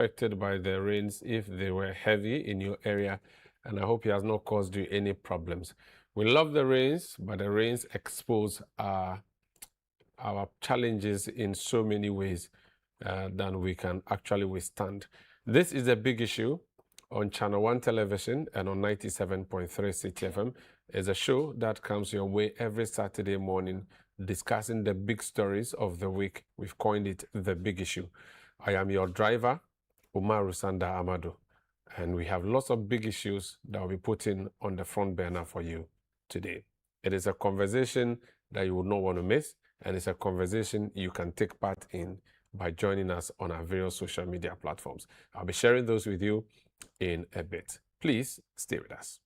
affected by the rains if they were heavy in your area, and I hope it has not caused you any problems. We love the rains, but the rains expose our challenges in so many ways than we can actually withstand. This is a big issue on Channel 1 television and on 97.3 City FM. It's a show that comes your way every Saturday morning discussing the big stories of the week. We've coined it The Big Issue. I am your driver, Umaru Sanda Amado, and we have lots of big issues that will be putting on the front burner for you today. It is a conversation that you would not want to miss, and it's a conversation you can take part in by joining us on our various social media platforms. I'll be sharing those with you in a bit. Please stay with us.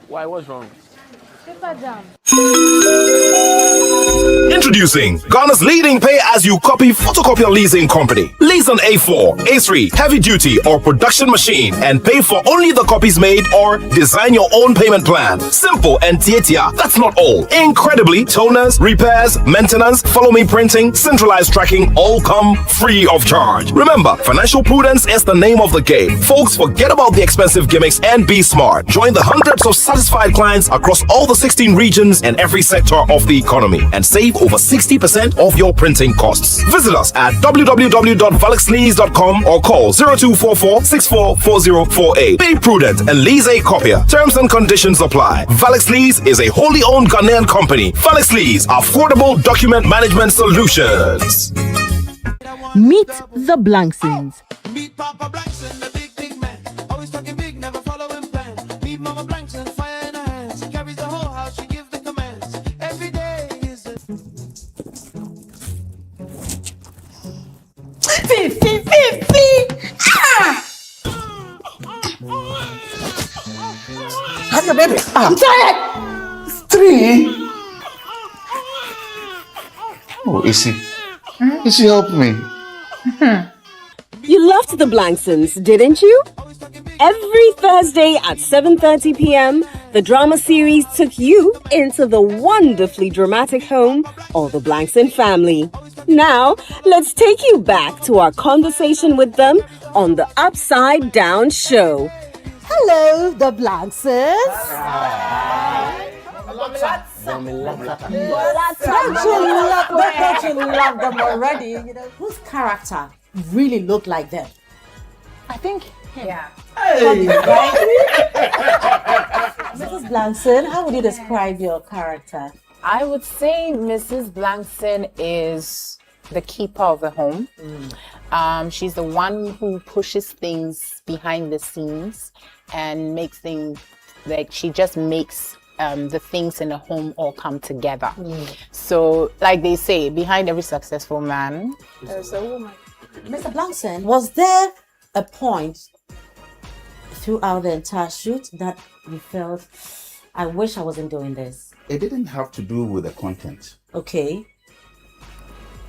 Why? What's wrong? Paper jam. Introducing Ghana's leading pay-as-you-copy photocopier leasing company. Lease an A4, A3, heavy-duty or production machine and pay for only the copies made, or design your own payment plan. Simple and tietia. That's not all. Incredibly, toners, repairs, maintenance, follow-me printing, centralized tracking all come free of charge. Remember, financial prudence is the name of the game. Folks, forget about the expensive gimmicks and be smart. Join the hundreds of satisfied clients across all the 16 regions and every sector of the economy and save over 60% of your printing costs. Visit us at www.valixlease.com or call 0244-644048. Be prudent and lease a copier. Terms and conditions apply. Valix Lease is a wholly owned Ghanaian company. Valix Lease, affordable document management solutions. Meet the Blanksons. Meet Papa Blankson, the big man. Always talking big, never following plan. Meet Mama Blankson, fire in her hands. She carries the whole house, she gives the commands. Every day is a... Have your baby. I'm tired. 3. Oh, Issy. Issy, help me. You loved the Blanksons, didn't you? Every Thursday at 7:30 p.m., the drama series took you into the wonderfully dramatic home of the Blankson family. Now, let's take you back to our conversation with them on the Upside Down Show. Hello, the Blanksons. Don't you love them already? You know, whose character really looked like them? I think him. Yeah. Right? Mrs. Blankson, how would you describe your character? I would say Mrs. Blankson is the keeper of the home. She's the one who pushes things behind the scenes and makes things, like she just makes the things in the home all come together. So, like they say, behind every successful man, there's a woman. Mr. Blankson, was there a point throughout the entire shoot that you felt, I wish I wasn't doing this? It didn't have to do with the content. Okay.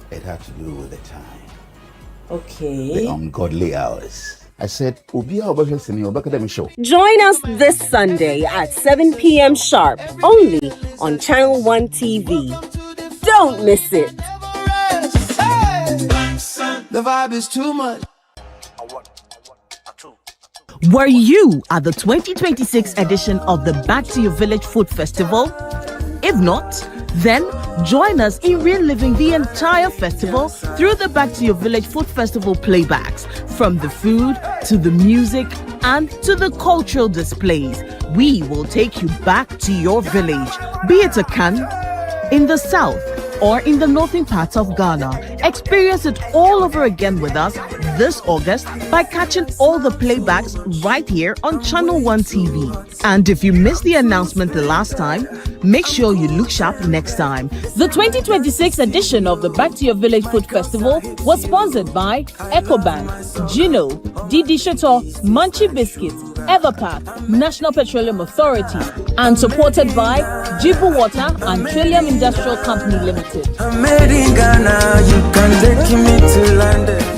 It had to do with the time. Okay. The ungodly hours. I said, Join Join us this Sunday at 7 p.m. sharp, only on Channel 1 TV. Don't miss it. The vibe is too much. Were you at the 2026 edition of the Back to Your Village Food Festival? If not, then join us in reliving the entire festival through the Back to Your Village Food Festival playbacks, from the food to the music and to the cultural displays. We will take you back to your village, be it a Kan, in the south, or in the northern parts of Ghana. Experience it all over again with us this August by catching all the playbacks right here on Channel 1 TV. And if you missed the announcement the last time, make sure you look sharp next time. The 2026 edition of the Back to Your Village Food Festival was sponsored by EcoBank, Gino, Didi Chateau, Munchie Biscuits, Everpath, National Petroleum Authority, and supported by Jibu Water and Trillium Industrial Company Limited. I'm made in Ghana, you can take me to London.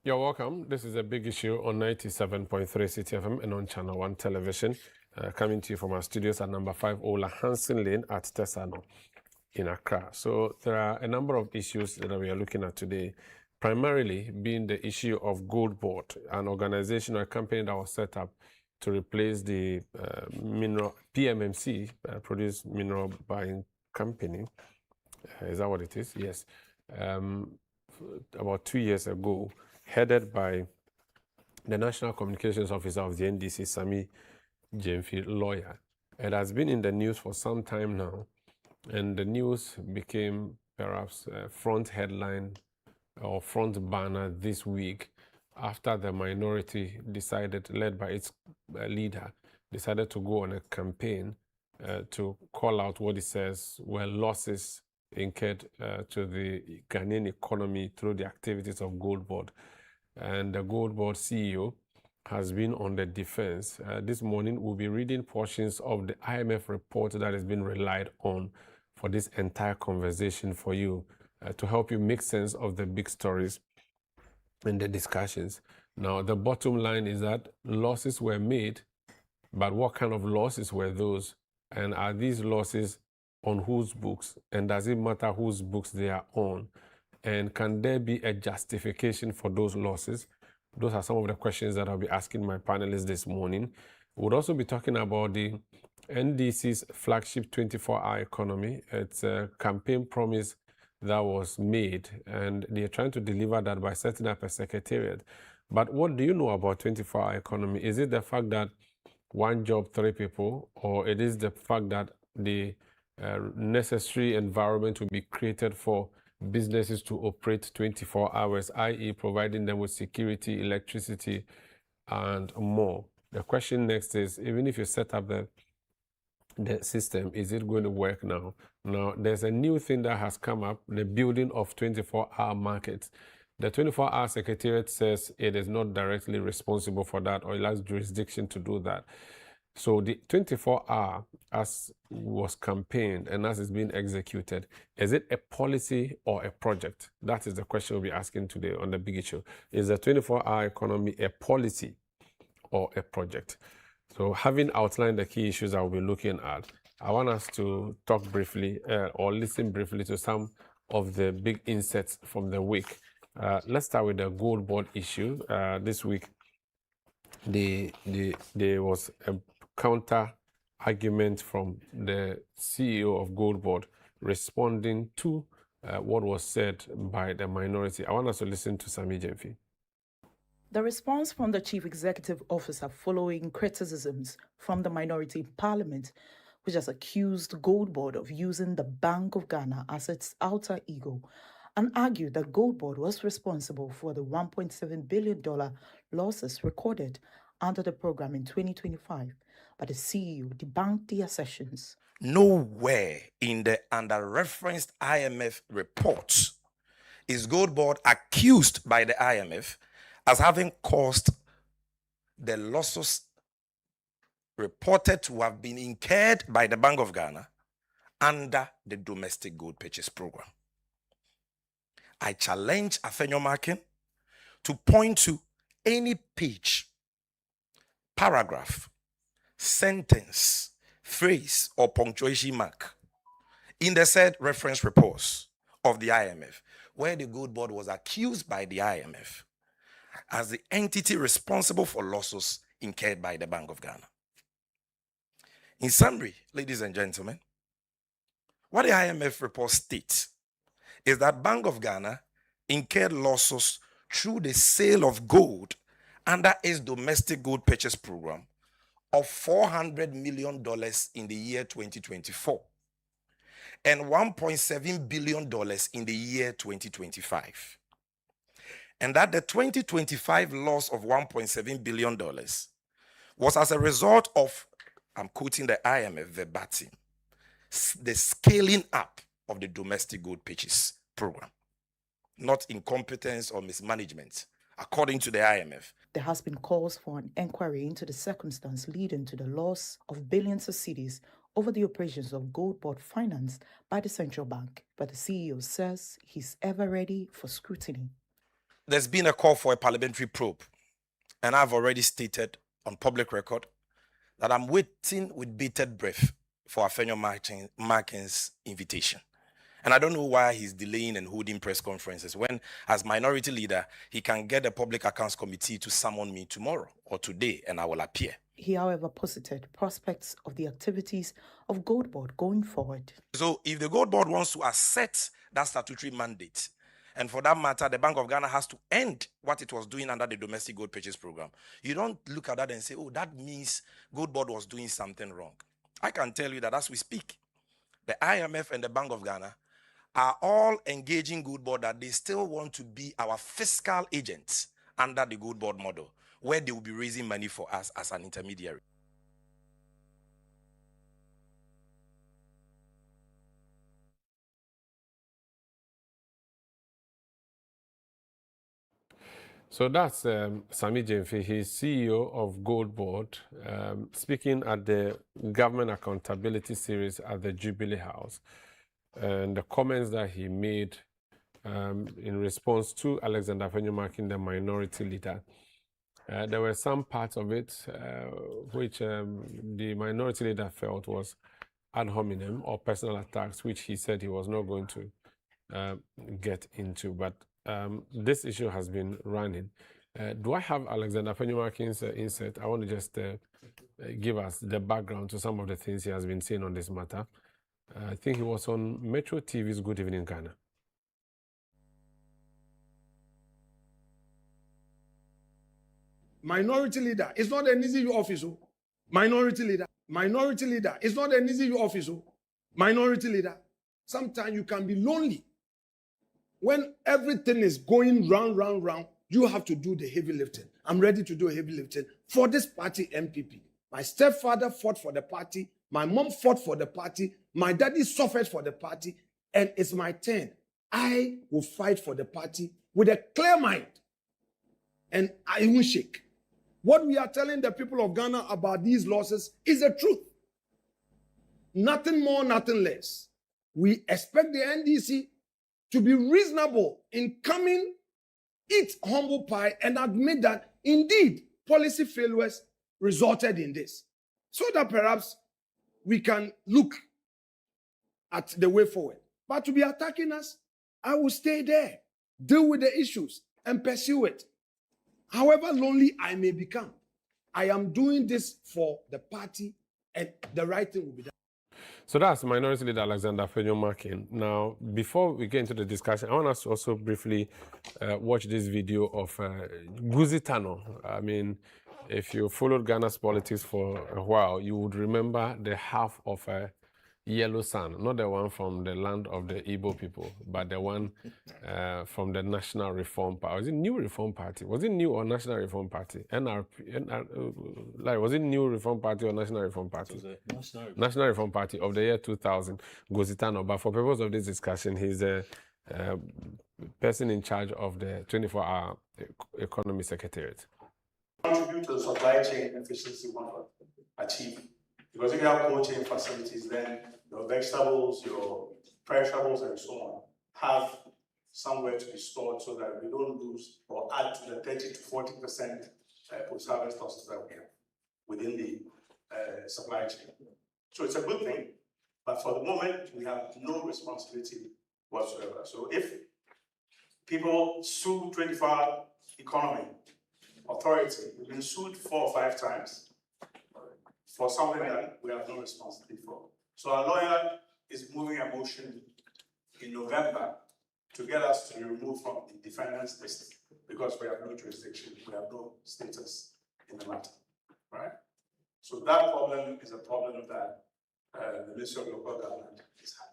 You're welcome. This is a big issue on 97.3 CTFM and on Channel 1 Television, coming to you from our studios at number 5 Ola Hansen Lane at Tesano in Accra. So there are a number of issues that we are looking at today, primarily being the issue of GoldBod, an organization or a company that was set up to replace the mineral PMMC, Produce Mineral Buying Company. Is that what it is? Yes. About 2 years ago, headed by the National Communications Officer of the NDC, Sami Jemfi, lawyer. It has been in the news for some time now, and the news became perhaps a front headline or front banner this week after the minority decided, led by its leader, decided to go on a campaign to call out what it says were losses incurred to the Ghanaian economy through the activities of GoldBod. And the GoldBod CEO has been on the defense. This morning, we'll be reading portions of the IMF report that has been relied on for this entire conversation for you to help you make sense of the big stories and the discussions. Now, the bottom line is that losses were made, but what kind of losses were those? And are these losses on whose books? And does it matter whose books they are on? And can there be a justification for those losses? Those are some of the questions that I'll be asking my panelists this morning. We'll also be talking about the NDC's flagship 24-hour economy. It's a campaign promise that was made, and they're trying to deliver that by setting up a secretariat. But what do you know about 24-hour economy? Is it the fact that one job, 3 people, or it is the fact that the necessary environment will be created for businesses to operate 24 hours, i.e. providing them with security, electricity, and more? The question next is, even if you set up the system, is it going to work now? Now, there's a new thing that has come up, the building of 24-hour markets. The 24-hour secretariat says it is not directly responsible for that, or it has jurisdiction to do that. So the 24-hour, as was campaigned and as is being executed, is it a policy or a project? That is the question we'll be asking today on the big issue. Is the 24-hour economy a policy or a project? So having outlined the key issues I will be looking at, I want us to talk briefly or listen briefly to some of the big insights from the week. Let's start with the GoldBod issue. This week, there was a counter argument from the CEO of GoldBod responding to what was said by the minority. I want us to listen to Sami Jemfi. The response from the Chief Executive Officer following criticisms from the minority in Parliament, which has accused GoldBod of using the Bank of Ghana as its alter ego, and argued that GoldBod was responsible for the $1.7 billion losses recorded under the program in 2025, but the CEO debunked the assertions. Nowhere in the under-referenced IMF reports is GoldBod accused by the IMF as having caused the losses reported to have been incurred by the Bank of Ghana under the domestic gold purchase program. I challenge Afenyo Markin to point to any page, paragraph, sentence, phrase, or punctuation mark in the said reference reports of the IMF where the GoldBod was accused by the IMF as the entity responsible for losses incurred by the Bank of Ghana. In summary, ladies and gentlemen, what the IMF report states is that Bank of Ghana incurred losses through the sale of gold under its domestic gold purchase program of $400 million in the year 2024 and $1.7 billion in the year 2025. And that the 2025 loss of $1.7 billion was as a result of, I'm quoting the IMF verbatim, the scaling up of the domestic gold purchase program, not incompetence or mismanagement, according to the IMF. There has been calls for an inquiry into the circumstance leading to the loss of billions of cedis over the operations of GoldBod financed by the central bank. But the CEO says he's ever ready for scrutiny. There's been a call for a parliamentary probe, and I've already stated on public record that I'm waiting with bated breath for Afenyo Markin's invitation. And I don't know why he's delaying and holding press conferences when, as minority leader, he can get the Public Accounts Committee to summon me tomorrow or today, and I will appear. He, however, posited prospects of the activities of GoldBod going forward. So if the Gold Board wants to assert that statutory mandate, and for that matter, the Bank of Ghana has to end what it was doing under the domestic gold purchase program, you don't look at that and say, oh, that means Gold Board was doing something wrong. I can tell you that as we speak, the IMF and the Bank of Ghana are all engaging GoldBod that they still want to be our fiscal agents under the GoldBod model, where they will be raising money for us as an intermediary. So that's Sami Jemfi, he's CEO of GoldBod, speaking at the Government Accountability Series at the Jubilee House. And the comments that he made in response to Alexander Afenyo Markin, the minority leader, there were some parts of it which the minority leader felt was ad hominem or personal attacks, which he said he was not going to get into. But this issue has been running. Do I have Alexander Afenyo Markin's insert? I want to just give us the background to some of the things he has been saying on this matter. I think he was on Metro TV's Good Evening Ghana. Minority leader is not an easy office. Minority leader is not an easy office. Minority leader. Sometimes you can be lonely. When everything is going round, you have to do the heavy lifting. I'm ready to do heavy lifting for this party MPP. My stepfather fought for the party. My mom fought for the party. My daddy suffered for the party. And it's my turn. I will fight for the party with a clear mind. And I won't shake. What we are telling the people of Ghana about these losses is the truth. Nothing more, nothing less. We expect the NDC to be reasonable in coming, eat humble pie, and admit that indeed policy failures resulted in this. So that perhaps we can look at the way forward. But to be attacking us, I will stay there, deal with the issues, and pursue it. However lonely I may become, I am doing this for the party, and the right thing will be done. So that's Minority Leader Alexander Afenyo Markin. Now, before we get into the discussion, I want us to also briefly watch this video of Guzi Tano. I mean, if you followed Ghana's politics for a while, you would remember the half of a yellow sun, not the one from the land of the Igbo people, but the one from the National Reform Party. Was it New Reform Party? Was it New or National Reform Party? Like, was it New Reform Party or National Reform Party? National Reform Party of the year 2000, Guzi Tano. But for purpose of this discussion, he's a person in charge of the 24-hour economy secretariat. Contribute to the supply chain efficiency we want to achieve. Because if you have cold chain facilities, then your vegetables, your perishables, and so on have somewhere to be stored so that we don't lose or add to the 30 to 40% post-harvest losses that we have within the supply chain. So it's a good thing, but for the moment, we have no responsibility whatsoever. So if people sue 24-hour economy authority, we've been sued 4 or 5 times for something that we have no responsibility for. So our lawyer is moving a motion in November to get us to be removed from the defendant's list because we have no jurisdiction, we have no status in the matter, right? So that problem is a problem that the Ministry of Local Government is having.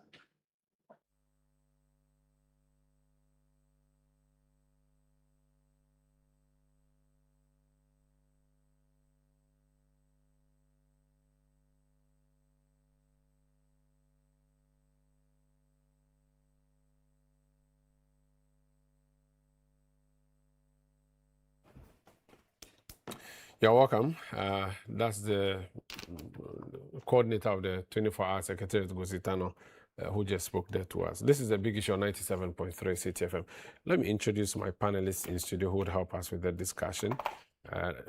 You're welcome. That's the coordinator of the 24-hour Secretariat, Gositano, who just spoke there to us. This is a big issue on 97.3 CTFM. Let me introduce my panelists in studio who would help us with the discussion.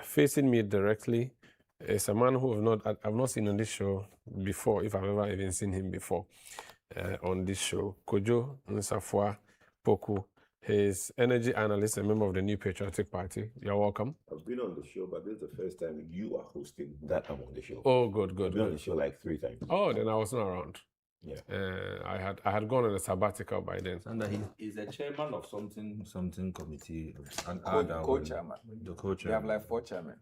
Facing me directly is a man who I've not seen on this show before, if I've ever even seen him before on this show. Kojo Nsafwa Poku. He's energy analyst, a member of the New Patriotic Party. You're welcome. I've been on the show, but this is the first time you are hosting that I'm on the show. Oh, good. I've been on the show like 3 times. Oh, then I was not around. Yeah. I had gone on a sabbatical by then. And he's the chairman of something committee. Co-chairman. The co-chairman. We have like 4 chairmen.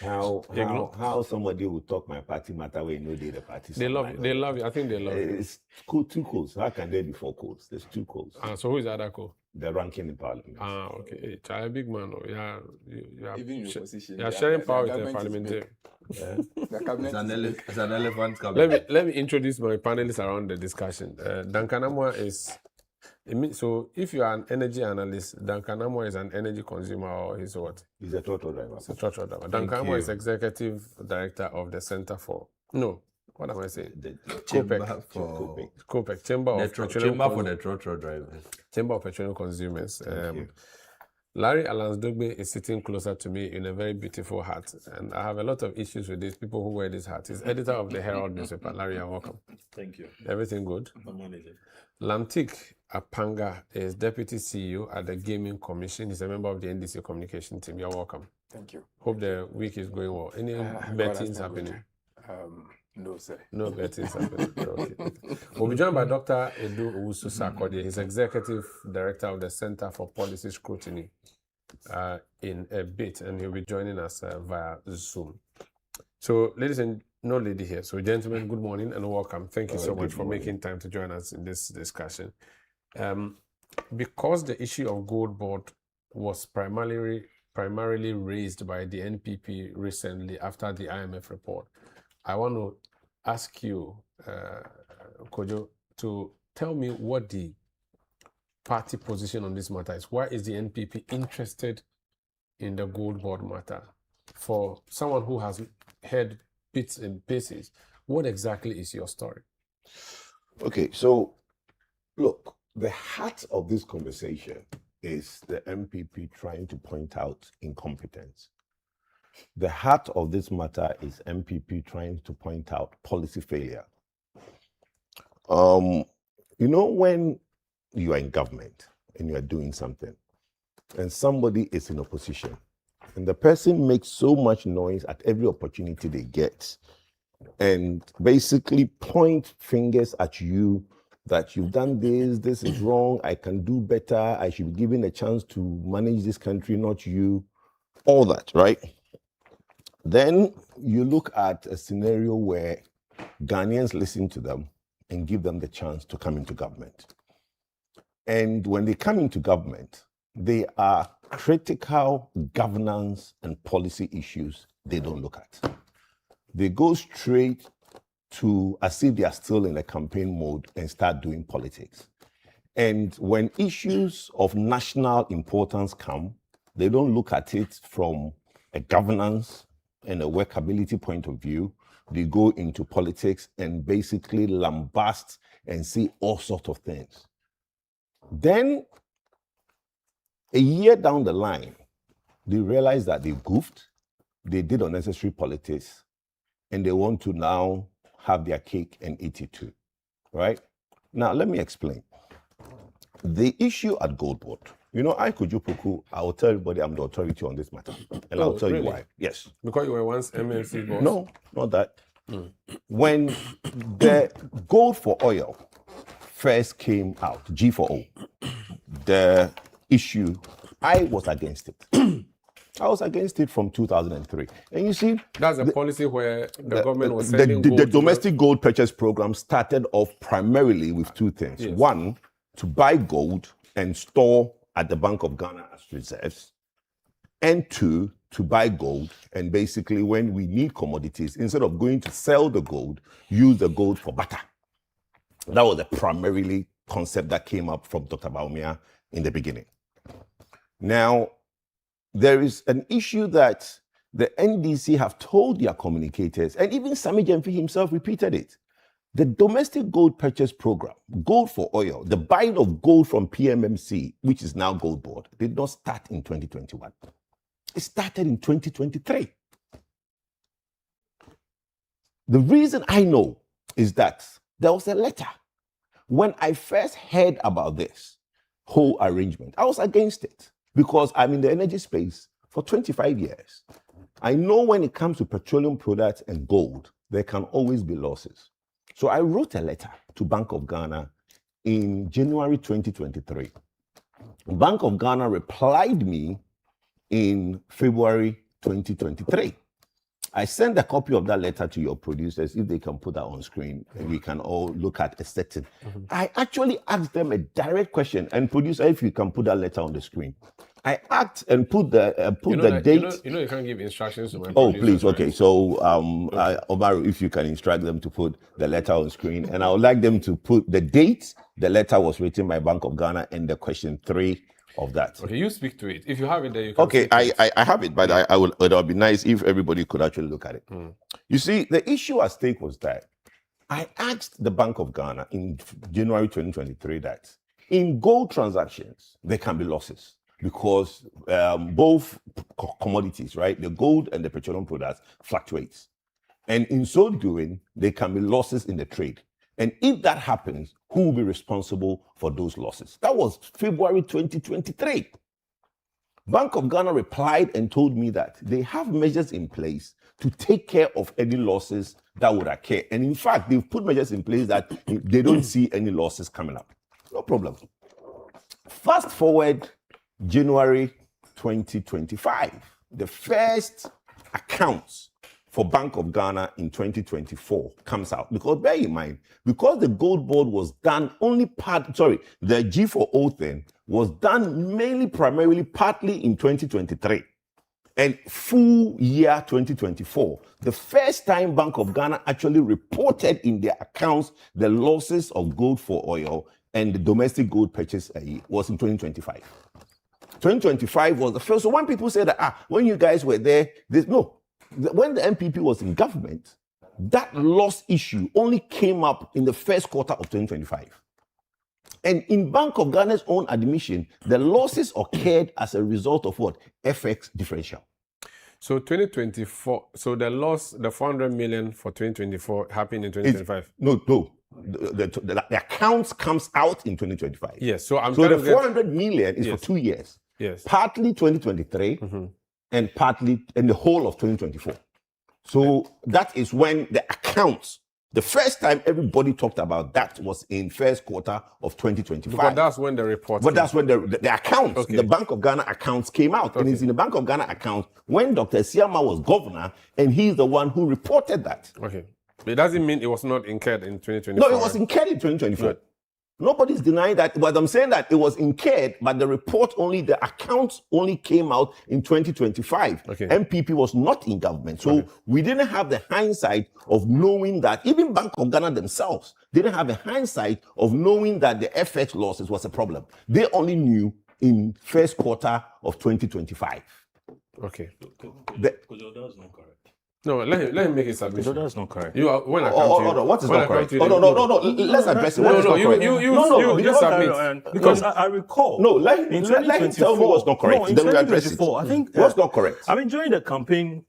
How somebody will talk my party matter when you know the party. They love you. They love you. I think they love you. It's 2 codes. How can there be 4 codes? There's 2 codes. So who is the other code? The ranking in parliament. Okay. Hey, a big man. Yeah, Even in your position. You're sharing power with the parliamentarian. Yeah. It's an elephant cabinet. Let me introduce my panelists around the discussion. Duncan Amwa is. So if you are an energy analyst, Duncan Amwa is an energy consumer, or he's what? He's a trotro driver. He's a trotro driver. Duncan Amwa is executive director of the Center for what am I saying? The Chamber for COPEC, Chamber of Petroleum Chamber for the trotro drivers. Chamber of Petroleum Consumers. Larry Alansdogbe is sitting closer to me in a very beautiful hat, and I have a lot of issues with these people who wear this hat. He's editor of the Herald newspaper. Larry, you're welcome. Thank you. Everything good? I'm managing. Lamtik Apanga is deputy CEO at the Gaming Commission. He's a member of the NDC communication team. You're welcome. Thank you. Hope the week is going well. Any bettings happening? No, sir. No bettings happening. Okay. We'll be joined by Dr. Edu Owusu-Sarkodie. He's executive director of the Center for Policy Scrutiny in a bit, and he'll be joining us via Zoom. So, ladies and no lady here. So, gentlemen, good morning and welcome. Thank you so much for making time to join us in this discussion. Because the issue of GoldBod was primarily raised by the NPP recently after the IMF report, I want to ask you, Kojo, to tell me what the party position on this matter is. Why is the NPP interested in the GoldBod matter? For someone who has heard bits and pieces, what exactly is your story? Okay, so look, the heart of this conversation is the MPP trying to point out incompetence. The heart of this matter is MPP trying to point out policy failure. You know, when you are in government and you are doing something and somebody is in opposition and the person makes so much noise at every opportunity they get and basically point fingers at you that you've done this is wrong, I can do better, I should be given a chance to manage this country, not you, all that, right? Then you look at a scenario where Ghanaians listen to them and give them the chance to come into government. And when they come into government, they are critical governance and policy issues they don't look at. They go straight to as if they are still in a campaign mode and start doing politics. And when issues of national importance come, they don't look at it from a governance and a workability point of view. They go into politics and basically lambast and say all sorts of things. Then, a year down the line, they realize that they goofed, they did unnecessary politics, and they want to now have their cake and eat it too, right? Now, let me explain. The issue at GoldBod, you know, I will tell everybody I'm the authority on this matter. And I'll tell you why. Yes. Because you were once MLC boss? No, not that. When the gold for oil first came out, G4O, the issue, I was against it. I was against it from 2003. And you see... That's a policy where the government was sending gold. The domestic gold purchase program started off primarily with 2 things. Yes. One, to buy gold and store at the Bank of Ghana as reserves. And 2, to buy gold and basically when we need commodities, instead of going to sell the gold, use the gold for butter. That was the primarily concept that came up from Dr. Baumia in the beginning. Now, there is an issue that the NDC have told their communicators, and even Sami Gyamfi himself repeated it. The domestic gold purchase program, gold for oil, the buying of gold from PMMC, which is now GoldBod, did not start in 2021. It started in 2023. The reason I know is that there was a letter. When I first heard about this whole arrangement, I was against it because I'm in the energy space for 25 years. I know when it comes to petroleum products and gold, there can always be losses. So I wrote a letter to Bank of Ghana in January 2023. Bank of Ghana replied me in February 2023. I sent a copy of that letter to your producers, if they can put that on screen, and we can all look at a setting. I actually asked them a direct question, and producer, if you can put that letter on the screen. I asked and put the date. You can't give instructions to my Oh, producers, please, right? okay. So, Omaru, if you can instruct them to put the letter on screen, and I would like them to put the date the letter was written by Bank of Ghana and the question 3 of that. Okay, you speak to it. If you have it there, you can. Okay, I have it, but I will. It would be nice if everybody could actually look at it. You see, the issue at stake was that I asked the Bank of Ghana in January 2023 that in gold transactions there can be losses because both commodities, right, the gold and the petroleum products fluctuates, and in so doing there can be losses in the trade. And if that happens, who will be responsible for those losses? That was February 2023. Bank of Ghana replied and told me that they have measures in place to take care of any losses that would occur. And in fact, they've put measures in place that they don't see any losses coming up. No problem. Fast forward January 2025, the first accounts for Bank of Ghana in 2024 comes out. Because bear in mind, because the GoldBod was done the G4O thing was done primarily partly in 2023 and full year 2024. The first time Bank of Ghana actually reported in their accounts the losses of gold for oil and the domestic gold purchase was in 2025. 2025 was the first. So when people say that, when you guys were there, when the MPP was in government, that loss issue only came up in the first quarter of 2025. And in Bank of Ghana's own admission, the losses occurred as a result of what? FX differential. So 2024, so the loss, the 400 million for 2024 happened in 2025? No. The accounts comes out in 2025. Yes, so the 400 million is for 2 years. Yes. Partly 2023 and partly in the whole of 2024. So that is when the accounts, the first time everybody talked about that was in first quarter of 2025. But that's when the report But that's when the accounts, the Bank of Ghana accounts came out. And it's in the Bank of Ghana account when Dr. Siama was governor, and he's the one who reported that. Okay. It doesn't mean it was not incurred in 2024. No, it was incurred in 2024. Right. Nobody's denying that, but I'm saying that it was incurred, but the accounts only came out in 2025. Okay. MPP was not in government. So we didn't have the hindsight of knowing that, even Bank of Ghana themselves didn't have the hindsight of knowing that the FX losses was a problem. They only knew in first quarter of 2025. Okay. That was not correct. No, let him make his submission. No, that's not correct. What is not correct? No. Let's address it. What is not correct? You just submit. Because I recall. No, let him tell me what's not correct. Then we address it. I think what's not correct. I mean, during the campaign,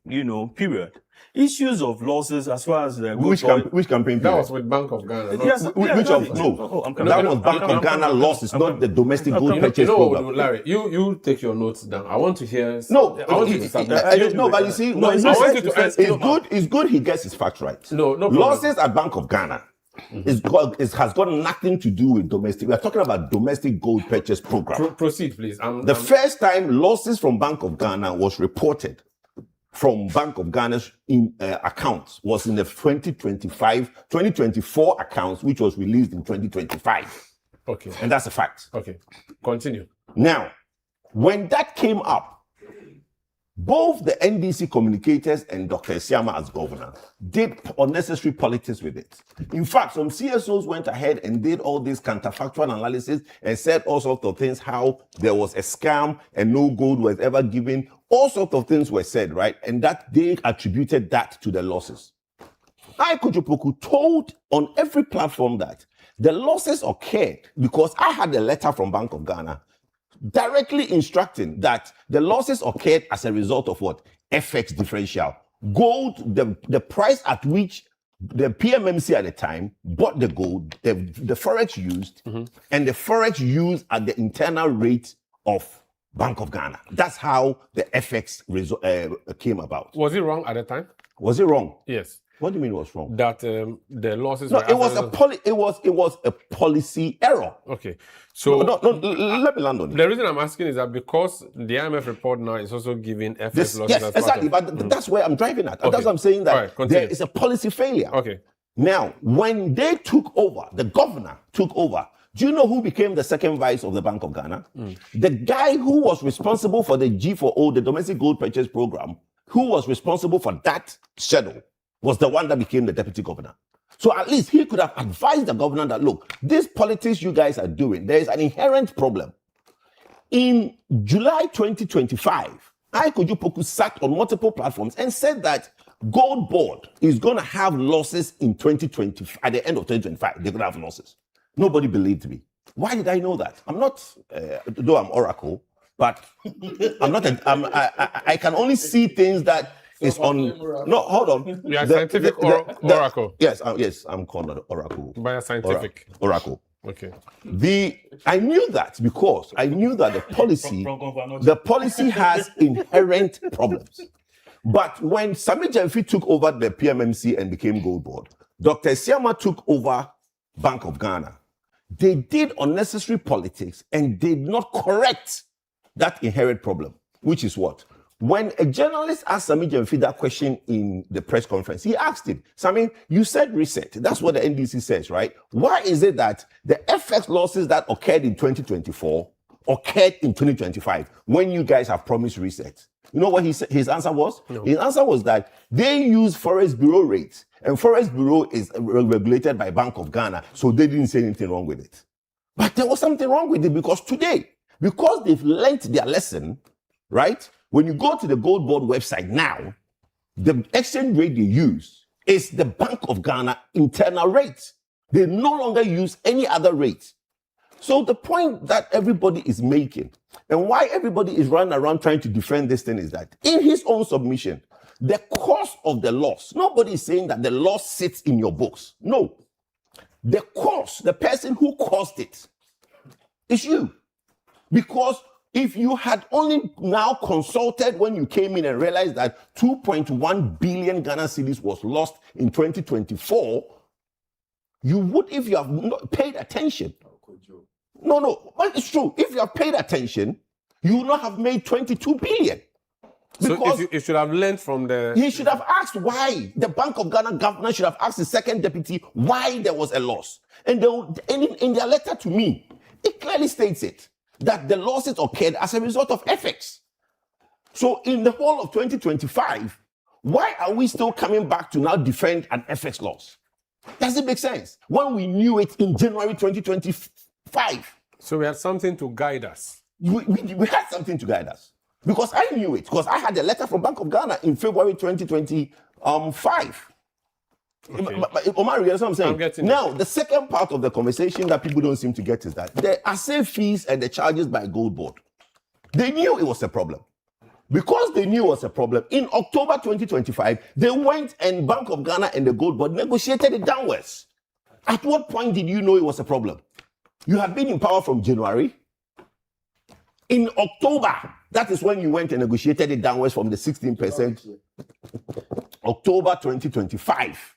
period, issues of losses as far as the which campaign period? That was with Bank of Ghana. That was Bank of Ghana losses, not the domestic gold purchase program. Larry, you take your notes down. I want to hear. No, I want you to submit. No, but you see, it's good he gets his facts right. No problem. Losses at Bank of Ghana has got nothing to do with domestic. We are talking about domestic gold purchase program. Proceed, please. The first time losses from Bank of Ghana was reported from Bank of Ghana's accounts was in the 2024 accounts, which was released in 2025. Okay. And that's a fact. Okay. Continue. Now, when that came up, Both the NDC communicators and Dr. Siama as governor did unnecessary politics with it. In fact, some CSOs went ahead and did all this counterfactual analysis and said all sorts of things, how there was a scam and no gold was ever given. All sorts of things were said, right? And that they attributed that to the losses. I, Kojopoku, told on every platform that the losses occurred because I had a letter from Bank of Ghana directly instructing that the losses occurred as a result of what? FX differential. Gold, the price at which the PMMC at the time bought the gold, the forex used, and the forex used at the internal rate of Bank of Ghana. That's how the FX came about. Was it wrong at the time? Was it wrong? Yes. What do you mean it was wrong? That the losses No, were it was a policy error. Okay. So no, let me land on it. The reason I'm asking is that because the IMF report now is also giving FX losses. Yes, as exactly. part But that's where I'm driving at. Okay. That's what I'm saying, that All right, there is a policy failure. Okay. Now, when they took over, the governor took over. Do you know who became the second vice of the Bank of Ghana? The guy who was responsible for the G4O, the domestic gold purchase program, who was responsible for that schedule, was the one that became the deputy governor. So at least he could have advised the governor that, look, this politics you guys are doing, there is an inherent problem. In July 2025, Kojopoku sat on multiple platforms and said that GoldBod is going to have losses in 2020. At the end of 2025, they're going to have losses. Nobody believed me. Why did I know that? I'm not, though I'm Oracle, but I'm not. I can only see things that is on. No, hold on. You are scientific oracle. Yes, I'm called an oracle. By a scientific oracle. Okay. I knew that because I knew that the policy has inherent problems. But when Sami Jamfi took over the PMMC and became GoldBod, Dr. Siama took over Bank of Ghana. They did unnecessary politics and did not correct that inherent problem, which is what? When a journalist asked Sami Jamfi that question in the press conference, he asked him, Sami, you said reset. That's what the NDC says, right? Why is it that the FX losses that occurred in 2024 occurred in 2025 when you guys have promised reset? You know what his answer was? No. His answer was that they use Forex Bureau rates, and Forex Bureau is regulated by Bank of Ghana, so they didn't say anything wrong with it. But there was something wrong with it because today, because they've learnt their lesson, right? When you go to the GoldBod website now, the exchange rate they use is the Bank of Ghana internal rate. They no longer use any other rate. So the point that everybody is making and why everybody is running around trying to defend this thing is that in his own submission, the cause of the loss, nobody is saying that the loss sits in your books. No. The cause, the person who caused it is you. Because if you had only now consulted when you came in and realized that 2.1 billion Ghana cedis was lost in 2024, you would, if you have not paid attention. No, but it's true. If you have paid attention, you would not have made 22 billion. Because so you should have learned from the... He should have asked why. The Bank of Ghana governor should have asked the second deputy why there was a loss. And in their letter to me, it clearly states it, that the losses occurred as a result of FX. So in the whole of 2025, why are we still coming back to now defend an FX loss? Does it make sense? When we knew it in January 2025. So we had something to guide us. We had something to guide us. Because I knew it. Because I had a letter from Bank of Ghana in February 2025. Okay. Omar, you know what I'm saying? Now, the second part of the conversation that people don't seem to get is that the asset fees and the charges by GoldBod, they knew it was a problem. Because they knew it was a problem, in October 2025, they went and Bank of Ghana and the GoldBod negotiated it downwards. At what point did you know it was a problem? You had been in power from January. In October, that is when you went and negotiated it downwards from the 16%. October 2025.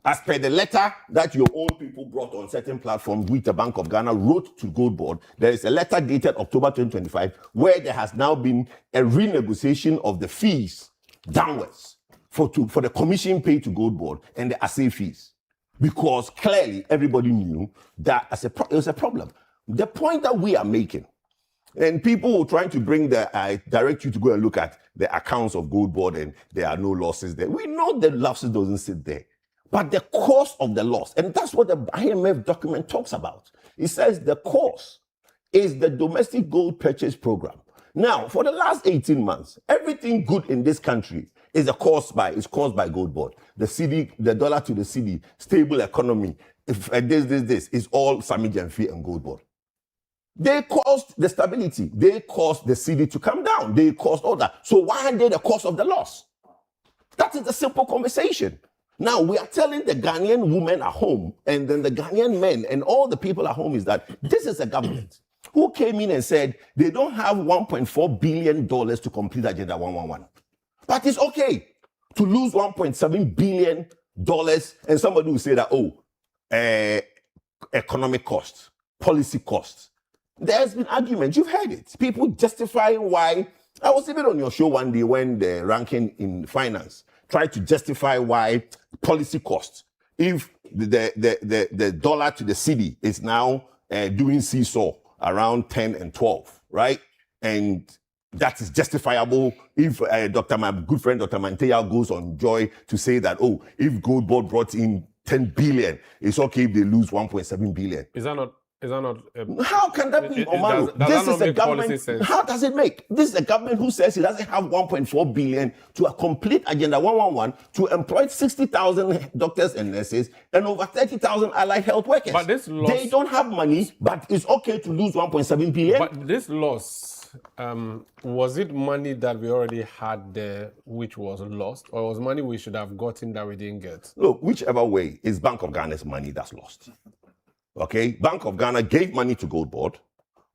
As per the letter that your own people brought on certain platforms, which the Bank of Ghana wrote to GoldBod, there is a letter dated October 2025 where there has now been a renegotiation of the fees downwards for the commission paid to GoldBod and the assay fees. Because clearly everybody knew that it was a problem. The point that we are making And people trying to bring direct you to go and look at the accounts of GoldBod and there are no losses there. We know the losses doesn't sit there. But the cause of the loss, and that's what the IMF document talks about. It says the cause is the domestic gold purchase program. Now, for the last 18 months, everything good in this country is caused by GoldBod. The cedi, the dollar to the cedi, stable economy, this is all Sami Jamfi and GoldBod. They caused the stability. They caused the cedi to come down. They caused all that. So why are they the cause of the loss? That is a simple conversation. Now, we are telling the Ghanaian women at home and then the Ghanaian men and all the people at home is that this is a government who came in and said they don't have $1.4 billion to complete Agenda 111. But it's okay to lose $1.7 billion and somebody will say that, economic costs, policy costs. There's been arguments, you've heard it. People justifying why. I was even on your show one day when the ranking in finance tried to justify why policy costs. If the dollar to the cedi is now doing seesaw around 10 and 12, right? And that is justifiable if my good friend Dr. Manteya goes on Joy to say that, if GoldBod brought in 10 billion, it's okay if they lose 1.7 billion. Is that not? How can that be, Omaru? This is a government. How does it make? This is a government who says it doesn't have 1.4 billion to a complete Agenda 111 to employ 60,000 doctors and nurses and over 30,000 allied health workers. But this loss, they don't have money, but it's okay to lose 1.7 billion. But this loss, was it money that we already had there, which was lost, or was money we should have gotten that we didn't get? Look, whichever way, it's Bank of Ghana's money that's lost. Okay, Bank of Ghana gave money to GoldBod.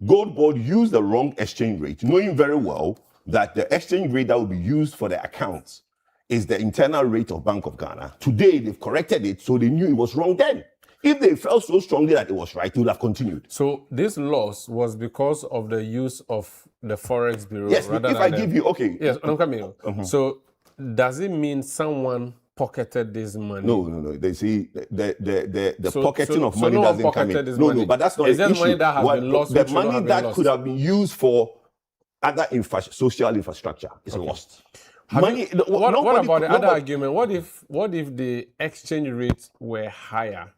GoldBod used the wrong exchange rate, knowing very well that the exchange rate that will be used for the accounts is the internal rate of Bank of Ghana. Today, they've corrected it, so they knew it was wrong then. If they felt so strongly that it was right, they would have continued. So this loss was because of the use of the Forex Bureau? Yes, rather if than I give you, okay. Yes, I'm coming. So does it mean someone pocketed this money? No. They see the pocketing of money doesn't come in. No, but that's not an issue. Money that has been lost, the money that could have been used for other social infrastructure is lost. Money. What about the other argument? What if the exchange rates were higher?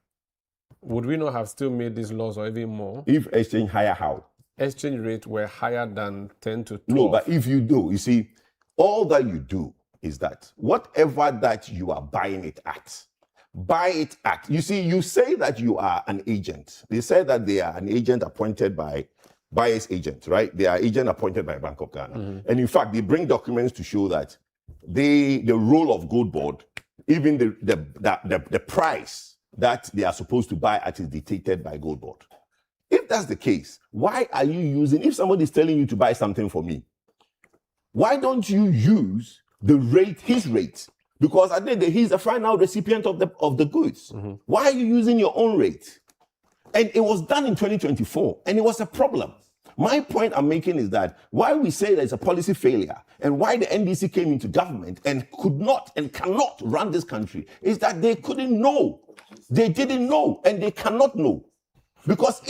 Would we not have still made this loss or even more? If exchange higher, how? Exchange rates were higher than 10 to 12. No, but if you do, you see, all that you do is that whatever that you are buying it at, buy it at. You see, you say that you are an agent. They say that they are an agent appointed by buyer's agent, right? They are agent appointed by Bank of Ghana. And in fact, they bring documents to show that the role of GoldBod, even the price that they are supposed to buy at is dictated by GoldBod. If that's the case, why are you using, if somebody is telling you to buy something for me, why don't you use the rate, his rate? Because at the end, he's the final recipient of the goods. Why are you using your own rate? And it was done in 2024, and it was a problem. My point I'm making is that why we say there's a policy failure and why the NDC came into government and could not and cannot run this country is that they couldn't know. They didn't know, and they cannot know. Because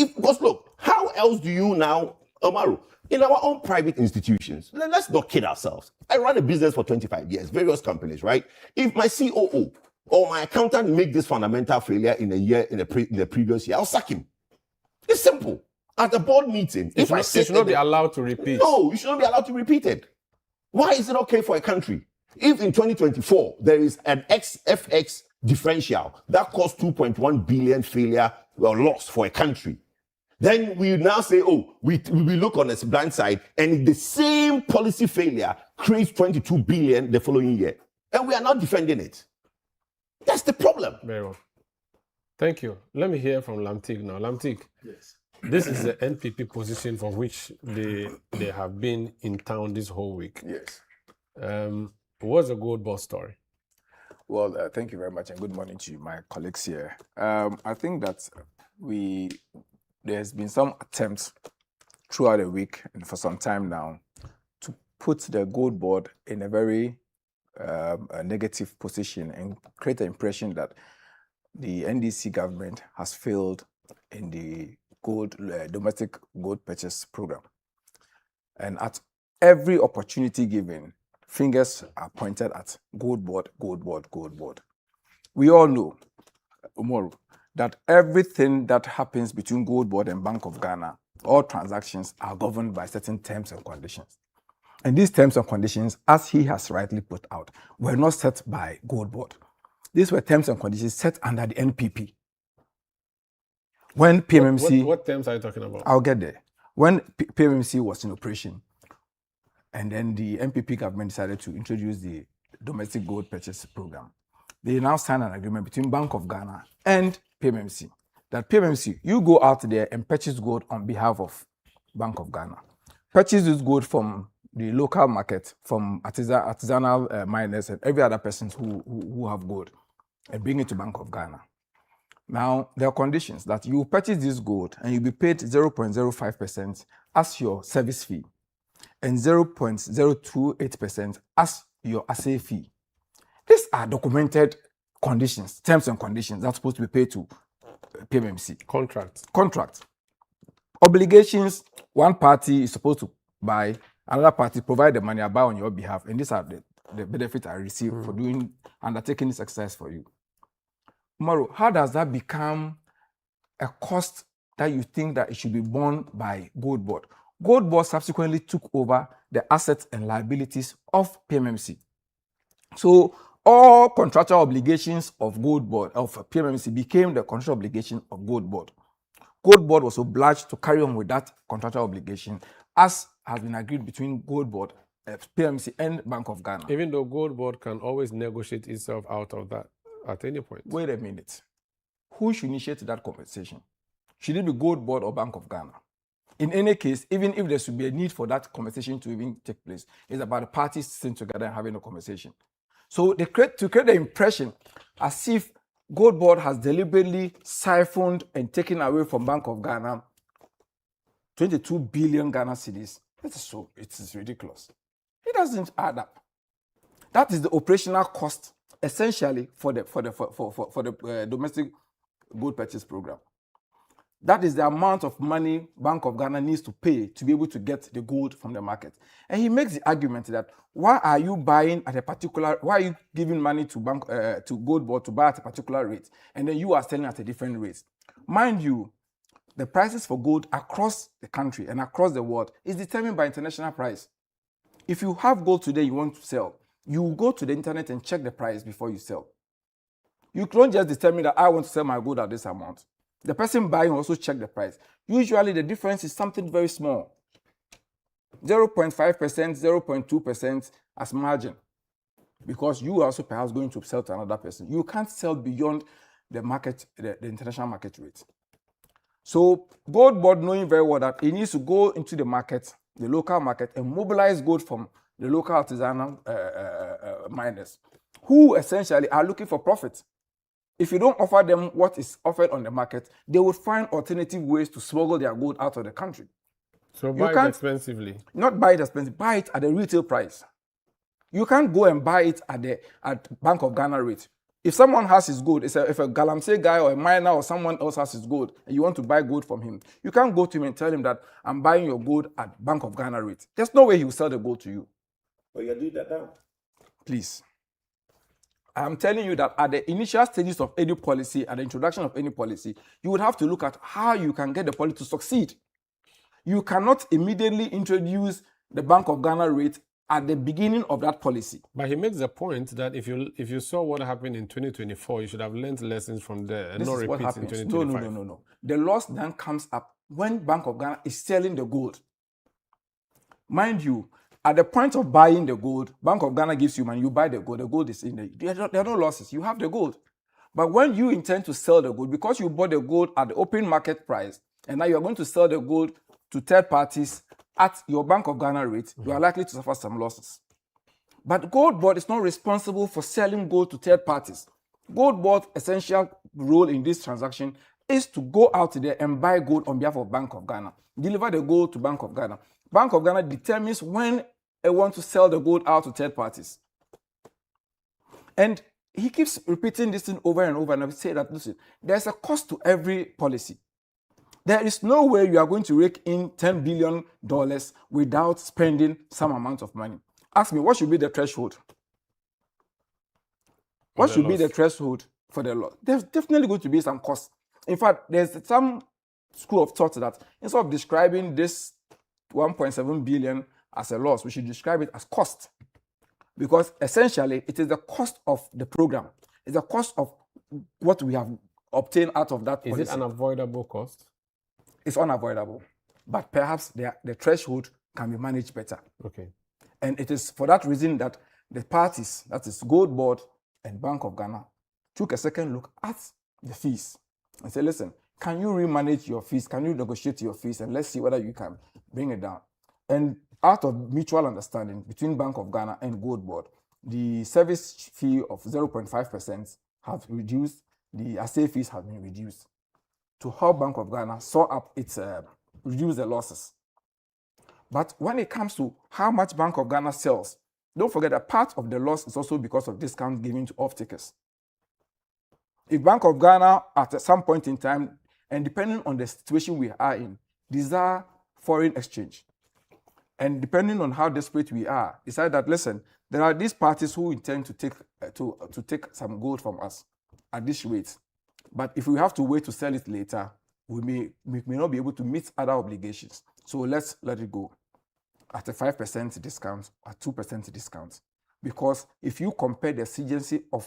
look, how else do you now, Omaru, in our own private institutions, let's not kid ourselves. I ran a business for 25 years, various companies, right? If my COO or my accountant make this fundamental failure in the previous year, I'll sack him. It's simple. At a board meeting, it should not be allowed to repeat. No, you should not be allowed to repeat it. Why is it okay for a country? If in 2024 there is an XFX differential that costs 2.1 billion failure or loss for a country, then we now say, we look on the blind side, and the same policy failure creates 22 billion the following year. And we are not defending it. That's the problem. Very well. Thank you. Let me hear from Lamtik now. Lamtik. Yes. This is the NPP position for which they have been in town this whole week. Yes. What's the GoldBod story? Well, thank you very much, and good morning to my colleagues here. I think that there's been some attempts throughout the week and for some time now to put the GoldBod in a very negative position and create the impression that the NDC government has failed in the domestic gold purchase program. And at every opportunity given, fingers are pointed at GoldBod, GoldBod, GoldBod. We all know, Umoru, that everything that happens between GoldBod and Bank of Ghana, all transactions are governed by certain terms and conditions. And these terms and conditions, as he has rightly put out, were not set by GoldBod. These were terms and conditions set under the NPP. When PMMC... What terms are you talking about? I'll get there. When PMMC was in operation, and then the NPP government decided to introduce the domestic gold purchase program, they now signed an agreement between Bank of Ghana and PMMC. That PMMC, you go out there and purchase gold on behalf of Bank of Ghana. Purchase this gold from the local market, from artisanal miners and every other person who have gold, and bring it to Bank of Ghana. Now, there are conditions that you purchase this gold and you'll be paid 0.05% as your service fee and 0.028% as your assay fee. These are documented conditions, terms and conditions that's supposed to be paid to PMMC. Contract. Obligations, one party is supposed to buy, another party provide the money, I buy on your behalf, and these are the benefits I receive for undertaking this exercise for you. Tomorrow, how does that become a cost that you think that it should be borne by GoldBod? GoldBod subsequently took over the assets and liabilities of PMMC. So all contractual obligations of GoldBod, of PMMC, became the contractual obligation of GoldBod. GoldBod was obliged to carry on with that contractual obligation as has been agreed between GoldBod, PMMC, and Bank of Ghana. Even though GoldBod can always negotiate itself out of that at any point. Wait a minute. Who should initiate that conversation? Should it be GoldBod or Bank of Ghana? In any case, even if there should be a need for that conversation to even take place, it's about the parties sitting together and having a conversation. So to create the impression as if GoldBod has deliberately siphoned and taken away from Bank of Ghana 22 billion Ghana cedis, it is ridiculous. It doesn't add up. That is the operational cost essentially for the domestic gold purchase program. That is the amount of money Bank of Ghana needs to pay to be able to get the gold from the market. And he makes the argument that why are you giving money to GoldBod to buy at a particular rate, and then you are selling at a different rate? Mind you, the prices for gold across the country and across the world is determined by international price. If you have gold today you want to sell, you go to the internet and check the price before you sell. You don't just determine that I want to sell my gold at this amount. The person buying also check the price. Usually the difference is something very small. 0.5%, 0.2% as margin. Because you are also perhaps going to sell to another person. You can't sell beyond the market, the international market rate. So GoldBod, knowing very well that it needs to go into the market, the local market, and mobilize gold from the local artisanal miners, who essentially are looking for profit. If you don't offer them what is offered on the market, they would find alternative ways to smuggle their gold out of the country. So buy it expensively. Not buy it expensively, buy it at the retail price. You can't go and buy it at Bank of Ghana rate. If someone has his gold, if a Galamsey guy or a miner or someone else has his gold and you want to buy gold from him, you can't go to him and tell him that I'm buying your gold at Bank of Ghana rate. There's no way he will sell the gold to you. But you're doing that now. Please. I'm telling you that at the initial stages of any policy, at the introduction of any policy, you would have to look at how you can get the policy to succeed. You cannot immediately introduce the Bank of Ghana rate at the beginning of that policy. But he makes the point that if you saw what happened in 2024, you should have learned lessons from there and not repeat in 2025. No. The loss then comes up when Bank of Ghana is selling the gold. Mind you, at the point of buying the gold, Bank of Ghana gives you money, you buy the gold is in there. There are no losses, you have the gold. But when you intend to sell the gold, because you bought the gold at the open market price, and now you are going to sell the gold to third parties at your Bank of Ghana rate, you are likely to suffer some losses. But GoldBod is not responsible for selling gold to third parties. GoldBod's essential role in this transaction is to go out there and buy gold on behalf of Bank of Ghana, deliver the gold to Bank of Ghana. Bank of Ghana determines when they want to sell the gold out to third parties. And he keeps repeating this thing over and over, and I would say that, listen, there's a cost to every policy. There is no way you are going to rake in $10 billion without spending some amount of money. Ask me, what should be the threshold? What should be the threshold for the loss? There's definitely going to be some cost. In fact, there's some school of thought that instead of describing this 1.7 billion as a loss, we should describe it as cost. Because essentially, it is the cost of the program. It's the cost of what we have obtained out of that policy. Is it an avoidable cost? It's unavoidable. But perhaps the threshold can be managed better. Okay. And it is for that reason that the parties, that is GoldBod and Bank of Ghana, took a second look at the fees and said, listen, can you remanage your fees? Can you negotiate your fees? And let's see whether you can bring it down. And out of mutual understanding between Bank of Ghana and GoldBod, the service fee of 0.5% have reduced, the assay fees have been reduced to help Bank of Ghana sort up its, reduce the losses. But when it comes to how much Bank of Ghana sells, don't forget that part of the loss is also because of discounts given to off-takers. If Bank of Ghana, at some point in time, and depending on the situation we are in, desire foreign exchange, and depending on how desperate we are, decide that, listen, there are these parties who intend to take to take some gold from us at this rate. But if we have to wait to sell it later, we may not be able to meet other obligations. So let's let it go at a 5% discount, or 2% discount. Because if you compare the exigency of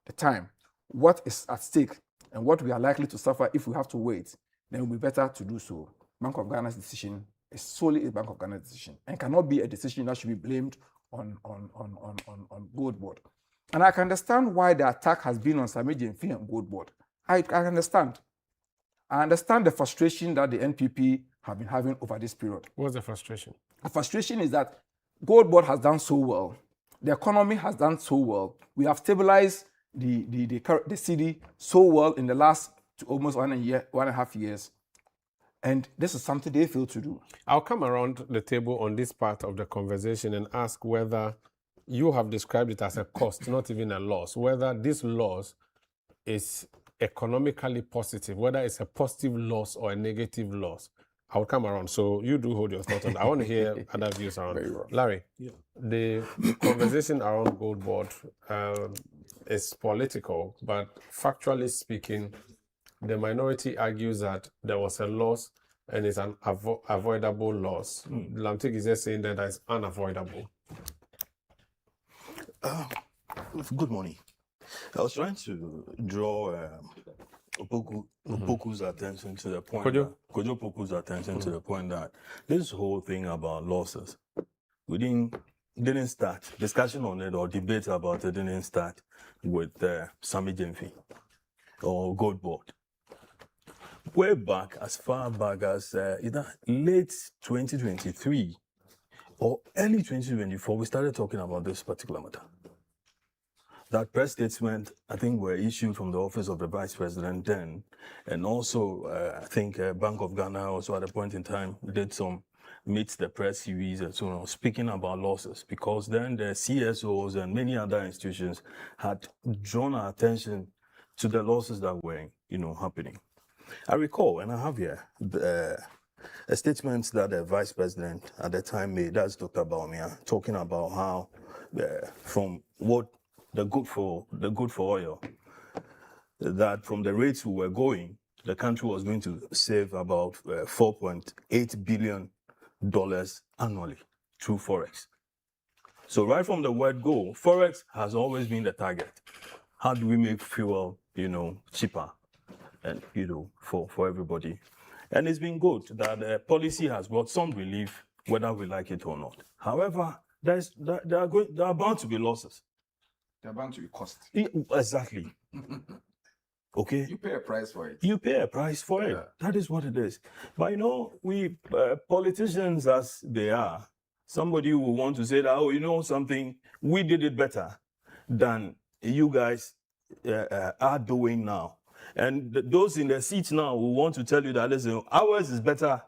the time, what is at stake, and what we are likely to suffer if we have to wait, then it will be better to do so. Bank of Ghana's decision is solely a Bank of Ghana's decision and cannot be a decision that should be blamed on GoldBod. And I can understand why the attack has been on Samiji Mfi and GoldBod. I understand. I understand the frustration that the NPP have been having over this period. What's the frustration? The frustration is that GoldBod has done so well. The economy has done so well. We have stabilized the city so well in the last almost 1.5 years. And this is something they fail to do. I'll come around the table on this part of the conversation and ask whether you have described it as a cost, not even a loss, whether this loss is economically positive, whether it's a positive loss or a negative loss. I'll come around. So you do hold your thoughts on that. I want to hear other views around. Larry, the conversation around GoldBod is political, but factually speaking, the minority argues that there was a loss and it's an avoidable loss. Lamtik is just saying that it's unavoidable. Good morning. I was trying to draw Opoku's attention to the point. Kojo Opoku's attention to the point that this whole thing about losses, we didn't start discussion on it or debate about it. Didn't start with Samiji Mfi or GoldBod. Way back, as far back as either late 2023 or early 2024, we started talking about this particular matter. That press statement, I think, were issued from the office of the Vice President then, and also I think Bank of Ghana also at a point in time did some meet the press series and so on, speaking about losses, because then the CSOs and many other institutions had drawn our attention to the losses that were, happening. I recall, and I have here, a statement that the Vice President at the time made, that's Dr. Baumia, talking about how from what the good for oil, that from the rates we were going, the country was going to save about $4.8 billion annually through Forex. So right from the word go, Forex has always been the target. How do we make fuel, cheaper and, for everybody? And it's been good that the policy has brought some relief, whether we like it or not. However, there are bound to be losses. They're bound to be cost. Exactly. Okay. You pay a price for it. You pay a price for it. That is what it is. But we politicians as they are, somebody will want to say that, something, we did it better than you guys are doing now. And those in the seats now will want to tell you that, listen, ours is better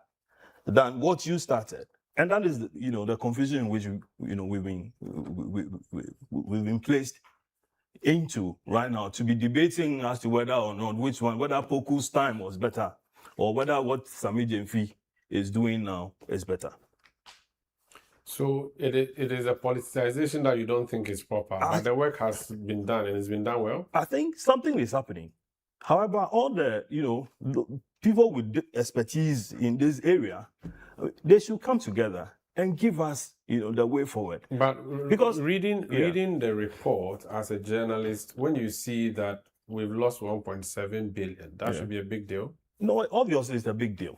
than what you started. And that is, the confusion in which we've been placed into right now, to be debating as to whether or not whether Poku's time was better or whether what Sami Jemfi is doing now is better. So it is a politicization that you don't think is proper, but the work has been done and it's been done well. I think something is happening. However, all the people with expertise in this area, they should come together and give us the way forward. But because reading the report as a journalist, when you see that we've lost 1.7 billion, that should be a big deal. No, obviously it's a big deal.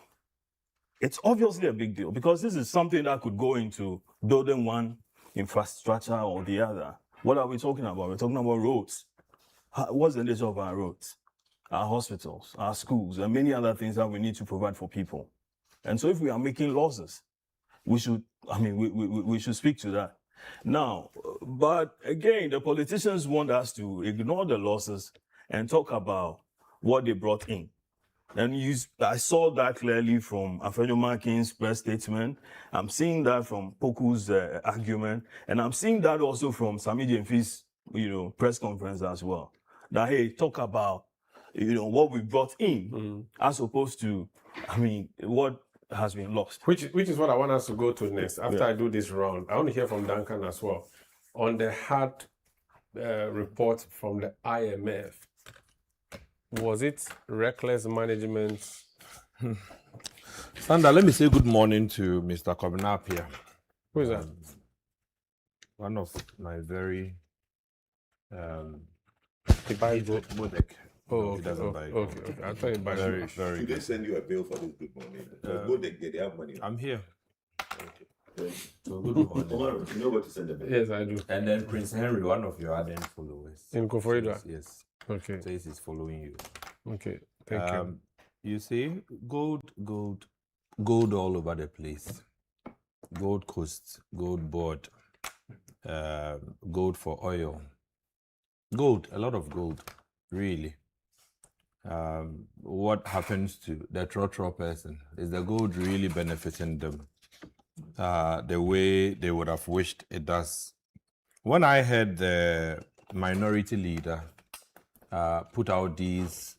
It's obviously a big deal because this is something that could go into building one infrastructure or the other. What are we talking about? We're talking about roads. What's the nature of our roads? Our hospitals, our schools, and many other things that we need to provide for people. And so if we are making losses, we should speak to that. Now, but again, the politicians want us to ignore the losses and talk about what they brought in. And I saw that clearly from Afenyo Markin's press statement. I'm seeing that from Poku's argument. And I'm seeing that also from Sami Jemfi's, press conference as well. That, hey, talk about, what we brought in as opposed to, what has been lost. Which is what I want us to go to next. After I do this round, I want to hear from Duncan as well. On the hard report from the IMF, was it reckless management? Sandra, let me say good morning to Mr. Kobinapia. Who is that? One of my very he buys Bodek. Oh, he doesn't buy okay. I thought he buys very, very Did they send you a bill for this good morning? Bodek, they have money. I'm here. So good morning. You know what to send a bill? Yes, I do. And then Prince Henry, one of your ardent followers. In Koforidua? Yes. Okay. Says he's following you. Okay. Thank you. You see, gold all over the place. Gold Coast, GoldBod, gold for oil. Gold, a lot of gold, really. What happens to the trotro person? Is the gold really benefiting them the way they would have wished it does? When I heard the minority leader put out these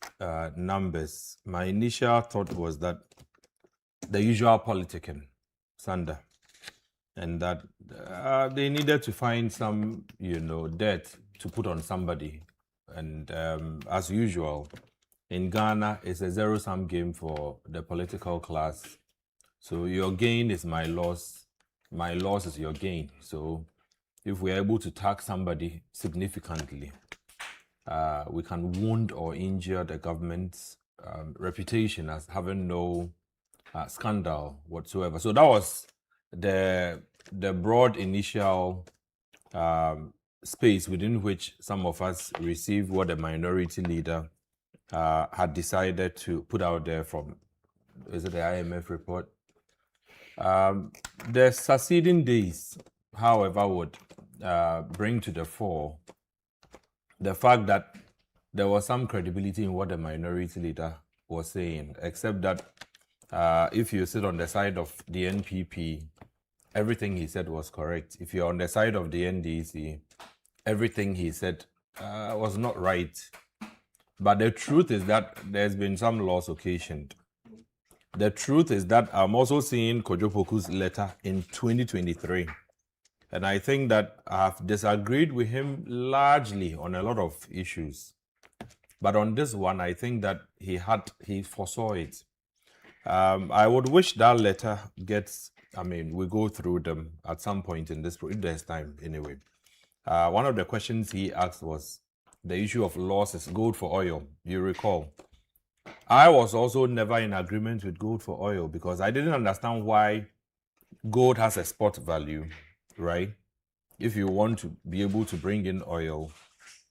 numbers, my initial thought was that the usual politicking, Sander, and that they needed to find some, debt to put on somebody. And as usual, in Ghana, it's a zero-sum game for the political class. So your gain is my loss is your gain. So if we're able to tax somebody significantly, we can wound or injure the government's reputation as having no scandal whatsoever. So that was the broad initial space within which some of us received what the minority leader had decided to put out there from, is it the IMF report? The succeeding days, however, would bring to the fore the fact that there was some credibility in what the minority leader was saying, except that if you sit on the side of the NPP, everything he said was correct. If you're on the side of the NDC, everything he said was not right. But the truth is that there's been some loss occasioned. The truth is that I'm also seeing Kojo Poku's letter in 2023. And I think that I've disagreed with him largely on a lot of issues. But on this one, I think that he foresaw it. I would wish that letter we go through them at some point in this, if there's time anyway. One of the questions he asked was the issue of losses, gold for oil, you recall. I was also never in agreement with gold for oil because I didn't understand why gold has a spot value, right? If you want to be able to bring in oil,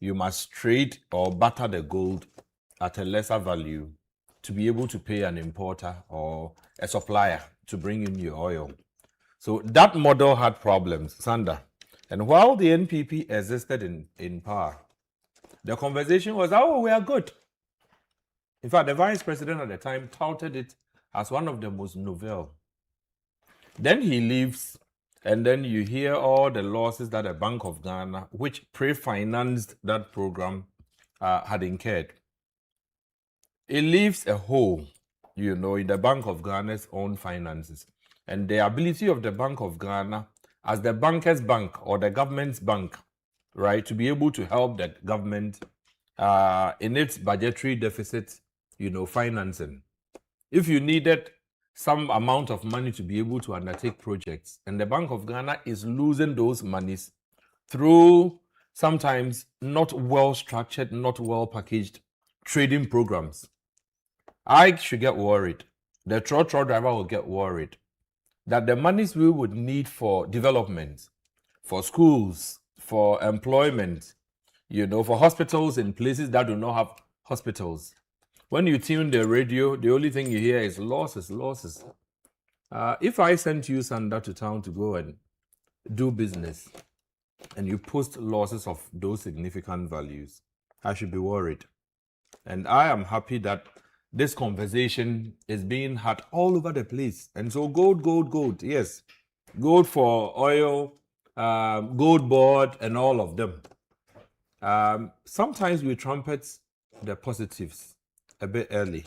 you must trade or barter the gold at a lesser value to be able to pay an importer or a supplier to bring in your oil. So that model had problems, Sander. And while the NPP existed in power, the conversation was, we are good. In fact, the vice president at the time touted it as one of the most novel. Then he leaves, and then you hear all the losses that the Bank of Ghana, which pre-financed that program, had incurred. It leaves a hole in the Bank of Ghana's own finances. And the ability of the Bank of Ghana as the banker's bank or the government's bank, right, to be able to help the government in its budgetary deficit, financing. If you needed some amount of money to be able to undertake projects, and the Bank of Ghana is losing those monies through sometimes not well structured, not well packaged trading programs, I should get worried. The trotro driver will get worried that the monies we would need for development, for schools, for employment, for hospitals in places that do not have hospitals. When you tune the radio, the only thing you hear is losses, losses. If I sent you, Sanda, to town to go and do business, and you post losses of those significant values, I should be worried. And I am happy that this conversation is being had all over the place. And so gold, yes. Gold for oil, GoldBod, and all of them. Sometimes we trumpet the positives a bit early.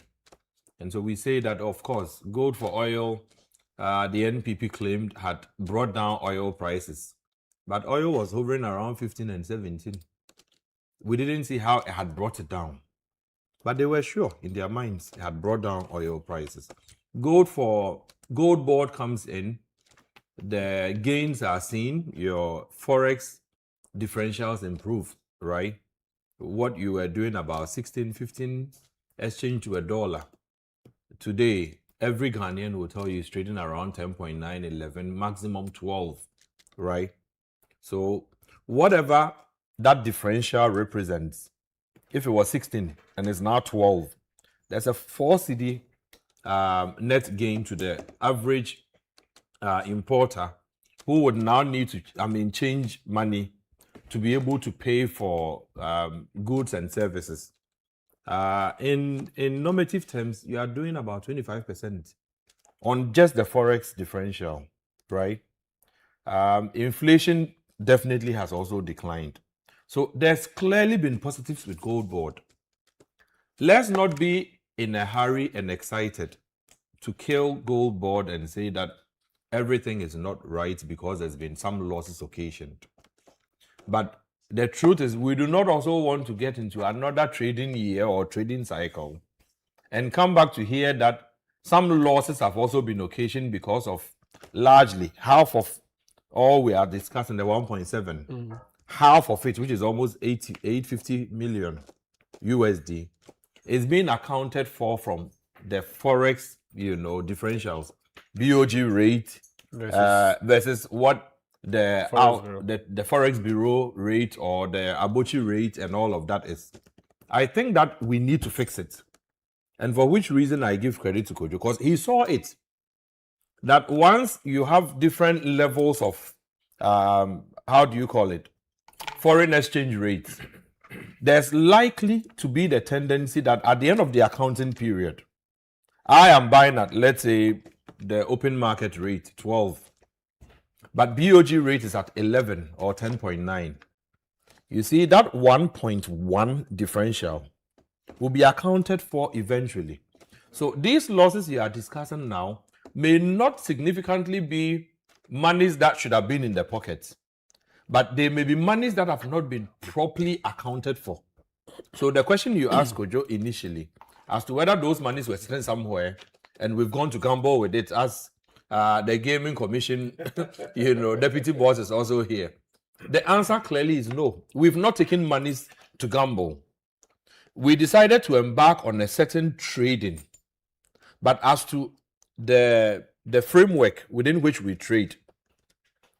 And so we say that, of course, gold for oil, the NPP claimed had brought down oil prices. But oil was hovering around 15 and 17. We didn't see how it had brought it down. But they were sure in their minds it had brought down oil prices. Gold for GoldBod comes in. The gains are seen. Your forex differentials improve, right? What you were doing about 16, 15 exchange to a dollar. Today, every Ghanaian will tell you it's trading around 10.9, 11, maximum 12, right? So whatever that differential represents, if it was 16 and it's now 12, there's a 4 cedi net gain to the average importer who would now need to, change money to be able to pay for goods and services. In normative terms, you are doing about 25% on just the forex differential, right? Inflation definitely has also declined. So there's clearly been positives with GoldBod. Let's not be in a hurry and excited to kill GoldBod and say that everything is not right because there's been some losses occasioned. But the truth is, we do not also want to get into another trading year or trading cycle and come back to hear that some losses have also been occasioned because of largely half of all we are discussing, the 1.7. Half of it, which is almost 850 million USD, is being accounted for from the forex, differentials, BOG rate versus what the forex bureau rate or the Abochi rate and all of that is. I think that we need to fix it, and for which reason I give credit to Kojo, because he saw it. That once you have different levels of how do you call it? Foreign exchange rates, there's likely to be the tendency that at the end of the accounting period, I am buying at, let's say, the open market rate, 12, but BOG rate is at 11 or 10.9. You see, that 1.1 differential will be accounted for eventually. So these losses you are discussing now may not significantly be monies that should have been in the pockets, but they may be monies that have not been properly accounted for. So the question you asked Kojo initially as to whether those monies were sitting somewhere and we've gone to gamble with it, as the Gaming Commission, deputy boss is also here. The answer clearly is no. We've not taken monies to gamble. We decided to embark on a certain trading, but as to the framework within which we trade,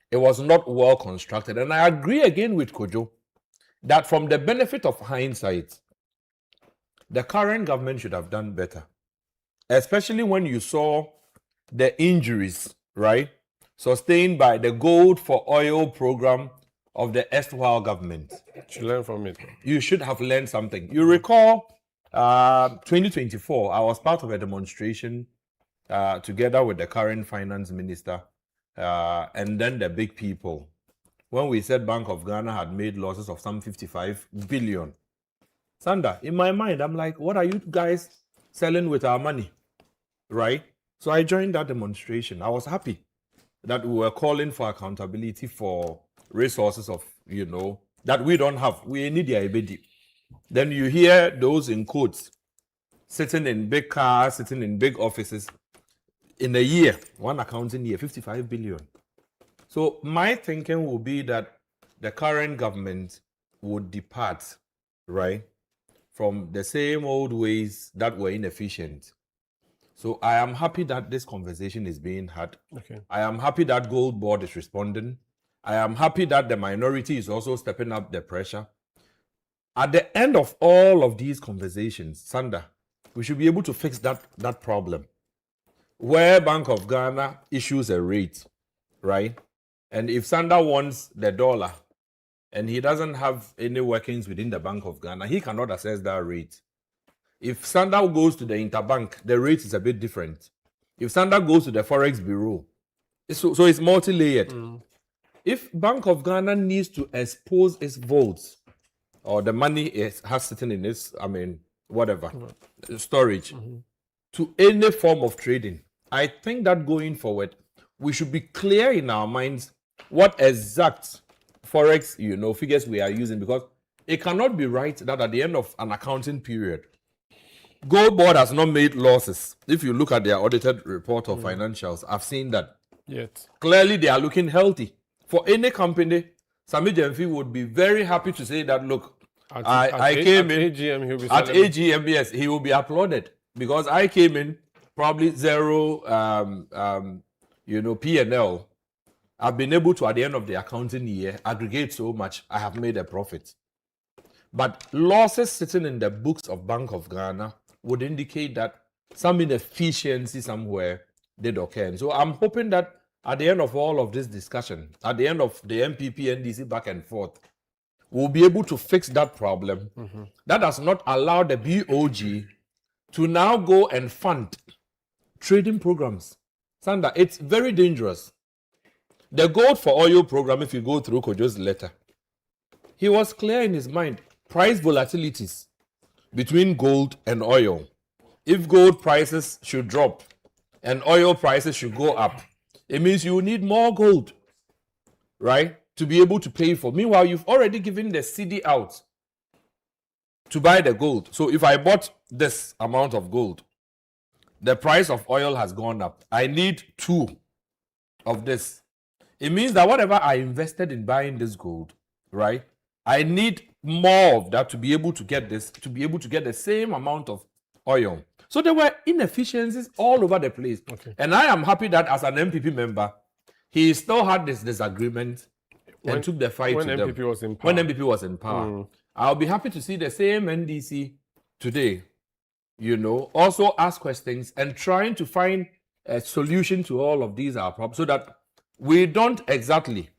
it was not well constructed. And I agree again with Kojo that from the benefit of hindsight, the current government should have done better, especially when you saw the injuries, right, sustained by the gold for oil program of the erstwhile government. Should learn from it. You should have learned something. You recall 2024, I was part of a demonstration together with the current finance minister and then the big people, when we said Bank of Ghana had made losses of some 55 billion. Sanda, in my mind, I'm like, what are you guys selling with our money? right? So I joined that demonstration. I was happy that we were calling for accountability for resources of, that we don't have. We need the IBD. Then you hear those in quotes sitting in big cars, sitting in big offices. In a year, one accounting year, 55 billion. So my thinking will be that the current government would depart, right, from the same old ways that were inefficient. So I am happy that this conversation is being had. Okay. I am happy that GoldBod is responding. I am happy that the minority is also stepping up the pressure. At the end of all of these conversations, Sanda, we should be able to fix that problem. Where Bank of Ghana issues a rate, right? And if Sanda wants the dollar and he doesn't have any workings within the Bank of Ghana, he cannot access that rate. If Sanda goes to the interbank, the rate is a bit different. If Sanda goes to the Forex Bureau, so it's multi-layered. If Bank of Ghana needs to expose its votes or the money it has sitting in its, storage, to any form of trading, I think that going forward, we should be clear in our minds what exact Forex, figures we are using, because it cannot be right that at the end of an accounting period, GoldBod has not made losses. If you look at their audited report of financials, I've seen that. Yet. Clearly, they are looking healthy. For any company, Sami Jemfi would be very happy to say that, look, I came in AGM, he'll be at celebrating. AGM, yes, he will be applauded because I came in probably zero, P&L. I've been able to, at the end of the accounting year, aggregate so much, I have made a profit. But losses sitting in the books of Bank of Ghana would indicate that some inefficiency somewhere did occur. And so I'm hoping that at the end of all of this discussion, at the end of the MPP, NDC back and forth, we'll be able to fix that problem. That does not allow the BOG to now go and fund trading programs. Sanda, it's very dangerous. The Gold for Oil program, if you go through Kojo's letter, he was clear in his mind. Price volatilities between gold and oil. If gold prices should drop and oil prices should go up, it means you need more gold, right, to be able to pay for. Meanwhile, you've already given the CD out to buy the gold. So if I bought this amount of gold, the price of oil has gone up. I need 2 of this. It means that whatever I invested in buying this gold, right, I need more of that to be able to get this, to be able to get the same amount of oil. So there were inefficiencies all over the place. And I am happy that as an MPP member, he still had this disagreement and took the fight when to MPP them. was in power. When MPP was in power. I'll be happy to see the same NDC today, also ask questions and trying to find a solution to all of these our problems so that we don't exactly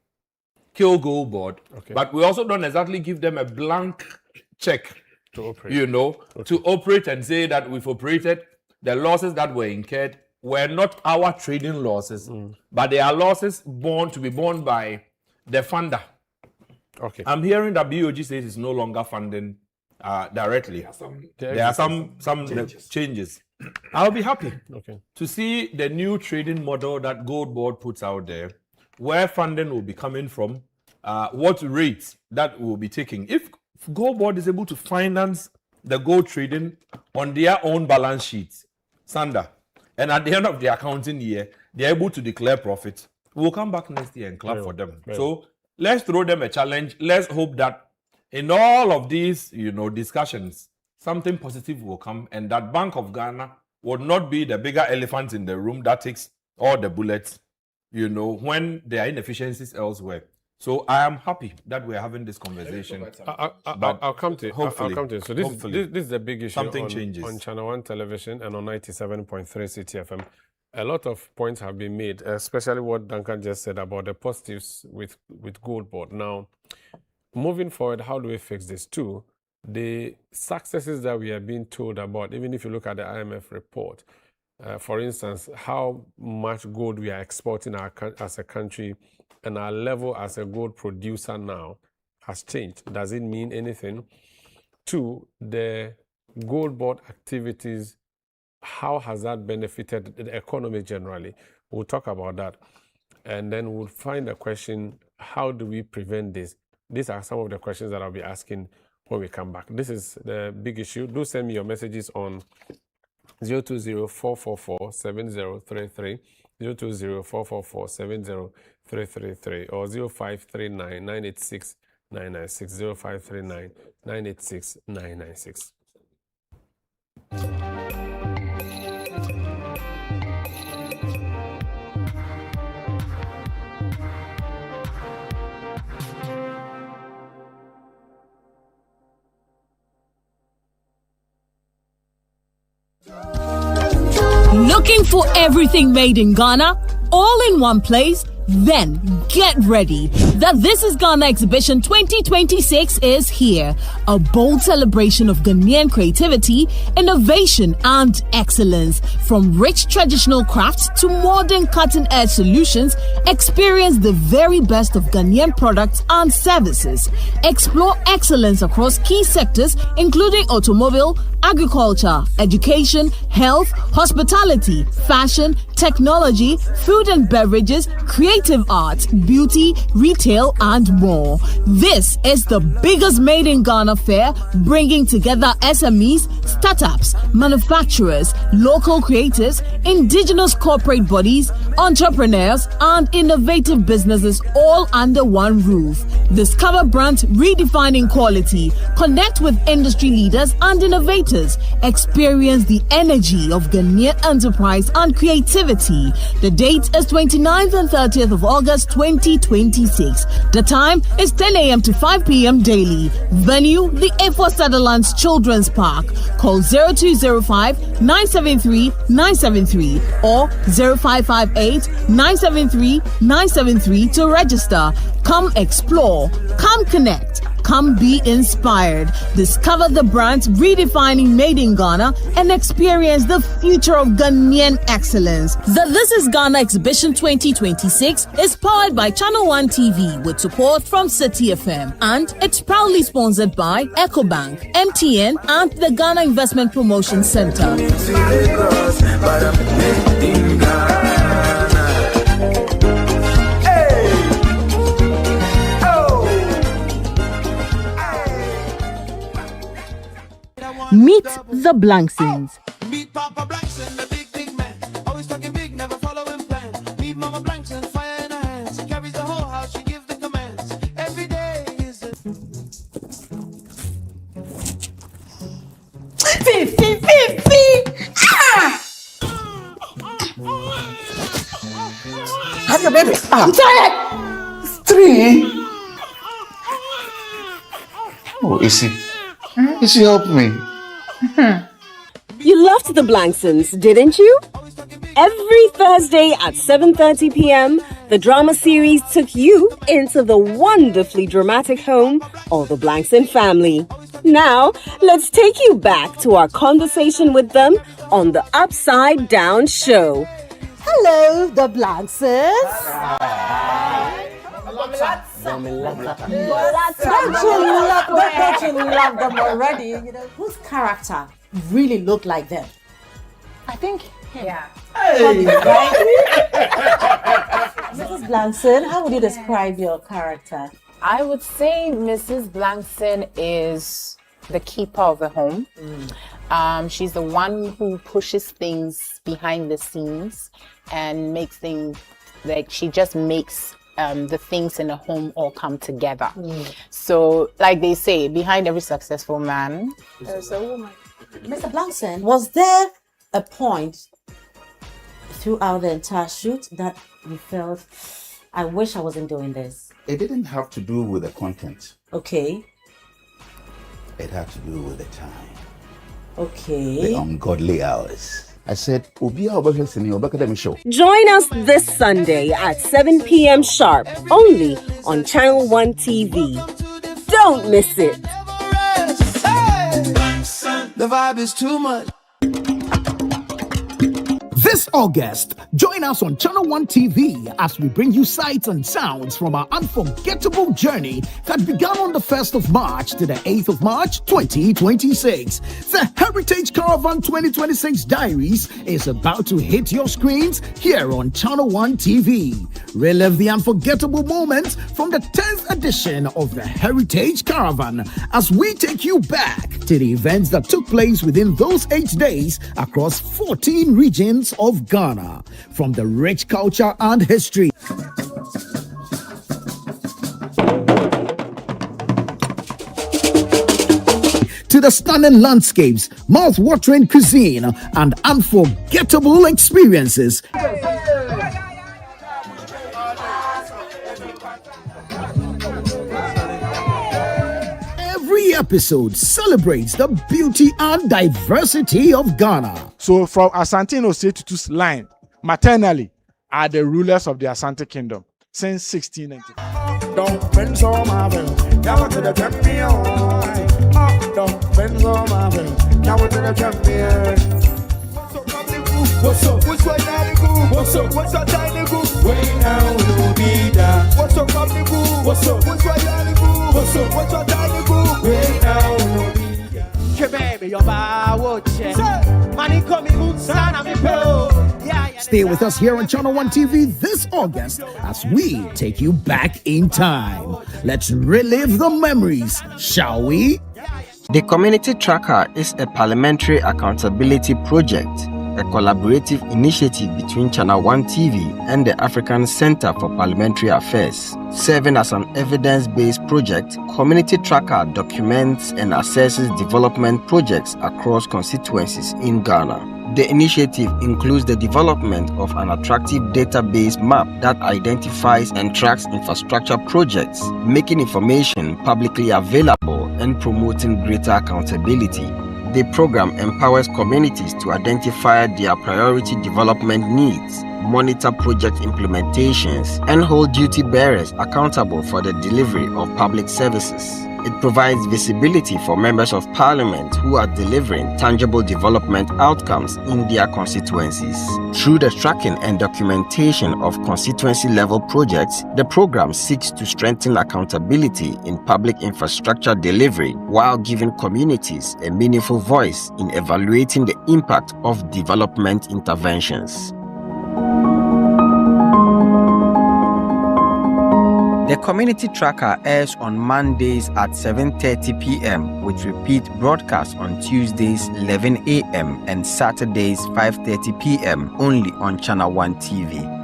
kill GoldBod, but we also don't exactly give them a blank check to operate. To operate and say that we've operated. The losses that were incurred were not our trading losses, but they are losses to be borne by the funder. Okay. I'm hearing that BOG says it's no longer funding directly. There are some changes. I'll be happy to see the new trading model that GoldBod puts out there, where funding will be coming from, what rates that will be taking. If GoldBod is able to finance the gold trading on their own balance sheets, Sanda, and at the end of the accounting year, they're able to declare profit, we'll come back next year and clap for them. So let's throw them a challenge. Let's hope that in all of these, discussions, something positive will come and that Bank of Ghana will not be the bigger elephant in the room that takes all the bullets, when there are inefficiencies elsewhere. So I am happy that we're having this conversation. I'll come to it. Hopefully, I'll come to it. So this is the big issue something changes on Channel 1 television and on 97.3 CTFM. A lot of points have been made, especially what Duncan just said about the positives with GoldBod. Now, moving forward, how do we fix this too? The successes that we are being told about, even if you look at the IMF report, for instance, how much gold we are exporting as a country and our level as a gold producer now has changed. Does it mean anything? 2, the GoldBod activities how has that benefited the economy generally? We'll talk about that. And then we'll find a question, how do we prevent this? These are some of the questions that I'll be asking when we come back. This is the big issue. Do send me your messages on 020-444-7033, 020-444-70333, or 0539-986-996, 0539-986-996. Looking for everything made in Ghana, all in one place? Then get ready. The This is Ghana Exhibition 2026 is here. A bold celebration of Ghanaian creativity, innovation, and excellence. From rich traditional crafts to modern cutting-edge solutions, experience the very best of Ghanaian products and services. Explore excellence across key sectors, including automobile, agriculture, education, health, hospitality, fashion, technology, food and beverages, creative arts, beauty, retail, and more. This is the biggest Made in Ghana fair, bringing together SMEs, startups, manufacturers, local creatives, indigenous corporate bodies, entrepreneurs, and innovative businesses all under one roof. Discover brands redefining quality, connect with industry leaders and innovators, experience the energy of Ghanaian enterprise and creativity. The date is 29th and 30th of August 2026. The time is 10 a.m. to 5 p.m. daily. Venue, the A4 Sutherland's Children's Park. Call 0205-973-973 or 0558-973-973 to register. Come explore, come connect, come be inspired. Discover the brands redefining Made in Ghana and experience the future of Ghanaian excellence. The This is Ghana Exhibition 2026 is powered by Channel 1 TV with support from City FM, and it's proudly sponsored by EcoBank, MTN, and the Ghana Investment Promotion Center. Meet the Blanksons. Meet Papa Blankson, the big man. Always talking big, never following plan. Meet Mama Blankson, fire in her hands. She carries the whole house, she gives the commands. Every day is a... Have your baby. I'm tired. 3. Oh, Issy. Issy, help me. You loved the Blanksons, didn't you? Every Thursday at 7:30 p.m., the drama series took you into the wonderfully dramatic home of the Blankson family. Now, let's take you back to our conversation with them on the Upside Down Show. Hello, the Blanksons. Don't you love them already? You know, whose character really looked like them? I think, yeah. Hey. Mrs. Blankson, how would you describe your character? I would say Mrs. Blankson is the keeper of the home. She's the one who pushes things behind the scenes and makes things, like she just makes the things in the home all come together. So, like they say, behind every successful man, there's a woman. Mr. Blankson, was there a point throughout the entire shoot that you felt, I wish I wasn't doing this? It didn't have to do with the content. Okay. It had to do with the time. Okay. The ungodly hours. I said, join us this Sunday at 7 p.m. sharp, only on Channel 1 TV. Don't miss it. The vibe is too much. This August, join us on Channel 1 TV as we bring you sights and sounds from our unforgettable journey that began on the 1st of March to the 8th of March 2026. The Heritage Caravan 2026 Diaries is about to hit your screens here on Channel 1 TV. Relive the unforgettable moments from the 10th edition of the Heritage Caravan as we take you back to the events that took place within those 8 days across 14 regions of Ghana, from the rich culture and history to the stunning landscapes, mouth-watering cuisine, and unforgettable experiences. Every episode celebrates the beauty and diversity of Ghana. So from Asante Osetutu's line, maternally, are the rulers of the Asante Kingdom since 1690. Don't bend so Marvin, now to the champion. Don't bend so Marvin, now to the champion. What's up? What's your tiny goo? What's up? What's your tiny goo? Way now will be that. What's up, company goo? What's up? What's your tiny goo? What's up? What's your tiny goo? Way now will be that. Baby, your bow, money coming, son, I'm a Stay with us here on Channel 1 TV this August as we take you back in time. Let's relive the memories, shall we? The Community Tracker is a parliamentary accountability project, a collaborative initiative between Channel 1 TV and the African Center for Parliamentary Affairs. Serving as an evidence-based project, Community Tracker documents and assesses development projects across constituencies in Ghana. The initiative includes the development of an attractive database map that identifies and tracks infrastructure projects, making information publicly available and promoting greater accountability. The program empowers communities to identify their priority development needs, monitor project implementations, and hold duty bearers accountable for the delivery of public services. It provides visibility for members of parliament who are delivering tangible development outcomes in their constituencies. Through the tracking and documentation of constituency-level projects, the program seeks to strengthen accountability in public infrastructure delivery while giving communities a meaningful voice in evaluating the impact of development interventions. The Community Tracker airs on Mondays at 7:30 p.m. with repeat broadcasts on Tuesdays 11 a.m. and Saturdays 5:30 p.m. only on Channel 1 TV.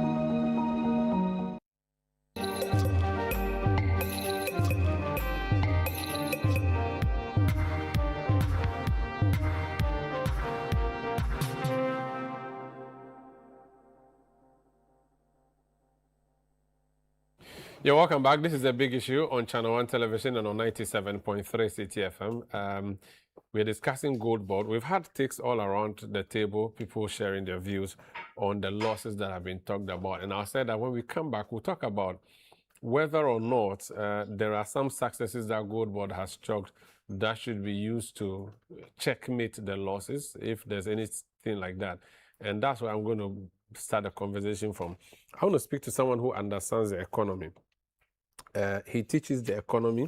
You're welcome back. This is a big issue on Channel 1 Television and on 97.3 CTFM. We're discussing GoldBod. We've had takes all around the table, people sharing their views on the losses that have been talked about. And I said that when we come back, we'll talk about whether or not there are some successes that GoldBod has chalked that should be used to checkmate the losses, if there's anything like that. And that's where I'm going to start the conversation from. I want to speak to someone who understands the economy. He teaches the economy.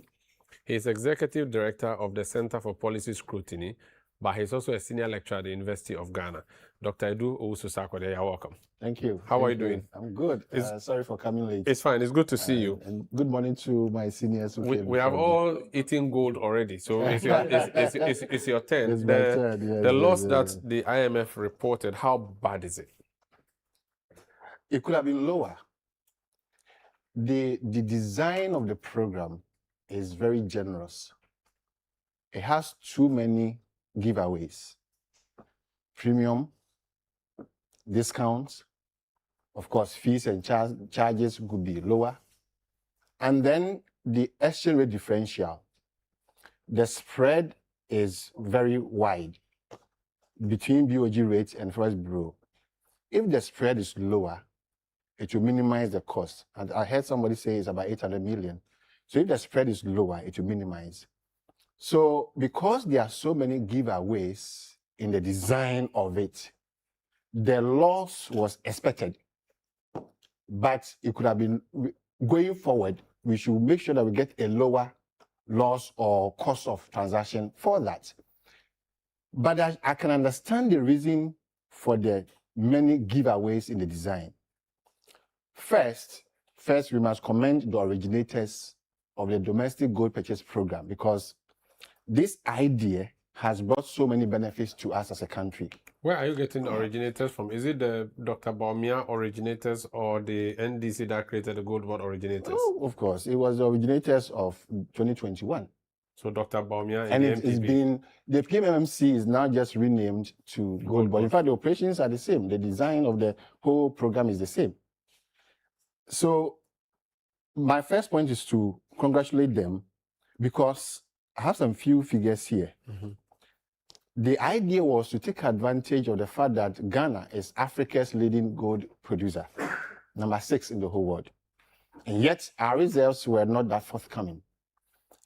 He's executive director of the Center for Policy Scrutiny, but he's also a senior lecturer at the University of Ghana. Dr. Edu Owusu-Sarkodie, you're welcome. Thank you. How are you doing? I'm good. Sorry for coming late. It's fine. It's good to see you. And good morning to my seniors. Who came we have before all eaten gold already, so it's your turn. It's my turn, yes, the loss yes, that yes. the IMF reported, how bad is it? It could have been lower. The design of the program is very generous. It has too many giveaways. Premium, discounts, of course, fees and charges could be lower. And then the exchange rate differential. The spread is very wide between BOG rates and Forex Bureau. If the spread is lower, it will minimize the cost. And I heard somebody say it's about 800 million. So if the spread is lower, it will minimize. So because there are so many giveaways in the design of it, the loss was expected, but it could have been going forward. We should make sure that we get a lower loss or cost of transaction for that. But I can understand the reason for the many giveaways in the design. First, we must commend the originators of the domestic gold purchase program, because this idea has brought so many benefits to us as a country. Where are you getting the originators from? Is it the Dr. Baumia originators or the NDC that created the GoldBod originators? Oh, of course. It was the originators of 2021. So Dr. Baumia and the it has MPP. been, the PMMC is now just renamed to GoldBod. In fact, the operations are the same. The design of the whole program is the same. So my first point is to congratulate them, because I have some few figures here. The idea was to take advantage of the fact that Ghana is Africa's leading gold producer, number 6 in the whole world. And yet our reserves were not that forthcoming.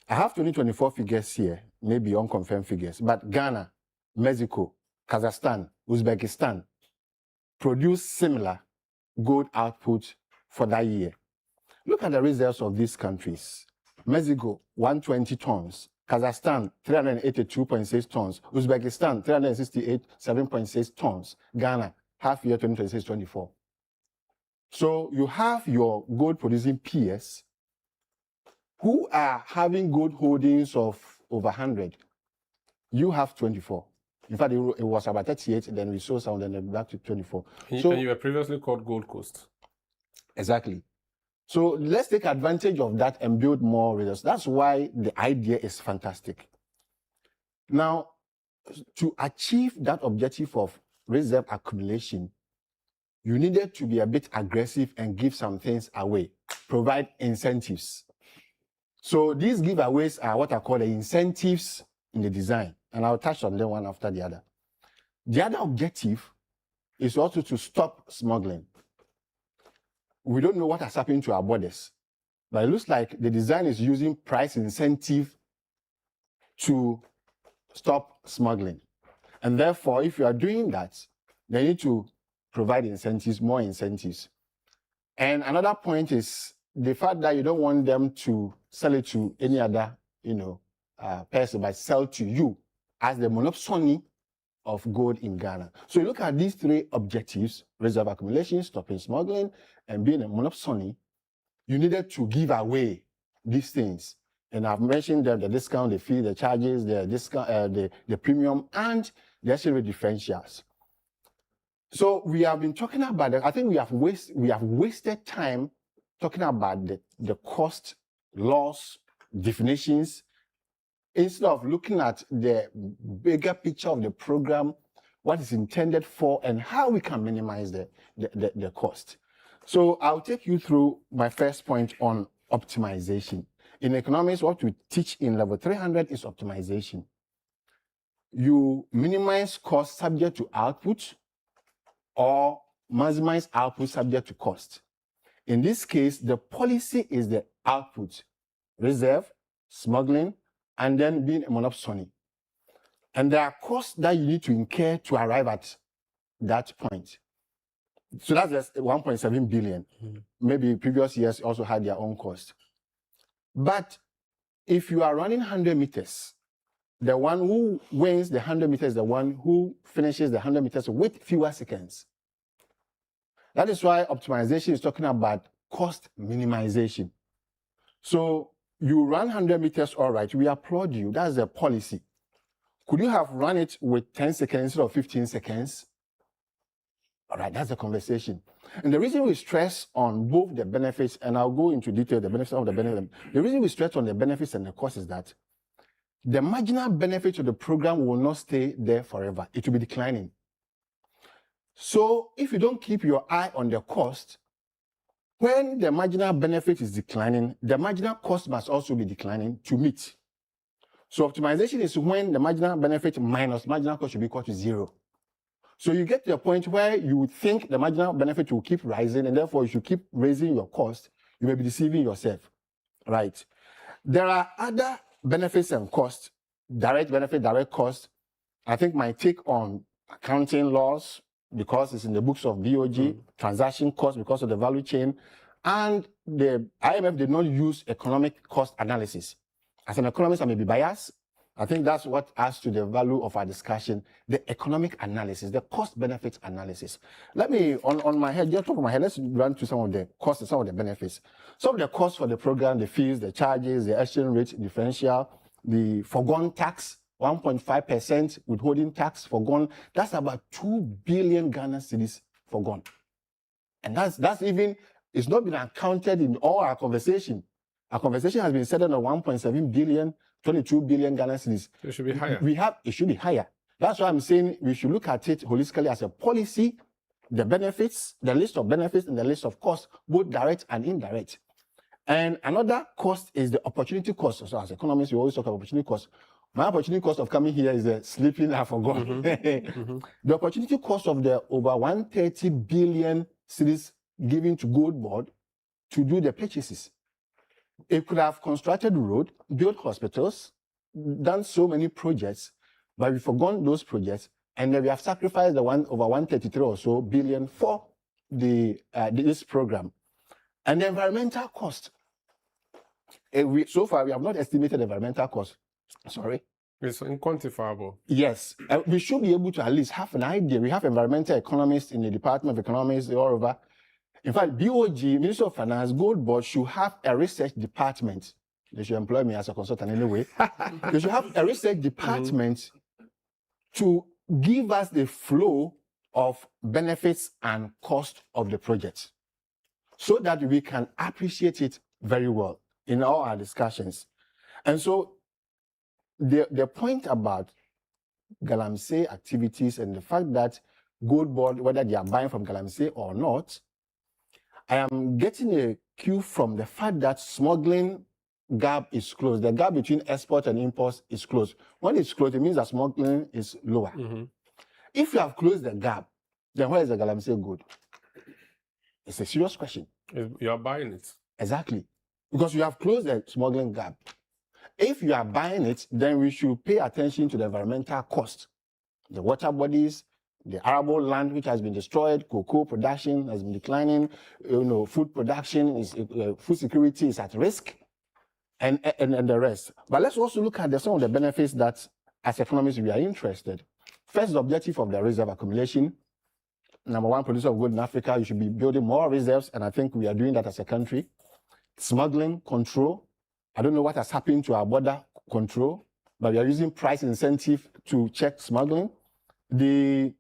I have 2024 figures here, maybe unconfirmed figures, but Ghana, Mexico, Kazakhstan, Uzbekistan produced similar gold output for that year. Look at the reserves of these countries. Mexico, 120 tons. Kazakhstan, 382.6 tons. Uzbekistan, 367.6 tons. Ghana, half year 2026-24. So you have your gold producing peers who are having gold holdings of over 100. You have 24. In fact, it was about 38, then we saw some, then back to 24. And So you were previously called Gold Coast. exactly. So let's take advantage of that and build more reserves. That's why the idea is fantastic. Now, to achieve that objective of reserve accumulation, you needed to be a bit aggressive and give some things away, provide incentives. So these giveaways are what I call the incentives in the design, and I'll touch on them one after the other. The other objective is also to stop smuggling. We don't know what has happened to our borders, but it looks like the design is using price incentive to stop smuggling. And therefore, if you are doing that, they need to provide incentives, more incentives. And another point is the fact that you don't want them to sell it to any other, person, but sell to you as the monopoly of gold in Ghana. So you look at these 3 objectives: reserve accumulation, stopping smuggling, and being a monopoly. You needed to give away these things. And I've mentioned that the discount, the fee, the charges, the discount, the premium, and the exchange rate differentials. So we have been talking about that. I think we have wasted time talking about the cost, loss, definitions, instead of looking at the bigger picture of the program, what is intended for, and how we can minimize the cost. So I'll take you through my first point on optimization. In economics, what we teach in level 300 is optimization. You minimize cost subject to output, or maximize output subject to cost. In this case, the policy is the output, reserve, smuggling, and then being a monopoly. And there are costs that you need to incur to arrive at that point. So that's just 1.7 billion. Maybe previous years also had their own cost. But if you are running 100 meters, the one who wins the 100 meters is the one who finishes the 100 meters with fewer seconds. That is why optimization is talking about cost minimization. So you run 100 meters, all right, we applaud you. That's the policy. Could you have run it with 10 seconds instead of 15 seconds? All right, that's the conversation. And the reason we stress on both the benefits, and I'll go into detail the benefits of the benefit. The reason we stress on the benefits and the cost is that the marginal benefit of the program will not stay there forever. It will be declining. So if you don't keep your eye on the cost, when the marginal benefit is declining, the marginal cost must also be declining to meet. So optimization is when the marginal benefit minus marginal cost should be equal to 0. So you get to a point where you would think the marginal benefit will keep rising, and therefore you should keep raising your cost. You may be deceiving yourself, right? There are other benefits and costs, direct benefit, direct cost. I think my take on accounting laws because it's in the books of BOG, transaction cost because of the value chain, and the IMF did not use economic cost analysis. As an economist, I may be biased. I think that's what adds to the value of our discussion, the economic analysis, the cost-benefit analysis. Let me, on my head, just top of my head, let's run through some of the costs and some of the benefits. Some of the costs for the program, the fees, the charges, the exchange rate differential, the foregone tax, 1.5% withholding tax foregone. That's about 2 billion Ghana cedis foregone. And that's even, it's not been accounted in all our conversation. Our conversation has been set on 1.7 billion, 22 billion Ghana cedis. It should be higher. It should be higher. That's why I'm saying we should look at it holistically as a policy, the benefits, the list of benefits and the list of costs, both direct and indirect. And another cost is the opportunity cost. So as economists, we always talk about opportunity cost. My opportunity cost of coming here is the sleeping I forgot. The opportunity cost of the over 130 billion cedis given to GoldBod to do the purchases. It could have constructed road, built hospitals, done so many projects, but we've forgotten those projects, and then we have sacrificed the over 133 or so billion for this program. And the environmental cost. So far, we have not estimated the environmental cost. Sorry. It's unquantifiable. Yes. We should be able to at least have an idea. We have environmental economists in the Department of Economics all over. In fact, BOG, Ministry of Finance, GoldBod should have a research department. They should employ me as a consultant anyway. They should have a research department to give us the flow of benefits and cost of the project so that we can appreciate it very well in all our discussions. And so the point about Galamsey activities and the fact that GoldBod, whether they are buying from Galamsey or not, I am getting a cue from the fact that smuggling gap is closed. The gap between export and import is closed. When it's closed, it means that smuggling is lower. If you have closed the gap, then where is the Galamsey good? It's a serious question. You are buying it. Exactly. Because you have closed the smuggling gap. If you are buying it, then we should pay attention to the environmental cost. The water bodies, the arable land which has been destroyed, cocoa production has been declining, food production, food security is at risk, and the rest. But let's also look at some of the benefits that, as economists, we are interested. First, the objective of the reserve accumulation. Number one producer of gold in Africa, you should be building more reserves, and I think we are doing that as a country. Smuggling control. I don't know what has happened to our border control, but we are using price incentive to check smuggling. The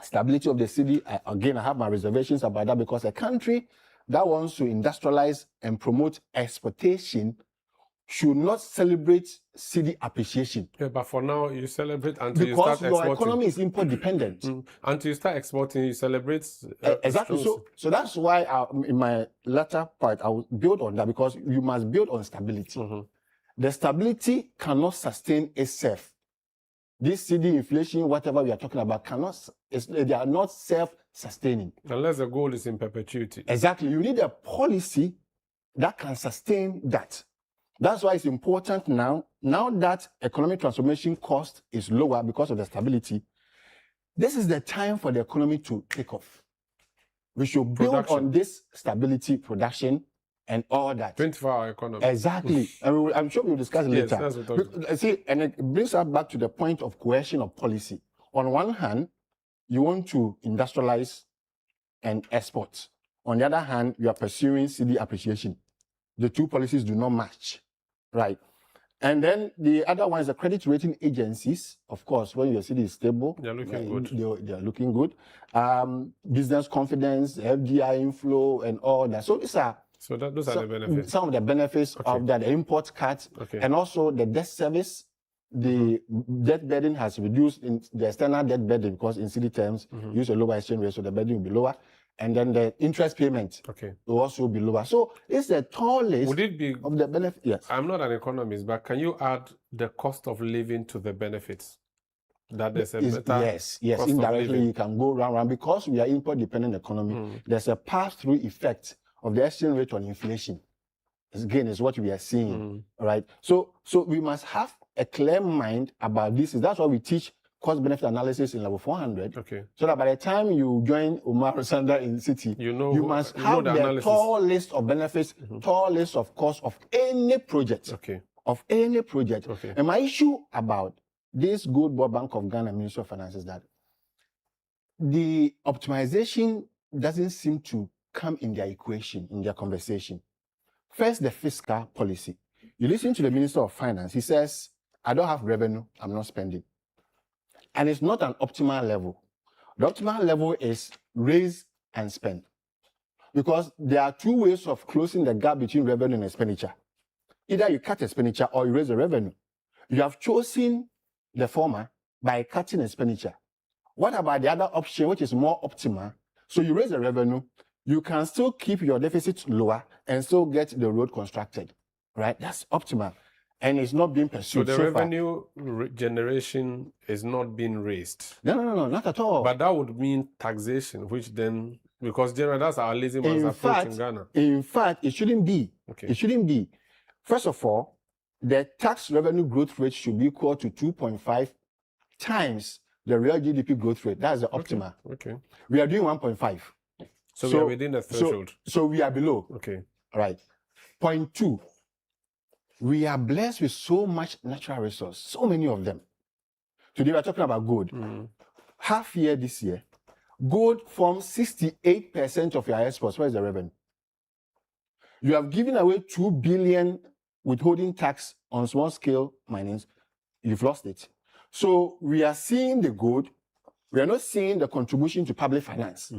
stability of the city, again, I have my reservations about that because a country that wants to industrialize and promote exportation should not celebrate city appreciation. Yeah, but for now, you celebrate until you because start exporting. your economy is import dependent. Until you start exporting, you celebrate. Exactly. So that's why in my latter part, I will build on that because you must build on stability. The stability cannot sustain itself. This CD inflation, whatever we are talking about, they are not self-sustaining. Unless the goal is in perpetuity. Exactly. You need a policy that can sustain that. That's why it's important now that economic transformation cost is lower because of the stability, this is the time for the economy to take off. We should build on this stability, production, and all that. 24-hour economy. Exactly. And I'm sure we'll discuss it later. Yes, that's what we're talking. See, and it brings us back to the point of coercion of policy. On one hand, you want to industrialize and export. On the other hand, you are pursuing CD appreciation. The two policies do not match, right? And then the other one is the credit rating agencies. Of course, when your CD is stable, they're looking good. They are looking good. Business confidence, FDI inflow, and all that. So those are the benefits. Some of the benefits of that, the import cut, and also the debt service. The debt burden has reduced in the external debt burden because in CD terms, use a lower exchange rate, so the burden will be lower. And then the interest payment will also be lower. So it's the tall list of the benefit. Yes. I'm not an economist, but can you add the cost of living to the benefits? That there's a better yes, indirectly you can go round because we are import-dependent economy. There's a pass-through effect of the exchange rate on inflation. Again, is what we are seeing, right? So we must have a clear mind about this. That's why we teach cost-benefit analysis in level 400. Okay. So that by the time you join Umar Sanda in City, you must have the tall list of benefits, tall list of costs of any project. Okay. Of any project. Okay. And my issue about this GoldBod Bank of Ghana Ministry of Finance is that the optimization doesn't seem to come in their equation, in their conversation. First, the fiscal policy. You listen to the Minister of Finance, he says, I don't have revenue, I'm not spending. And it's not an optimal level. The optimal level is raise and spend. Because there are two ways of closing the gap between revenue and expenditure. Either you cut expenditure or you raise the revenue. You have chosen the former by cutting expenditure. What about the other option, which is more optimal? So you raise the revenue, you can still keep your deficit lower and still get the road constructed, right? That's optimal. And it's not being pursued so so the far. revenue generation is not being raised. No, not at all. But that would mean taxation, which then, because generally that's our lazy man's approach in Ghana. In fact, it shouldn't be. Okay. It shouldn't be. First of all, the tax revenue growth rate should be equal to 2.5 times the real GDP growth rate. That's the optimal. Okay. We are doing 1.5. So we are within the threshold. So we are below. Okay. Right. Point two, we are blessed with so much natural resource, so many of them. Today we are talking about gold. Half year this year, gold forms 68% of your exports. Where is the revenue? You have given away 2 billion withholding tax on small scale minings. You've lost it. So we are seeing the gold. We are not seeing the contribution to public finance.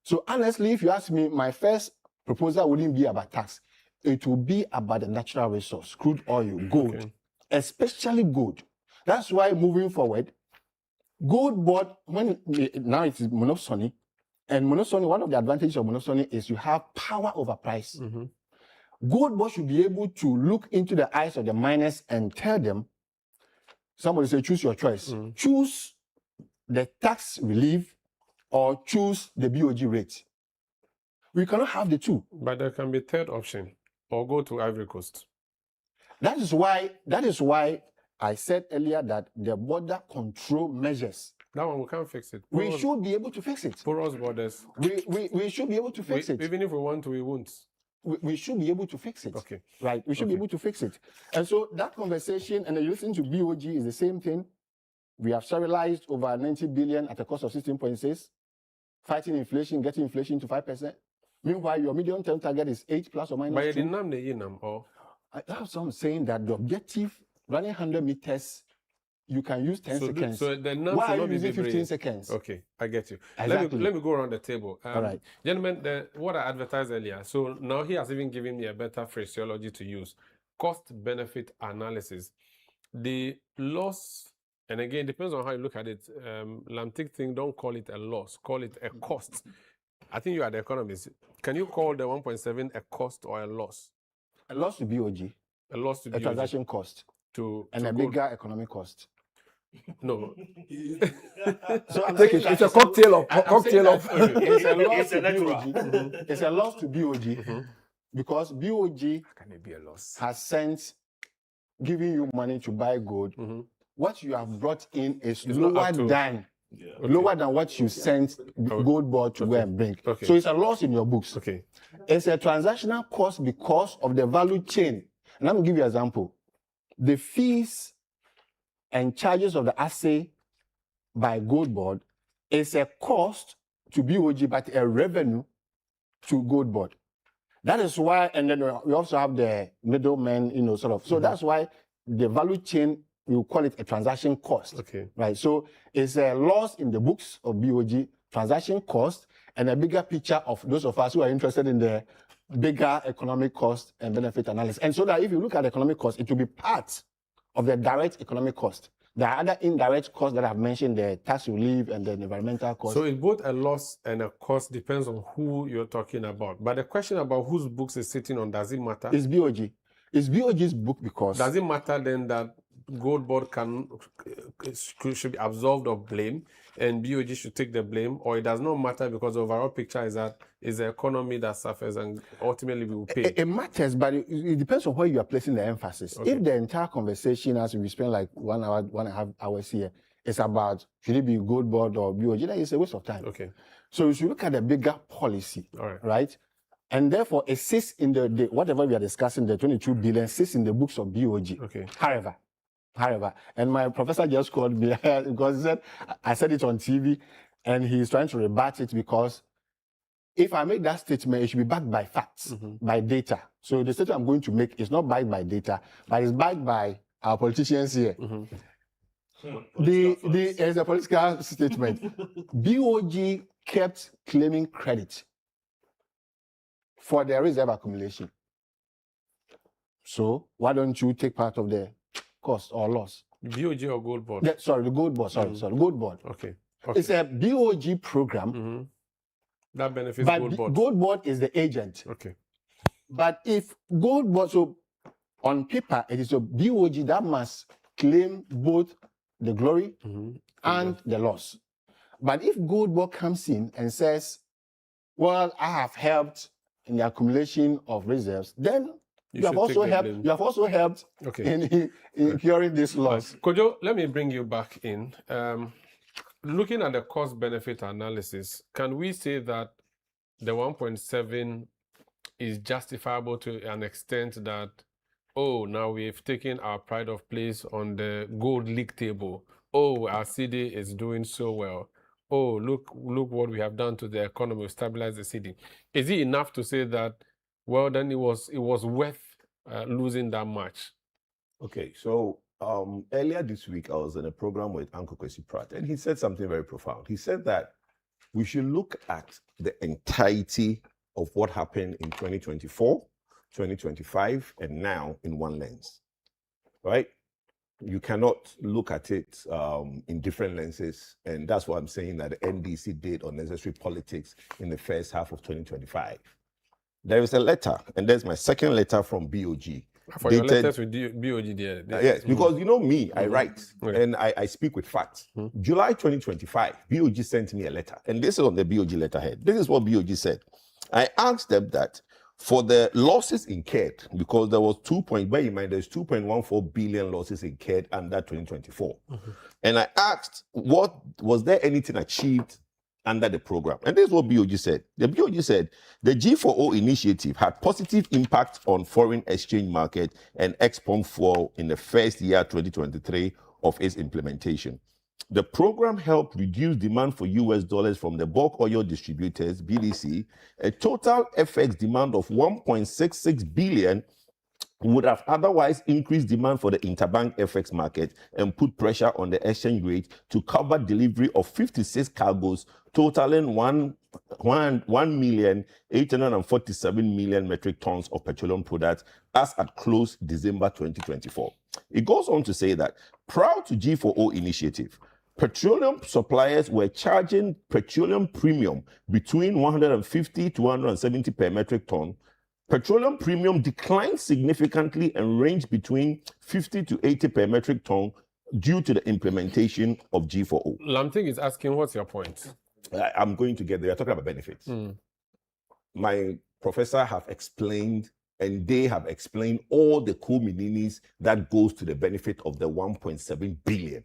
So honestly, if you ask me, my first proposal wouldn't be about tax. It will be about the natural resource, crude oil, gold, especially gold. That's why moving forward, GoldBod, now it is monopsony, and monopsony, one of the advantages of monopsony is you have power over price. GoldBod should be able to look into the eyes of the miners and tell them, somebody say, choose your choice. Choose the tax relief or choose the BOG rate. We cannot have the two. But there can be a third option, or go to Ivory Coast. That is why I said earlier that the border control measures. That one we can't fix it. We should be able to fix it. Porous borders. We should be able to fix it. Even if we want to, we won't. We should be able to fix it. Okay. Right. We should be able to fix it. And so that conversation, and then you listen to BOG, is the same thing. We have serialized over 90 billion at a cost of 16.6, fighting inflation, getting inflation to 5%. Meanwhile, your medium-term target is 8 plus or minus 2. But you didn't name the Yinam, or? That's what I'm saying, that the objective, running 100 meters, you can use 10 seconds. So the NAM Why should are you not be using 15 brain. seconds? Okay, I get you. Exactly. Let me go around the table. All right. Gentlemen, what I advertised earlier, so now he has even given me a better phraseology to use. Cost-benefit analysis. The loss, and again, depends on how you look at it. Lamtic thing, don't call it a loss, call it a cost. I think you are the economist. Can you call the 1.7 a cost or a loss? A loss to BOG. A loss to BOG. A transaction cost. And a bigger economic cost. No. So I'm Take it. It's a cocktail of It's a loss to BOG. It's a loss to BOG because BOG can it be a loss? Has sent giving you money to buy gold. What you have brought in is lower than what you sent GoldBod to go and bring. So it's a loss in your books. It's a transactional cost because of the value chain. And let me give you an example. The fees and charges of the assay by GoldBod is a cost to BOG, but a revenue to GoldBod. That is why, and then we also have the middlemen, So that's why the value chain, we call it a transaction cost. Right. So it's a loss in the books of BOG, transaction cost, and a bigger picture of those of us who are interested in the bigger economic cost and benefit analysis. And so that if you look at economic cost, it will be part of the direct economic cost. There are other indirect costs that I've mentioned, the tax relief and the environmental cost. So it's both a loss and a cost, depends on who you're talking about. But the question about whose books is sitting on, does it matter? It's BOG. It's BOG's book because... Does it matter then that GoldBod should be absolved of blame and BOG should take the blame, or it does not matter because the overall picture is that it's the economy that suffers and ultimately we will pay? It matters, but it depends on where you are placing the emphasis. If the entire conversation, as we spend like 1 hour, 1.5 hours here, it's about should it be GoldBod or BOG? That is a waste of time. Okay. So we should look at the bigger policy, right? And therefore, it sits in the whatever we are discussing, the 22 billion sits in the books of BOG. Okay. However, and my professor just called me because he said I said it on TV, and he's trying to rebut it because if I make that statement, it should be backed by facts, by data. So the statement I'm going to make is not backed by data, but it's backed by our politicians here. It's a political statement. BOG kept claiming credit for their reserve accumulation. So why don't you take part of the cost or loss? BOG or GoldBod? The GoldBod. Sorry, GoldBod. Okay. It's a BOG program. That benefits But GoldBod. GoldBod is the agent. Okay. But if GoldBod, so on paper, it is a BOG that must claim both the glory and the loss. But if GoldBod comes in and says, well, I have helped in the accumulation of reserves, then you have also helped in incurring this loss. Kojo, let me bring you back in. Looking at the cost-benefit analysis, can we say that the 1.7 is justifiable to an extent that, oh, now we've taken our pride of place on the gold league table. Oh, our CD is doing so well. Oh, look what we have done to the economy, stabilize the city. Is it enough to say that, well, then it was worth losing that much? Okay, so earlier this week, I was in a program with Uncle Kwesi Pratt, and he said something very profound. He said that we should look at the entirety of what happened in 2024, 2025, and now in one lens, right? You cannot look at it in different lenses, and that's why I'm saying that the NDC did unnecessary politics in the first half of 2025. There is a letter, and there's my second letter from BOG. For your letters with BOG there. Yes, because you know me, I write and I speak with facts. July 2025, BOG sent me a letter, and this is on the BOG letterhead. This is what BOG said. I asked them that for the losses incurred, because there was bear in mind, there's 2.14 billion losses incurred under 2024. And I asked, was there anything achieved under the program? And this is what BOG said. The BOG said the G4O initiative had positive impact on foreign exchange market and export flow in the first year 2023 of its implementation. The program helped reduce demand for US dollars from the bulk oil distributors, BDC. A total FX demand of 1.66 billion would have otherwise increased demand for the interbank FX market and put pressure on the exchange rate to cover delivery of 56 cargoes totaling 1,847,000,000 metric tons of petroleum products as at close December 2024. It goes on to say that prior to G4O initiative, petroleum suppliers were charging petroleum premium between 150 to 170 per metric ton. Petroleum premium declined significantly and ranged between 50 to 80 per metric ton due to the implementation of G4O. Lamting is asking, what's your point? I'm going to get there. You're talking about benefits. My professor have explained, and they have explained all the co-mininis that goes to the benefit of the 1.7 billion.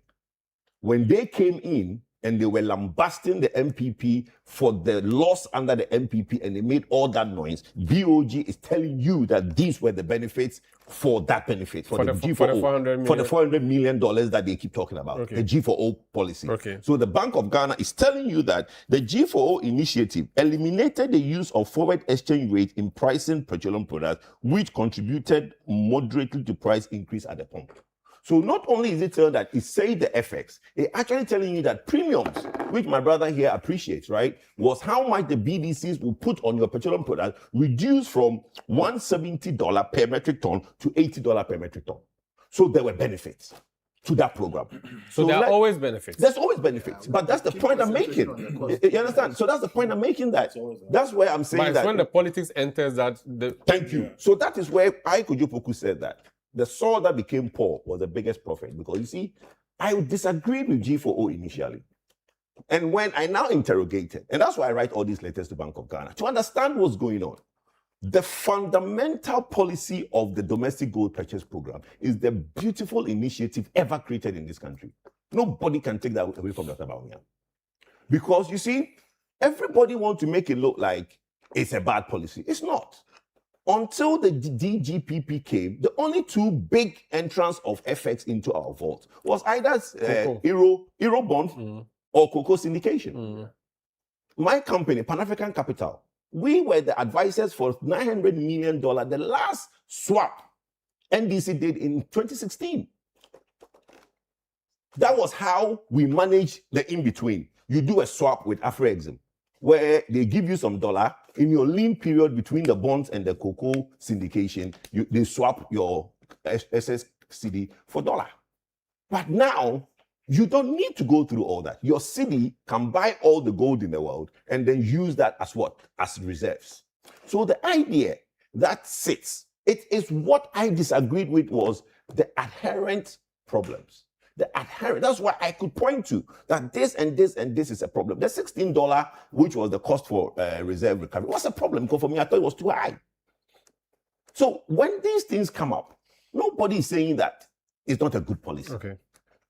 When they came in and they were lambasting the MPP for the loss under the MPP and they made all that noise, BOG is telling you that these were the benefits for that benefit, for the G4O, for the $400 million that they keep talking about, the G4O policy. So the Bank of Ghana is telling you that the G4O initiative eliminated the use of forward exchange rate in pricing petroleum products, which contributed moderately to price increase at the pump. So not only is it telling that it saved the FX, it's actually telling you that premiums, which my brother here appreciates, right, was how much the BDCs will put on your petroleum product, reduced from $170 per metric ton to $80 per metric ton. So there were benefits to that program. So there are always benefits. There's always benefits, but that's the point I'm making. You understand? So that's the point I'm making. That's where I'm saying that. But when the politics enters that. Thank you. So that is where Kojo Poku said that. The Saul that became Paul was the biggest prophet, because you see, I disagreed with G4O initially. And when I now interrogated, and that's why I write all these letters to Bank of Ghana, to understand what's going on. The fundamental policy of the domestic gold purchase program is the beautiful initiative ever created in this country. Nobody can take that away from Dr. Bawumia. Because you see, everybody wants to make it look like it's a bad policy. It's not. Until the DGPP came, the only two big entrants of FX into our vault was either Euro bond or cocoa syndication. My company, Pan-African Capital, we were the advisors for $900 million, the last swap NDC did in 2016. That was how we managed the in-between. You do a swap with Afro-Exim, where they give you some dollar. In your lean period between the bonds and the cocoa syndication, they swap your SSCD for dollar. But now, you don't need to go through all that. Your city can buy all the gold in the world and then use that as what? As reserves. So the idea that sits, it is what I disagreed with was the adherent problems. That's why I could point to that this and this and this is a problem. The $16, which was the cost for reserve recovery, was a problem because for me, I thought it was too high. So when these things come up, nobody is saying that it's not a good policy. Okay.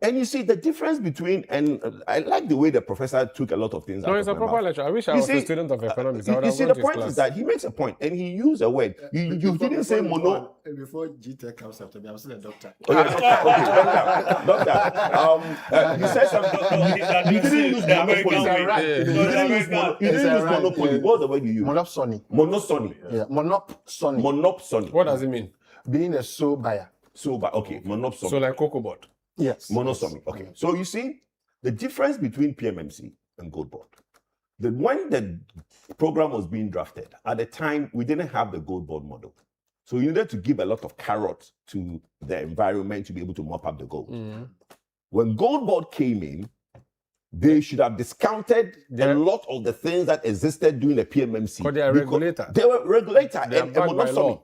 And you see the difference between, and I like the way the professor took a lot of things out. No, it's a proper lecture. I wish I was a student of economics. You see, the point is that he makes a point, and he used a word. You didn't say mono. Before GTech comes after me, I'm still a doctor. Doctor. You said something. You didn't use monopoly. You didn't use monopoly. What's the word you use? Monopsony. Monopsony. Yeah, monopsony. Monopsony. What does it mean? Being a sole buyer. Okay, monopsony. So like GoldBod. Yes. Monopsony. Okay. So you see the difference between PMMC and GoldBod. When the program was being drafted, at the time we didn't have the GoldBod model. So you needed to give a lot of carrots to the environment to be able to mop up the gold. When GoldBod came in, they should have discounted a lot of the things that existed during the PMMC. Because they are regulator. They were regulator They are and backed by monopsony. law.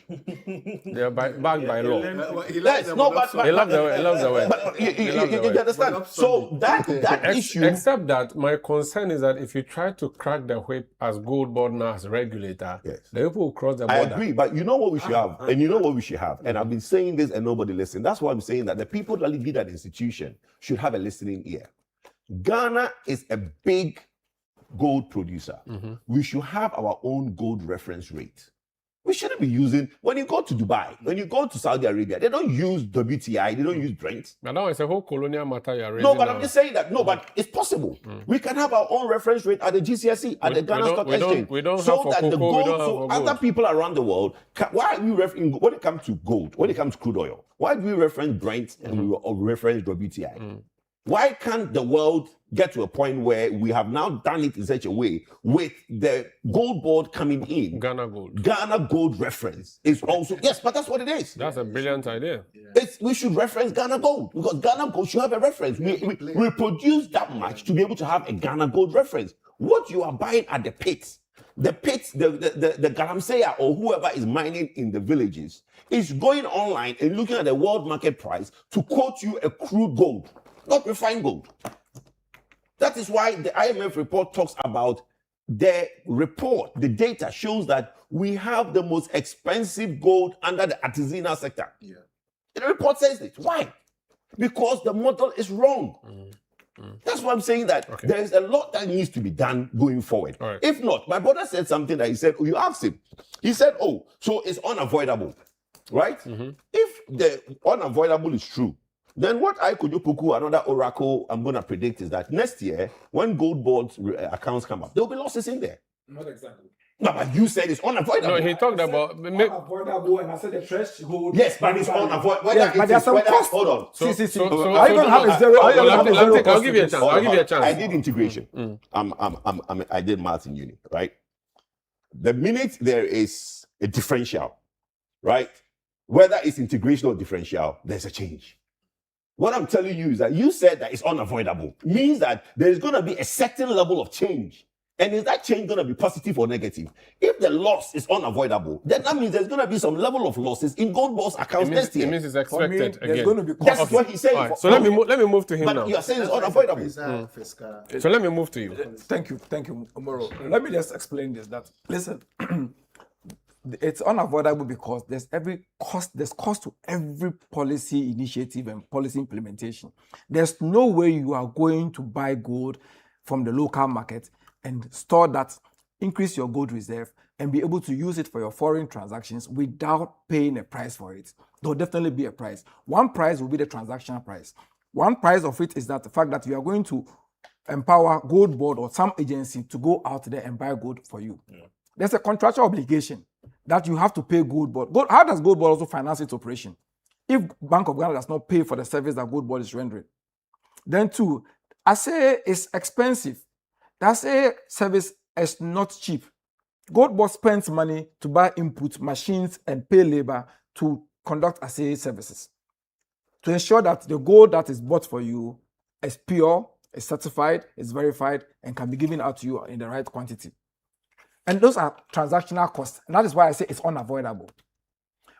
They are backed by law. Yes, no, but He loves the word. But you understand? So that issue. Except that my concern is that if you try to crack the whip as GoldBod now as regulator, the people will cross the border. I agree, but you know what we should have, and you know what we should have, and I've been saying this and nobody listens. That's why I'm saying that the people that lead that institution should have a listening ear. Ghana is a big gold producer. We should have our own gold reference rate. We shouldn't be using, when you go to Dubai, when you go to Saudi Arabia, they don't use WTI, they don't use Brent. But now it's a whole colonial matter you're raising. No, but I'm just saying that, but it's possible. We can have our own reference rate at the GCSE, at the Ghana Stock Exchange. We don't so have for that cocoa, the gold, we don't have so for other gold. people around the world, why are we referring, when it comes to gold, when it comes to crude oil, why do we reference Brent and we reference WTI? Why can't the world get to a point where we have now done it in such a way with the GoldBod coming in? Ghana Gold. Ghana Gold reference is also, yes, but that's what it is. That's a brilliant idea. We should reference Ghana Gold because Ghana Gold should have a reference. We produce that much to be able to have a Ghana Gold reference. What you are buying at the pits, the Galamsey or whoever is mining in the villages is going online and looking at the world market price to quote you a crude gold, not refined gold. That is why the IMF report talks about the report, the data shows that we have the most expensive gold under the artisanal sector. The report says it. Why? Because the model is wrong. That's why I'm saying that there is a lot that needs to be done going forward. If not, my brother said something that he said, you asked him. He said, so it's unavoidable, right? If the unavoidable is true, then what I could do, Puku, another oracle I'm going to predict is that next year, when GoldBod's accounts come up, there will be losses in there. Not exactly. No, but you said it's unavoidable. No, he talked about unavoidable, and I said the threshold. Yes, but it's unavoidable. Yes, but there's some cost. Hold on. Are you going to have a zero? I'll give you a chance. I'll give you a chance. I did integration. I did maths in uni, right? The minute there is a differential, right? Whether it's integration or differential, there's a change. What I'm telling you is that you said that it's unavoidable. Means that there's going to be a certain level of change. And is that change going to be positive or negative? If the loss is unavoidable, then that means there's going to be some level of losses in GoldBod's accounts next year. It means it's expected again. There's going to be costs. That's what he's saying. Right, so let me move to him but now. You are saying it's unavoidable. So let me move to you. Thank you, Omoro. Let me just explain this. That listen, It's unavoidable because there's cost to every policy initiative and policy implementation. There's no way you are going to buy gold from the local market and store that, increase your gold reserve, and be able to use it for your foreign transactions without paying a price for it. There will definitely be a price. One price will be the transactional price. One price of it is that the fact that you are going to empower GoldBod or some agency to go out there and buy gold for you. Yeah. There's a contractual obligation that you have to pay GoldBod. How does GoldBod also finance its operation? If Bank of Ghana does not pay for the service that GoldBod is rendering. Then two, assay is expensive. The assay service is not cheap. GoldBod spends money to buy input, machines, and pay labor to conduct assay services, to ensure that the gold that is bought for you is pure, is certified, is verified, and can be given out to you in the right quantity. And those are transactional costs. And that is why I say it's unavoidable.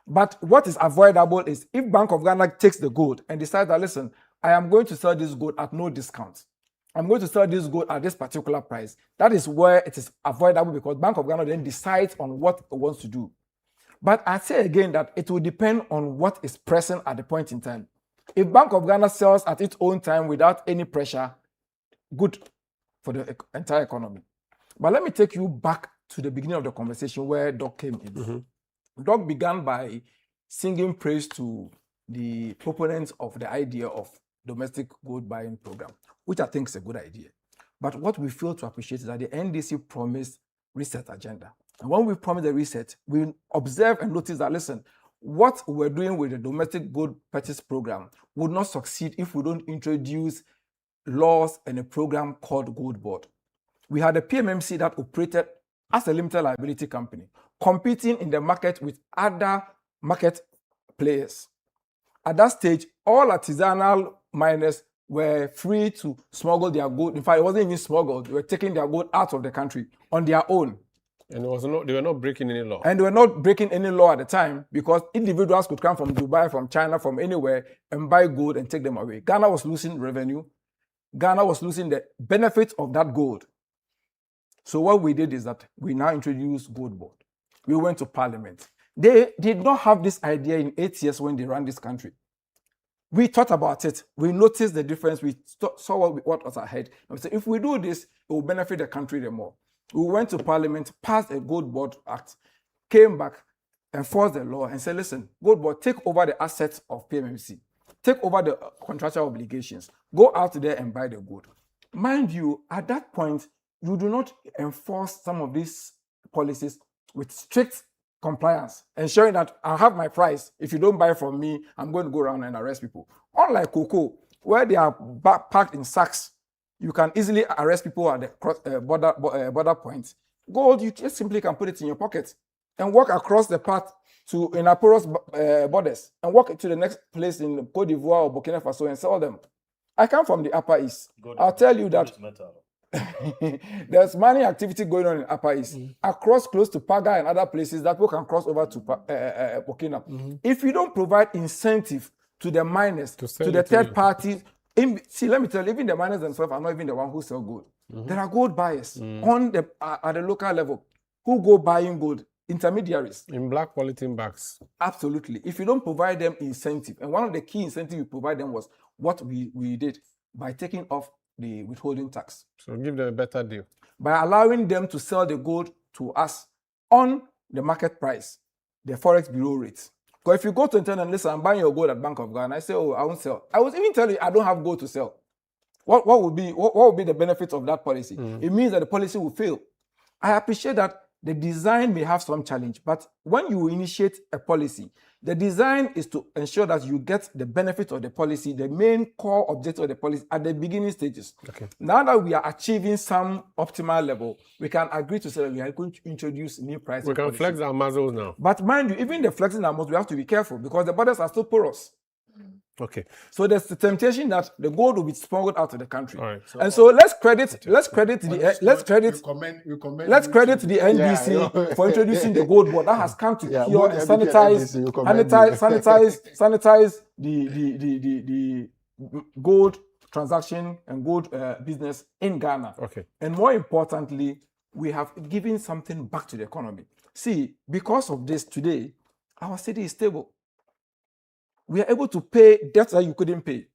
But what is avoidable is if Bank of Ghana takes the gold and decides that, listen, I am going to sell this gold at no discount. I'm going to sell this gold at this particular price. That is where it is avoidable because Bank of Ghana then decides on what it wants to do. But I say again that it will depend on what is present at the point in time. If Bank of Ghana sells at its own time without any pressure, good for the entire economy. But let me take you back to the beginning of the conversation where Doc came in. Mm-hmm. Doc began by singing praise to the proponents of the idea of domestic gold buying program, which I think is a good idea. But what we fail to appreciate is that the NDC promised reset agenda. And when we promise the reset, we observe and notice that, listen, what we're doing with the domestic gold purchase program would not succeed if we don't introduce laws and a program called GoldBod. We had a PMMC that operated as a limited liability company, competing in the market with other market players. At that stage, all artisanal miners were free to smuggle their gold. In fact, it wasn't even smuggled. They were taking their gold out of the country on their own. And they were not breaking any law. And they were not breaking any law at the time because individuals could come from Dubai, from China, from anywhere and buy gold and take them away. Ghana was losing revenue. Ghana was losing the benefit of that gold. So what we did is that we now introduced GoldBod. We went to Parliament. They did not have this idea in 8 years when they ran this country. We thought about it. We noticed the difference. We saw what was ahead. And we said, if we do this, it will benefit the country the more. We went to Parliament, passed a GoldBod Act, came back, enforced the law, and said, listen, GoldBod, take over the assets of PMMC. Take over the contractual obligations. Go out there and buy the gold. Mind you, at that point, you do not enforce some of these policies with strict compliance, ensuring that I have my price. If you don't buy from me, I'm going to go around and arrest people. Unlike cocoa, where they are packed in sacks, you can easily arrest people at the border points. Gold, you just simply can put it in your pocket and walk across the path to porous borders and walk to the next place in Cote d'Ivoire or Burkina Faso and sell them. I come from the Upper East. I'll tell you that there's mining activity going on in Upper East, across close to Paga and other places that people can cross over to Burkina. If you don't provide incentive to the miners, to the third parties, see, let me tell you, even the miners themselves are not even the one who sell gold. There are gold buyers at the local level who go buying gold, intermediaries. In black polythene bags. Absolutely. If you don't provide them incentive, and one of the key incentives we provide them was what we did by taking off the withholding tax. So give them a better deal. By allowing them to sell the gold to us on the market price, the Forex Bureau rates. Because if you go to internet and listen, I'm buying your gold at Bank of Ghana, I say, oh, I won't sell. I was even telling you I don't have gold to sell. What would be the benefit of that policy? It means that the policy will fail. I appreciate that the design may have some challenge, but when you initiate a policy, the design is to ensure that you get the benefit of the policy, the main core objective of the policy at the beginning stages. Okay. Now that we are achieving some optimal level, we can agree to say that we are going to introduce new pricing. We can flex our muscles now. But mind you, even the flexing our muscles, we have to be careful because the borders are still porous. Okay. So there's the temptation that the gold will be smuggled out of the country. Right. And so let's credit the NDC for introducing the GoldBod that has come to cure and sanitize the gold transaction and gold business in Ghana. Okay. And more importantly, we have given something back to the economy. See, because of this today, our city is stable. We are able to pay debts that you couldn't pay.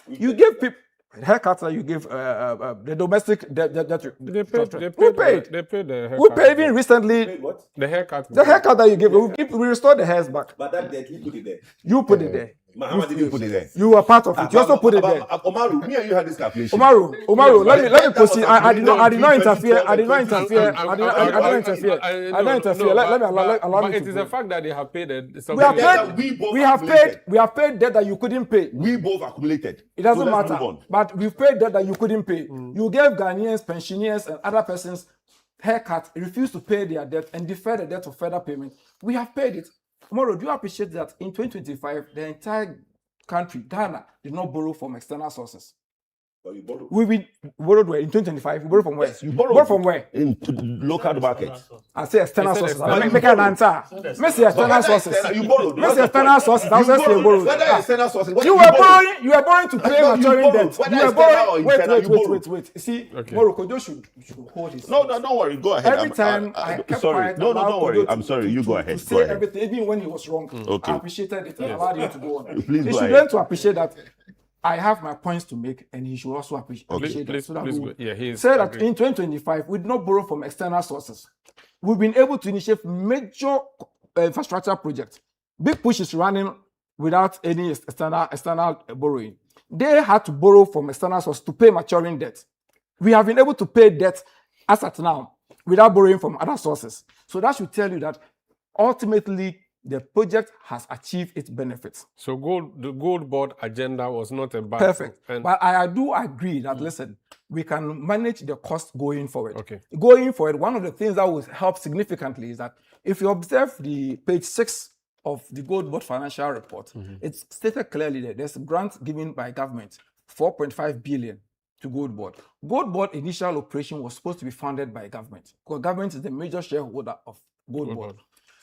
You gave people haircuts that you give the domestic debt. They paid. Who paid? They paid the haircut. Who paid even recently? What? The haircut. The haircut that you gave. We restored the hairs back. But that debt, who put it there? You put it there. Mahama didn't put it there. You were part of it. You also put it there. Omaru, me and you had this calculation. Omaru, let me proceed. I did not interfere. I did not interfere. I did not interfere. Let me allow me. But it is a fact that they have paid it. We have paid debt that you couldn't pay. We both accumulated. It doesn't matter. But we paid debt that you couldn't pay. You gave Ghanaians, pensioners, and other persons haircut, refused to pay their debt and defer the debt of further payment. We have paid it. Tomorrow, do you appreciate that in 2025, the entire country, Ghana, did not borrow from external sources? But you borrowed. We borrowed where? In 2025, we borrowed from where? Yes, you borrowed from where? In local markets. I say external sources. Make an answer. Messi external sources. You borrowed. Messi external sources. I was just saying borrowed. Whether external sources. You were borrowing to pay maturing debt. You were borrowing. Wait. You see, Morocco should hold his. No, don't worry. Go ahead. Every time I kept quiet. No, don't worry. I'm sorry. You go ahead. To say everything, even when he was wrong. Okay. I appreciated it and allowed him to go on. Please go ahead. You should learn to appreciate that. I have my points to make, and he should also appreciate that. So that say that in 2025, we did not borrow from external sources. We've been able to initiate major infrastructure projects. Big Push is running without any external borrowing. They had to borrow from external sources to pay maturing debt. We have been able to pay debt as at now without borrowing from other sources. So that should tell you that ultimately, the project has achieved its benefits. So the GoldBod agenda was not a bad. Perfect. But I do agree that, listen, we can manage the cost going forward. Okay. Going forward, one of the things that will help significantly is that if you observe the page 6 of the GoldBod financial report, it's stated clearly that there's a grant given by government, 4.5 billion to GoldBod. GoldBod initial operation was supposed to be funded by government because government is the major shareholder of GoldBod.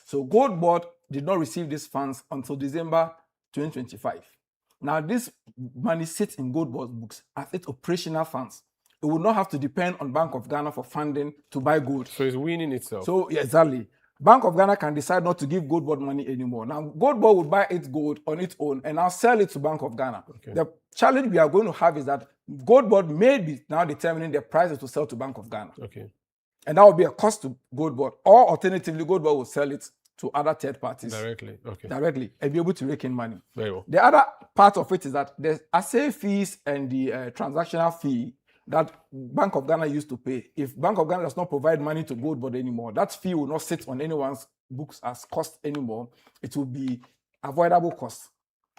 So GoldBod did not receive these funds until December 2025. Now, this money sits in GoldBod's books as its operational funds. It will not have to depend on Bank of Ghana for funding to buy gold. So it's winning itself. So, exactly. Bank of Ghana can decide not to give GoldBod money anymore. Now, GoldBod will buy its gold on its own and now sell it to Bank of Ghana. Okay. The challenge we are going to have is that GoldBod may be now determining the prices to sell to Bank of Ghana. Okay. And that will be a cost to GoldBod. Or alternatively, GoldBod will sell it to other third parties. Directly, and be able to rake in money. Very well. The other part of it is that the assay fees and the transactional fee that Bank of Ghana used to pay. If Bank of Ghana does not provide money to GoldBod anymore, that fee will not sit on anyone's books as cost anymore. It will be avoidable cost.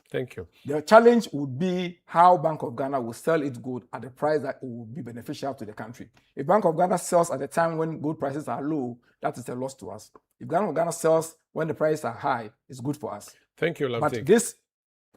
Thank you. The challenge would be how Bank of Ghana will sell its gold at a price that it will be beneficial to the country. If Bank of Ghana sells at a time when gold prices are low, that is a loss to us. If Bank of Ghana sells when the prices are high, it's good for us. Thank you, Lamtek. But this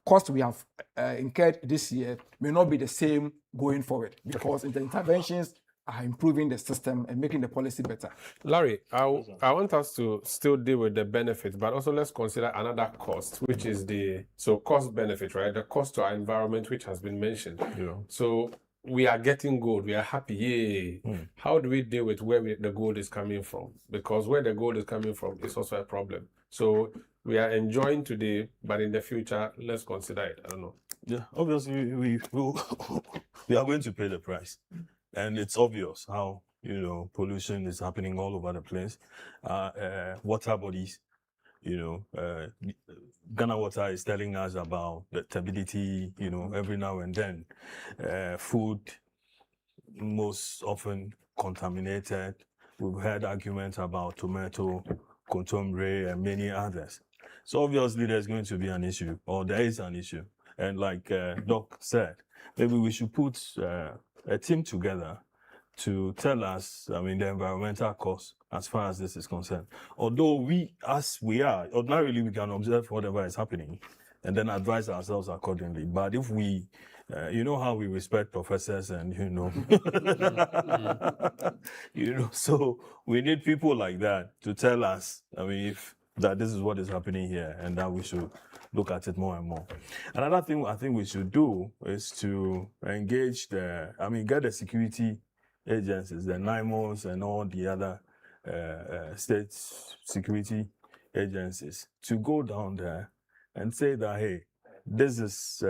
cost we have incurred this year may not be the same going forward because the interventions are improving the system and making the policy better. Larry, I want us to still deal with the benefits, but also let's consider another cost, which is the cost benefit, right? The cost to our environment, which has been mentioned. Yeah. So we are getting gold, we are happy, yay. How do we deal with where the gold is coming from? Because where the gold is coming from is also a problem. So we are enjoying today, but in the future, let's consider it. I don't know. Yeah, obviously we are going to pay the price. And it's obvious how, pollution is happening all over the place. Water bodies, Ghana Water is telling us about the turbidity, every now and then. Food, most often contaminated. We've heard arguments about tomato, contombre, and many others. So obviously there's going to be an issue, or there is an issue. And like Doc said, maybe we should put a team together to tell us, the environmental cost as far as this is concerned. Although we, as we are, ordinarily we can observe whatever is happening and then advise ourselves accordingly. But if we, you know how we respect professors and, so we need people like that to tell us, that this is what is happening here and that we should look at it more and more. Another thing I think we should do is to engage get the security agencies, the NIMOs and all the other state security agencies, to go down there and say that, hey, this is,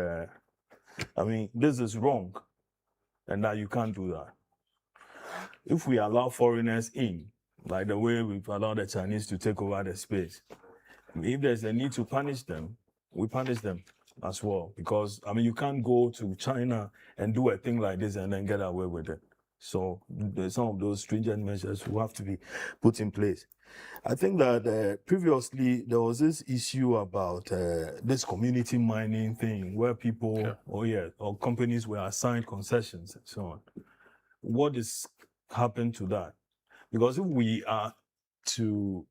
this is wrong, and that you can't do that. If we allow foreigners in, like the way we've allowed the Chinese to take over the space, if there's a need to punish them, we punish them as well. Because, you can't go to China and do a thing like this and then get away with it. So there's some of those stringent measures will have to be put in place. I think that previously there was this issue about this community mining thing where people, or companies were assigned concessions and so on. What is happened to that? Because if we are to,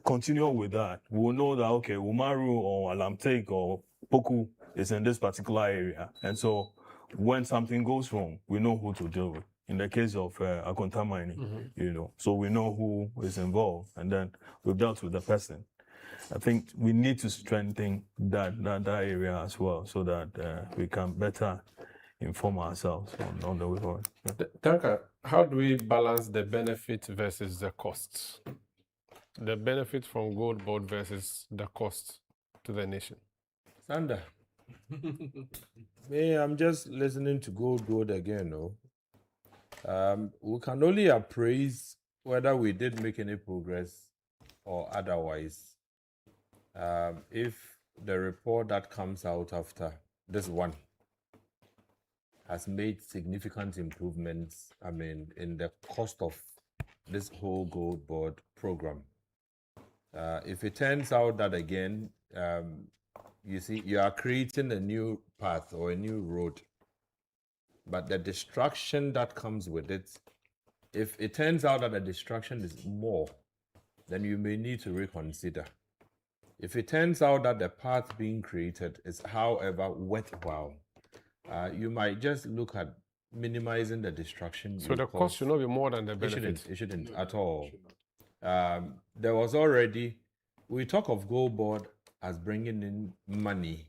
continue with that, we'll know that, okay, Umaru or Alamtek or Poku is in this particular area. And so when something goes wrong, we know who to deal with. In the case of Akonta mining, so we know who is involved, and then we've dealt with the person. I think we need to strengthen that area as well, so that we can better inform ourselves on the way forward. Tanka, how do we balance the benefit versus the costs? The benefit from GoldBod versus the cost to the nation? Sander. I'm just listening to GoldBod again, no? We can only appraise whether we did make any progress or otherwise. If the report that comes out after this one has made significant improvements, in the cost of this whole GoldBod program. If it turns out that again, you are creating a new path or a new road, but the distraction that comes with it, if it turns out that the distraction is more, then you may need to reconsider. If it turns out that the path being created is, however, worthwhile, you might just look at minimizing the distraction. So the cost should not be more than the benefit? It shouldn't at all. There was already, we talk of GoldBod as bringing in money,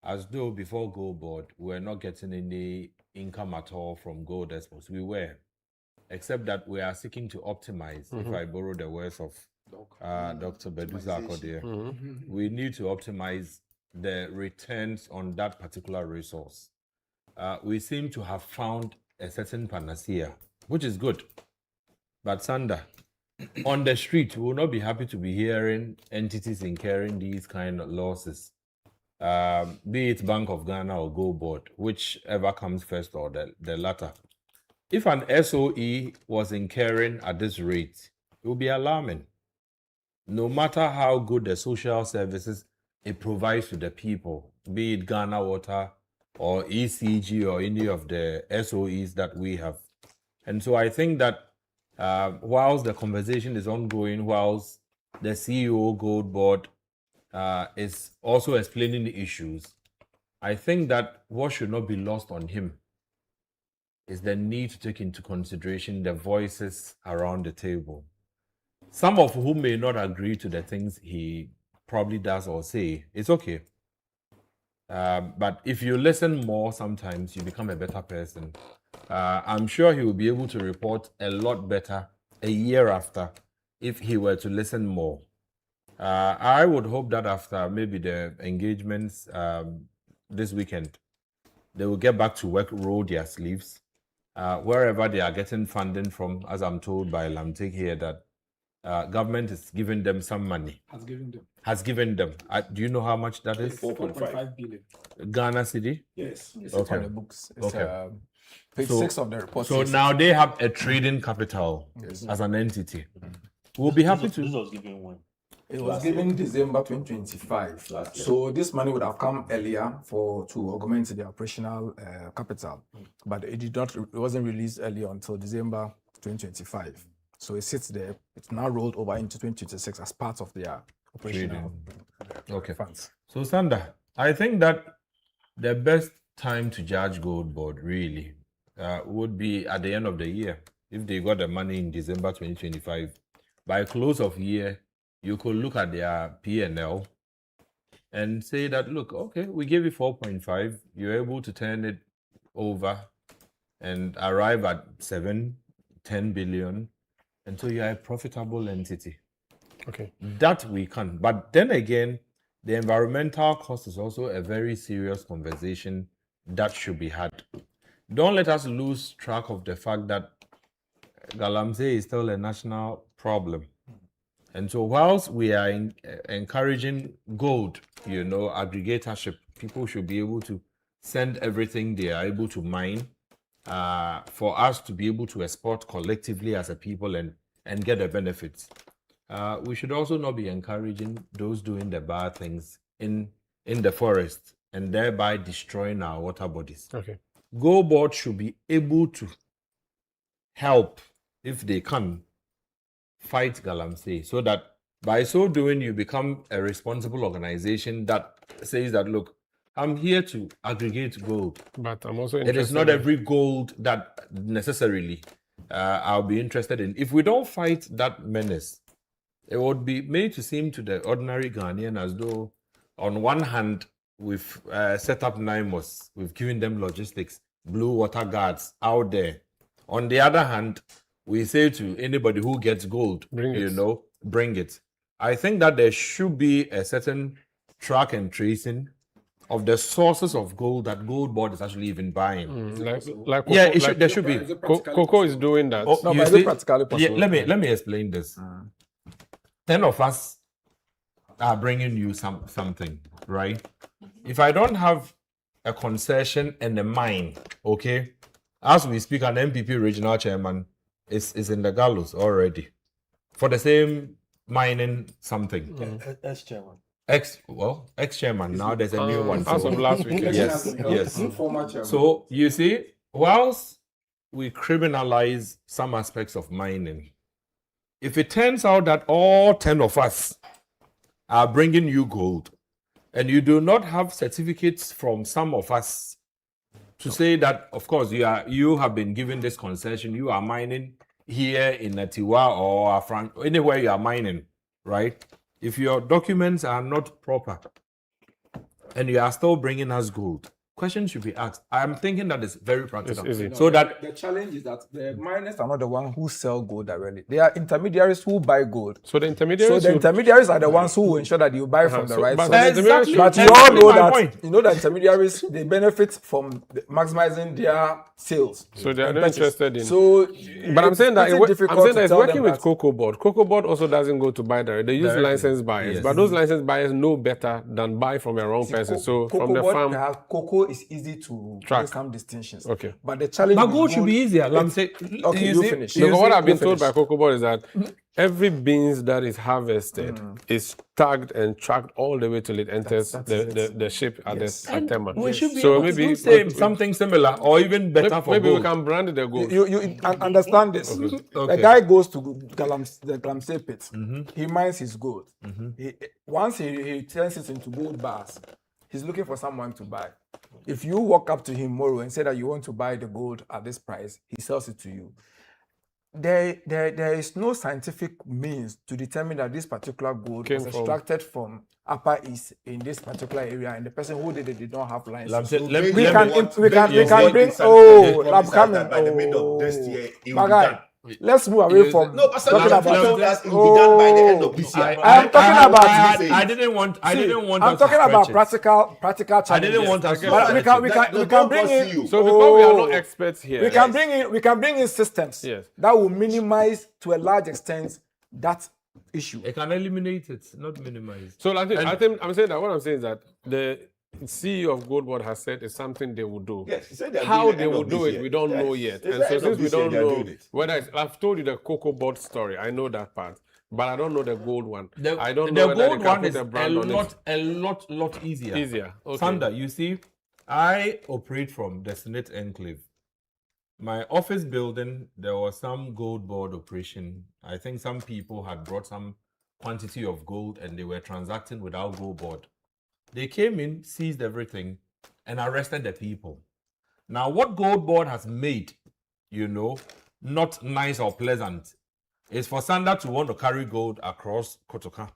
as though before GoldBod, we were not getting any income at all from gold exports. We were, except that we are seeking to optimize, if I borrow the words of Dr. Beduza Akodia, we need to optimize the returns on that particular resource. We seem to have found a certain panacea, which is good. But Sander, on the street, we will not be happy to be hearing entities incurring these kind of losses, be it Bank of Ghana or GoldBod, whichever comes first or the latter. If an SOE was incurring at this rate, it will be alarming. No matter how good the social services it provides to the people, be it Ghana Water or ECG or any of the SOEs that we have. And so I think that whilst the conversation is ongoing, whilst the CEO GoldBod is also explaining the issues, I think that what should not be lost on him is the need to take into consideration the voices around the table. Some of whom may not agree to the things he probably does or say. It's okay. But if you listen more, sometimes you become a better person. I'm sure he will be able to report a lot better a year after if he were to listen more. I would hope that after maybe the engagements this weekend, they will get back to work, roll their sleeves. Wherever they are getting funding from, as I'm told by Lamtek here, that government is giving them some money. Has given them. Do you know how much that is? 4.5 billion. Ghana cedi? Yes. It's Okay. on the books. It's Okay. page 6 of the report. So says now it. they have a trading capital as an entity. We'll be happy to. This was given when? It was given December 2025. So this money would have come earlier to augment the operational capital, but it did not. It wasn't released earlier until December 2025. So it sits there. It's now rolled over into 2026 as part of their operational funds. So Sander, I think that the best time to judge GoldBod really would be at the end of the year. If they got the money in December 2025, by close of year, you could look at their P&L and say that, look, okay, we gave you 4.5, you're able to turn it over and arrive at 7, 10 billion, and so you are a profitable entity. Okay. That we can. But then again, the environmental cost is also a very serious conversation that should be had. Don't let us lose track of the fact that Galamsey is still a national problem. And so whilst we are encouraging gold, aggregatorship, people should be able to send everything they are able to mine for us to be able to export collectively as a people and get the benefits. We should also not be encouraging those doing the bad things in the forest and thereby destroying our water bodies. Okay. GoldBod should be able to help, if they can, fight Galamsey, so that by so doing you become a responsible organization that says that, look, I'm here to aggregate gold. But I'm also It interested is not every gold that necessarily I'll be interested in. If we don't fight that menace, it would be made to seem to the ordinary Ghanaian as though, on one hand, we've set up NIMOS, we've given them logistics, blue water guards out there. On the other hand, we say to anybody who gets gold, bring it. I think that there should be a certain track and tracing of the sources of gold that GoldBod is actually even buying. There should be. Cocoa is doing that. No, but is it practically possible? Let me explain this. 10 of us are bringing you something, right? If I don't have a concession and a mine, okay, as we speak, an MPP regional chairman is in the gallows already for the same mining something. Ex-chairman. Ex-chairman. Now there's a new one. As of last week. Yes. Former chairman. So you see, whilst we criminalize some aspects of mining, if it turns out that all 10 of us are bringing you gold and you do not have certificates from some of us to say that, of course, you have been given this concession, you are mining here in Natiwa or anywhere you are mining, right? If your documents are not proper and you are still bringing us gold, questions should be asked. I'm thinking that is very practical. The challenge is that the miners are not the ones who sell gold directly. They are intermediaries who buy gold. So the intermediaries are the ones who will ensure that you buy from the right source. But you all know that the intermediaries, they benefit from maximizing their sales. So they are not interested in. But I'm saying that it's working with CocoBod. CocoBod also doesn't go to buy direct. They use licensed buyers, but those licensed buyers know better than buy from a wrong person. So from the farm, cocoa is easy to track some distinctions. Okay, but the challenge. But gold should be easier. Okay, you finish. What I've been told by CocoBod is that every beans that is harvested is tagged and tracked all the way till it enters the ship at Tema. We should be able to do something similar or even better for maybe gold. we can brand the gold. You understand this. Okay. The guy goes to the Galamsey pit. He mines his gold. Once he turns it into gold bars, he's looking for someone to buy. If you walk up to him tomorrow and say that you want to buy the gold at this price, he sells it to you. There is no scientific means to determine that this particular gold was extracted from Upper East in this particular area, and the person who did it did not have license. We can bring. I'm coming. By the middle of this year, it will be Bagay, done. let's move away from talking about. It will be done by the end of this year. I am talking about. I didn't want. I'm talking about practical challenges. I didn't want us. But we can bring in. So because we are not experts here, we can bring in systems that will minimize to a large extent that issue. It can eliminate it, not minimize. So I think I'm saying that what I'm saying is that the CEO of GoldBod has said is something they will do. Yes, he said how they will do it, we don't know yet. And so since we don't know whether I've told you the CocoBod story, I know that part, but I don't know the gold one. I don't know whether gold one is a lot easier. Easier. Okay. Sandra, you see, I operate from the Senate Enclave. My office building, there was some GoldBod operation. I think some people had brought some quantity of gold and they were transacting without GoldBod. They came in, seized everything, and arrested the people. Now, what GoldBod has made, not nice or pleasant, is for Sandra to want to carry gold across Kotoka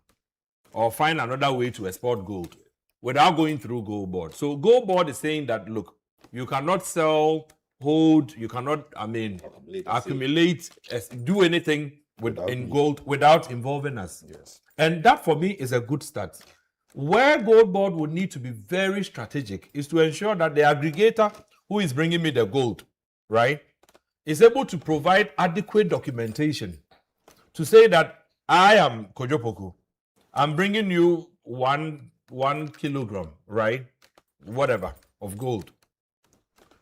or find another way to export gold without going through GoldBod. So GoldBod is saying that, look, you cannot sell hold, you cannot, accumulate, do anything in gold without involving us. Yes. And that for me is a good start. Where GoldBod would need to be very strategic is to ensure that the aggregator who is bringing me the gold, right, is able to provide adequate documentation to say that I am Kojo Poku. I'm bringing you one kilogram, right, whatever, of gold.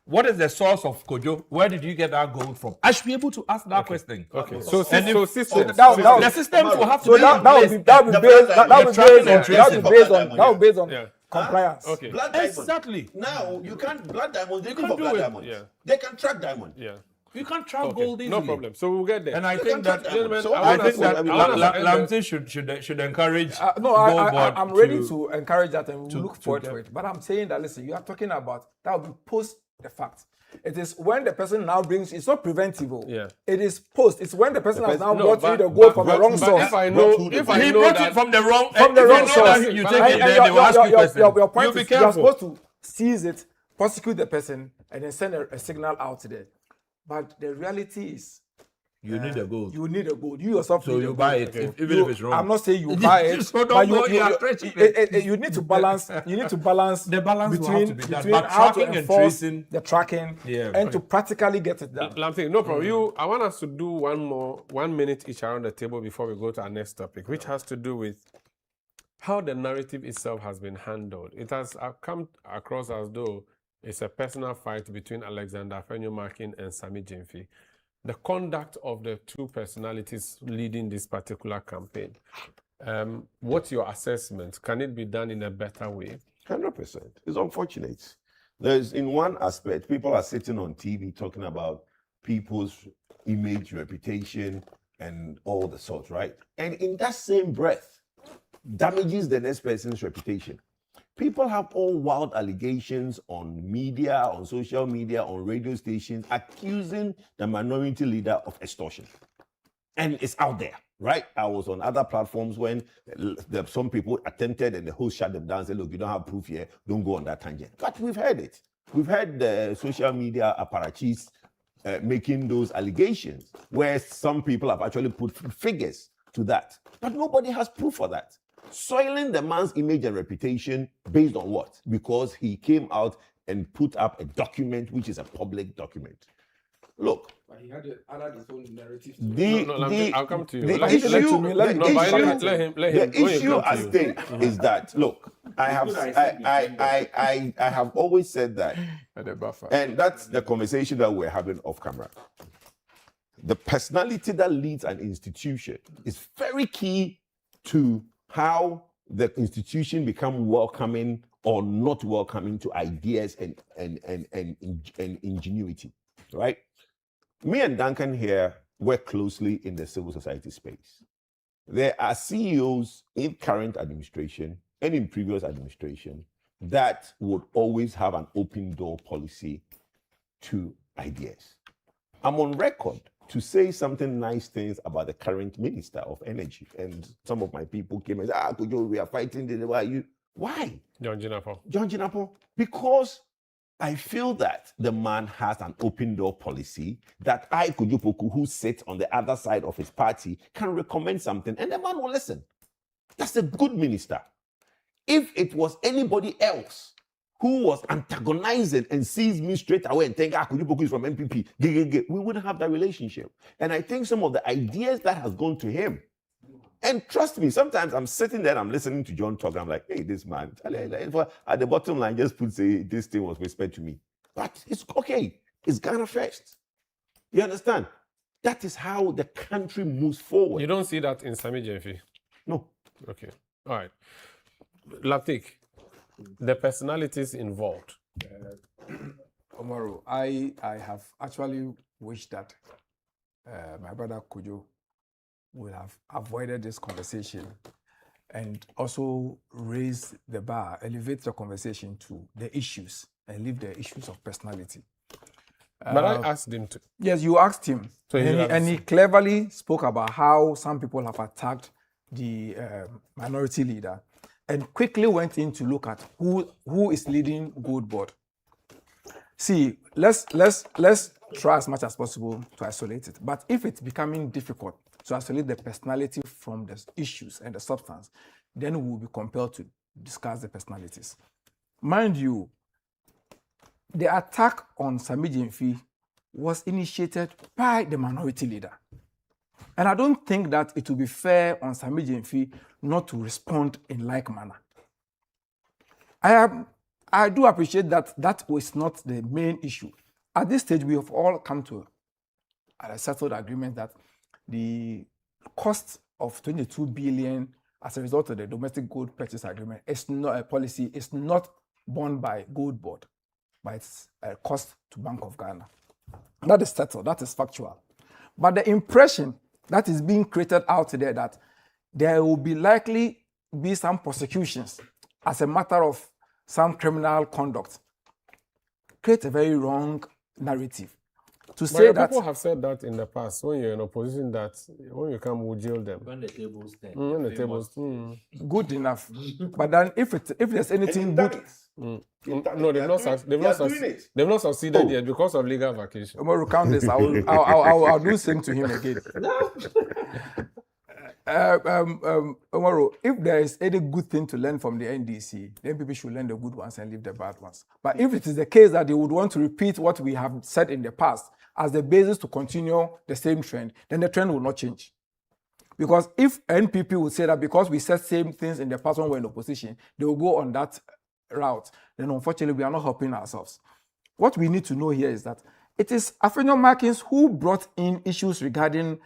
What is the source of Kojo? Where did you get that gold from? I should be able to ask that question. Okay. The systems will have to be in place. That would be based on compliance. Okay. Blood diamond. Exactly. Now you can't blood diamonds. They You go for can't do blood it. diamonds. Yeah. They can track diamond. Yeah. You can't track Okay, gold easily. no problem. So we'll get there. And I You think can that, track gentlemen, diamond. So I think what that I Lamte should encourage I'm GoldBod ready to encourage that and to- look to forward get- to it. But I'm saying that, listen, you are talking about that will be post the fact. It is when the person now brings, it's not preventable. Yeah. It is post. It's when the person has now No, brought but- you the gold from but- the wrong but source. if I know he that brought it from the wrong From the if wrong you know source. that you take And it, then they will ask you questions. your point You'll be is you are careful. supposed to seize it, prosecute the person, and then send a signal out there. But the reality is, You need the gold. you need a gold. You yourself So need you a buy gold. it, even if it's wrong. I'm not saying you buy it, So don't but go, you are stretching it. you need to balance. You need to balance The balance will between, have to be done. between But how to tracking and enforce tracing- the tracking Yeah, and to practically get it done. Lamte, no problem. I want us to do 1 minute each around the table before we go to our next topic, which has to do with how the narrative itself has been handled. It has come across as though it's a personal fight between Alexander Afenyo-Markin and Sammy Gyamfi. The conduct of the two personalities leading this particular campaign. What's your assessment? Can it be done in a better way? 100%. It's unfortunate. There's, in one aspect, people are sitting on TV talking about people's image, reputation, and all the sorts, right? And in that same breath, damages the next person's reputation. People have all wild allegations on media, on social media, on radio stations, accusing the minority leader of extortion. And it's out there, right? I was on other platforms when some people attempted and the host shut them down and said, look, you don't have proof here, don't go on that tangent. But we've heard it. We've heard the social media apparatchiks making those allegations, where some people have actually put figures to that. But nobody has proof for that. Soiling the man's image and reputation based on what? Because he came out and put up a document which is a public document. Look, But he had his own narrative. I'll come to you. The Let him. issue at stake is that, look, I have always said that, and that's the conversation that we're having off camera. The personality that leads an institution is very key to how the institution become welcoming or not welcoming to ideas and ingenuity, right? Me and Duncan here work closely in the civil society space. There are CEOs in current administration and in previous administration that would always have an open door policy to ideas. I'm on record to say something nice things about the current Minister of Energy. And some of my people came and said, Kojo, we are fighting. Why? John Jinapor. John Jinapor. Because I feel that the man has an open door policy that I, Kojo Poku, who sits on the other side of his party, can recommend something and the man will listen. That's a good minister. If it was anybody else who was antagonizing and sees me straight away and think, Kojo Poku is from MPP, we wouldn't have that relationship. And I think some of the ideas that has gone to him, and trust me, sometimes I'm sitting there and I'm listening to John talk, and I'm like, hey, this man, at the bottom line, just put, say, this thing was whispered to me. But it's okay. It's Ghana first. You understand? That is how the country moves forward. You don't see that in Sammy Gyamfi? No. Okay. All right. Latik, the personalities involved. Omaru, I have actually wished that my brother Kojo would have avoided this conversation and also raise the bar, elevate the conversation to the issues and leave the issues of personality. But I asked him to. Yes, you asked him. So and he cleverly spoke about how some people have attacked the minority leader and quickly went in to look at who is leading GoldBod. See, let's try as much as possible to isolate it. But if it's becoming difficult to isolate the personality from the issues and the substance, then we will be compelled to discuss the personalities. Mind you, the attack on Sami Gyamfi was initiated by the minority leader. And I don't think that it will be fair on Sami Gyamfi not to respond in like manner. I do appreciate that that was not the main issue. At this stage, we have all come to a settled agreement that the cost of 22 billion as a result of the domestic gold purchase agreement is not a policy, it's not borne by GoldBod, but it's a cost to Bank of Ghana. That is settled, that is factual. But the impression that is being created out there that there will be likely be some prosecutions as a matter of some criminal conduct creates a very wrong narrative. To say that people have said that in the past when you're in opposition, that when you come, we'll jail them. When the tables turn. When the tables. Good enough. But then if there's anything good. No, they've not succeeded yet because of legal vacation. I'm going to recount this. I'll do the same to him again. Omaro, if there is any good thing to learn from the NDC, then people should learn the good ones and leave the bad ones. But if it is the case that they would want to repeat what we have said in the past as the basis to continue the same trend, then the trend will not change. Because if NPP would say that because we said same things in the past when we were in opposition, they will go on that route, then unfortunately we are not helping ourselves. What we need to know here is that it is Afenyo Markins who brought in issues regarding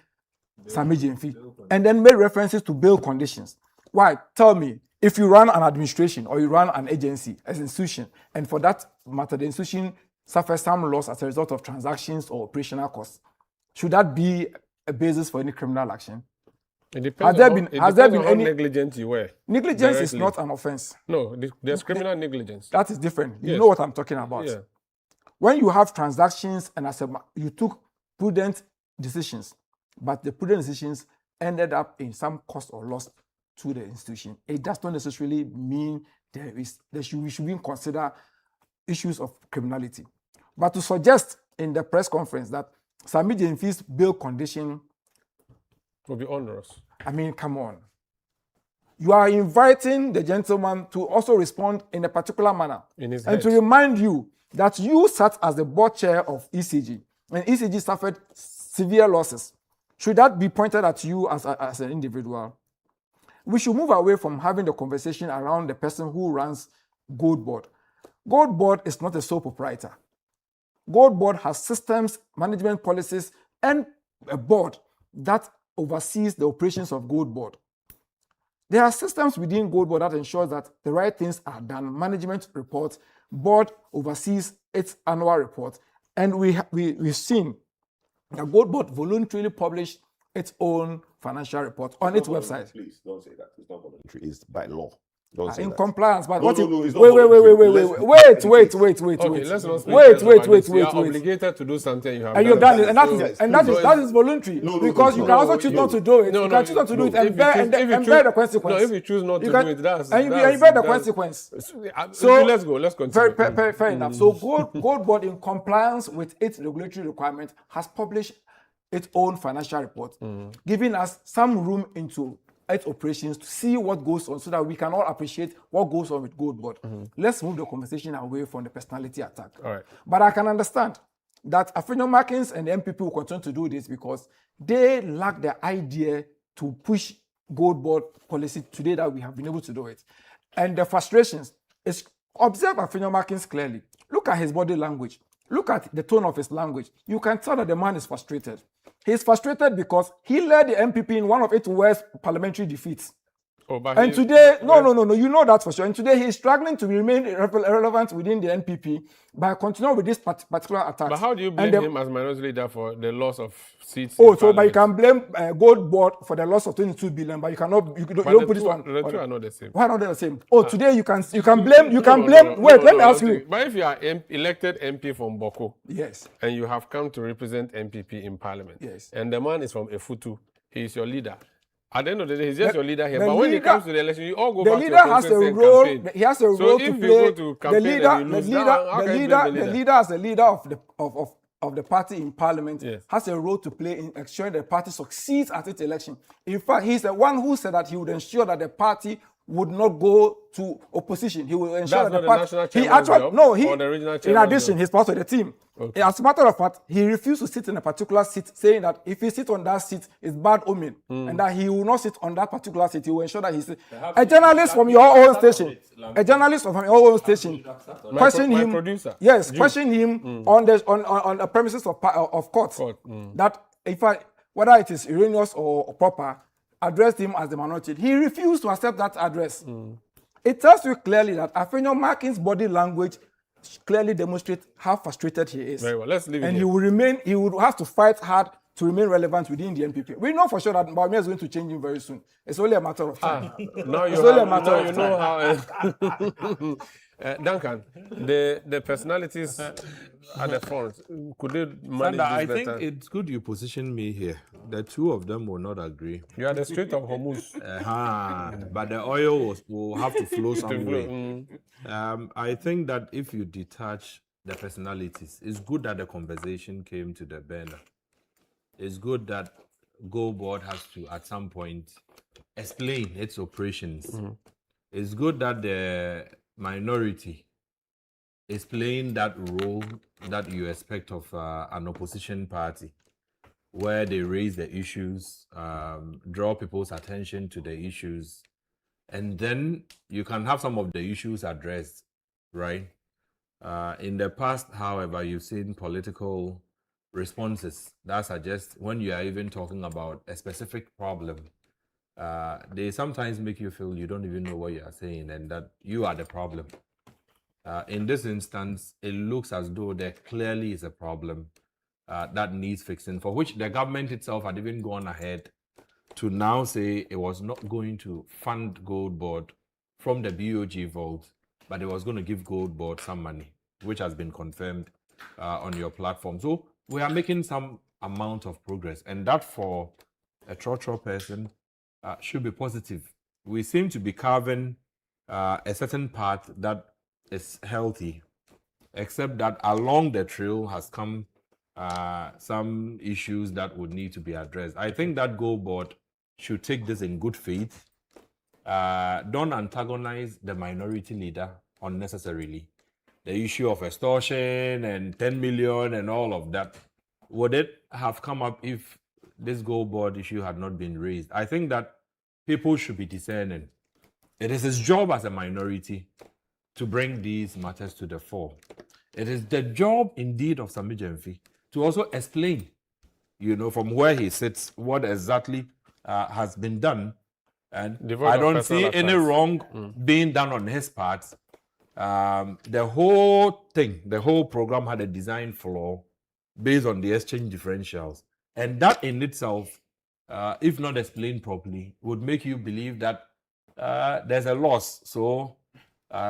Sami Gyamfi and then made references to bail conditions. Why? Tell me, if you run an administration or you run an agency as an institution, and for that matter, the institution suffers some loss as a result of transactions or operational costs, should that be a basis for any criminal action? It depends on how negligent you were. Negligence is not an offense. No, there's criminal negligence. That is different. Yes. You know what I'm talking about. Yeah. When you have transactions and you took prudent decisions, but the prudent decisions ended up in some cost or loss to the institution, it does not necessarily mean we should consider issues of criminality. But to suggest in the press conference that Sami Gyamfi's bail condition will be onerous. I mean, come on. You are inviting the gentleman to also respond in a particular manner. And to remind you that you sat as the board chair of ECG, and ECG suffered severe losses. Should that be pointed at you as an individual? We should move away from having the conversation around the person who runs GoldBod. GoldBod is not a sole proprietor. GoldBod has systems, management policies, and a board that oversees the operations of GoldBod. There are systems within GoldBod that ensures that the right things are done. Management reports, board oversees its annual report, and we've seen that GoldBod voluntarily published its own financial report on its website. Please don't say that. It's not voluntary. It's by law. Don't say In that. compliance, but No, what? no, no, it's not Wait. Okay, let's not Wait. You are obligated to do something you have And you've done it, and that is voluntary because you can also choose not to do it. You can choose not to do it and bear the consequence. No, if you choose not to do it, that's and you bear the consequence. So let's go. Let's continue. Fair enough. So GoldBod, in compliance with its regulatory requirement, has published its own financial report, giving us some room into its operations to see what goes on so that we can all appreciate what goes on with GoldBod. Let's move the conversation away from the personality attack. All right. But I can understand that Afenyo Markins and the MPP will continue to do this because they lack the idea to push GoldBod policy today that we have been able to do it. And the frustrations is observe Afenyo Markins clearly. Look at his body language. Look at the tone of his language. You can tell that the man is frustrated. He's frustrated because he led the MPP in one of its worst parliamentary defeats. And today, no, you know that for sure. And today he's struggling to remain relevant within the NPP by continuing with this particular attack. But how do you blame him as minority leader for the loss of seats? But you can blame GoldBod for the loss of 22 billion, but you cannot. You don't put this one. The two are not the same. Why not the same? Today you can blame. Wait, let me ask you. But if you are elected MP from Boko, yes, and you have come to represent MPP in Parliament, yes, and the man is from Efutu, he is your leader. At the end of the day, he's just The- your leader here. the But when it leader- comes to the election, you all go the back leader to your has a constituency and role. campaign. He has a So role if to you play. go to The campaign leader, and you the lose, leader, how the can you leader, blame the the leader? leader as a leader of the party in parliament Yes. has a role to play in ensuring the party succeeds at its election. In fact, he's the one who said that he would ensure that the party would not go to opposition. He will ensure That's that the not the party. national He chairman's actually job no. He or the regional in chairman's addition, job? he's part of the team. Okay. As a matter of fact, he refused to sit in a particular seat, saying that if he sits on that seat, it's bad omen, and that he will not sit on that particular seat. He will ensure that he's a journalist from your own station. A journalist from your own station question my him. producer. Yes, Jude. question him on the premises of court. Mm. That whether it is erroneous or proper, addressed him as the minority. He refused to accept that address. It tells you clearly that Afenyo Markin's body language clearly demonstrates how frustrated he is. Very well. Let's leave it And here. he will remain. He would have to fight hard to remain relevant within the NPP. We know for sure that Bawumia is going to change him very soon. It's only a matter of time. Now it's you, only a have, matter now of you time. know how. Duncan, the personalities at the front, could they manage Sandra, I this think better? it's good you position me here. The two of them will not agree. You are the Strait of Hormuz. But the oil will have to flow To some flow, way. I think that if you detach the personalities, it's good that the conversation came to the burner. It's good that GoldBod has to, at some point, explain its operations. It's good that the minority is playing that role that you expect of an opposition party, where they raise the issues, draw people's attention to the issues, and then you can have some of the issues addressed, right? In the past, however, you've seen political responses that suggest when you are even talking about a specific problem, they sometimes make you feel you don't even know what you are saying and that you are the problem. In this instance, it looks as though there clearly is a problem that needs fixing, for which the government itself had even gone ahead to now say it was not going to fund GoldBod from the BOG vault, but it was going to give GoldBod some money, which has been confirmed on your platform. So we are making some amount of progress, and that for a Trotro person should be positive. We seem to be carving a certain path that is healthy, except that along the trail has come some issues that would need to be addressed. I think that GoldBod should take this in good faith. Don't antagonize the minority leader unnecessarily. The issue of extortion and 10 million and all of that, would it have come up if this GoldBod issue had not been raised? I think that people should be discerning. It is his job as a minority to bring these matters to the fore. It is the job indeed of Sami Gyamfi to also explain, from where he sits, what exactly has been done. And Devoid I of don't see personal any attacks. wrong being done on his part. The whole thing, the whole program had a design flaw based on the exchange differentials. And that in itself, if not explained properly, would make you believe that there's a loss. So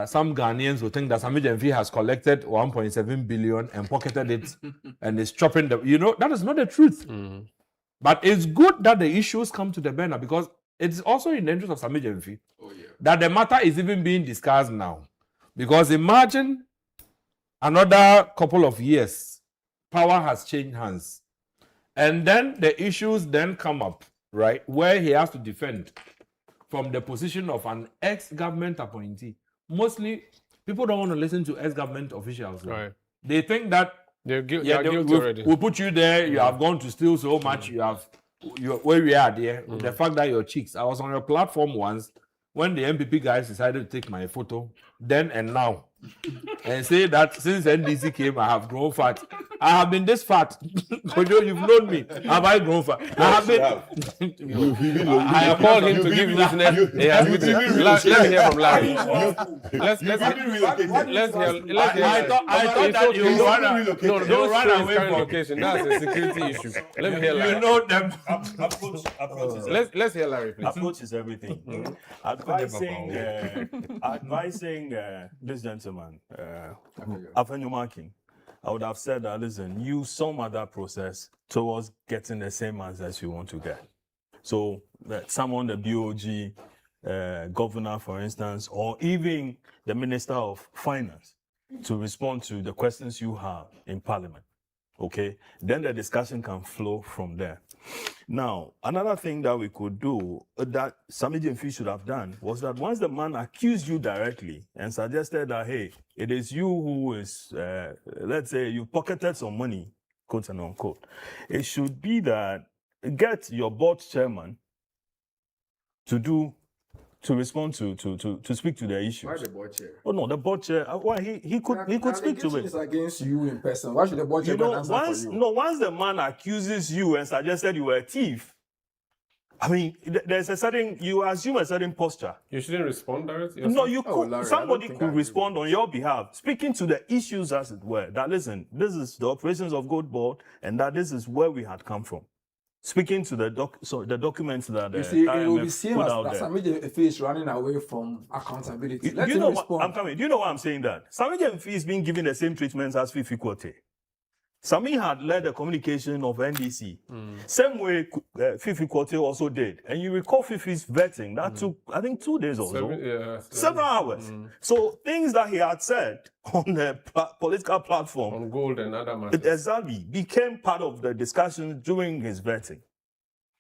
some Ghanaians will think that Sami Gyamfi has collected 1.7 billion and pocketed it and is chopping the, that is not the truth. But it's good that the issues come to the burner because it's also in the interest of Sami Gyamfi that the matter is even being discussed now. Because imagine another couple of years, power has changed hands. And then the issues then come up, right, where he has to defend from the position of an ex-government appointee. Mostly, people don't want to listen to ex-government officials. Right. They think that they're guilty already. We'll put you there, you have gone to steal so much, where we are there, the fact that your cheeks. I was on your platform once when the MPP guys decided to take my photo, then and now, and say that since NDC came, I have grown fat. I have been this fat. Kojo, you've known me. Have I grown fat? I have been. I have called him to give witness. Let's hear from Larry. Let's hear. I thought that you run No, don't run away from location. That's a security issue. Let me hear Larry. You know them. Approach Let's hear Larry, please. Approach is everything. Advising this gentleman, Afenyo Markin, I would have said that, listen, use some other process towards getting the same answers you want to get. So someone, the BOG governor, for instance, or even the Minister of Finance, to respond to the questions you have in Parliament. Okay, then the discussion can flow from there. Now, another thing that we could do that Sammy Jemfi should have done was that once the man accused you directly and suggested that, hey, it is you who is, let's say you pocketed some money, quote and unquote, it should be that get your board chairman to respond to speak to the issues. Why the board chair? Oh no, the board chair. Why he could speak to it. It's against you in person. Why should the board chairman answer for you? Once the man accuses you and suggested you were a thief, I mean, there's a certain, you assume a certain posture. You shouldn't respond directly. No, you could. Larry, somebody could respond on your behalf, speaking to the issues as it were. That listen, this is the operations of GoldBod, and that this is where we had come from. Speaking to the documents that you see, IMF it will be seen put as out there. Sammy Jemfi is running away from accountability. Do you know what I'm coming? Do you know why I'm saying that? Sammy Jemfi is being given the same treatment as Fifi Quote. Sammy had led the communication of NDC, same way Fifi Quote also did. And you recall Fifi's vetting, that took, I think, 2 days or so. Several hours. So things that he had said on the political platform, on gold and other matters, exactly, became part of the discussion during his vetting.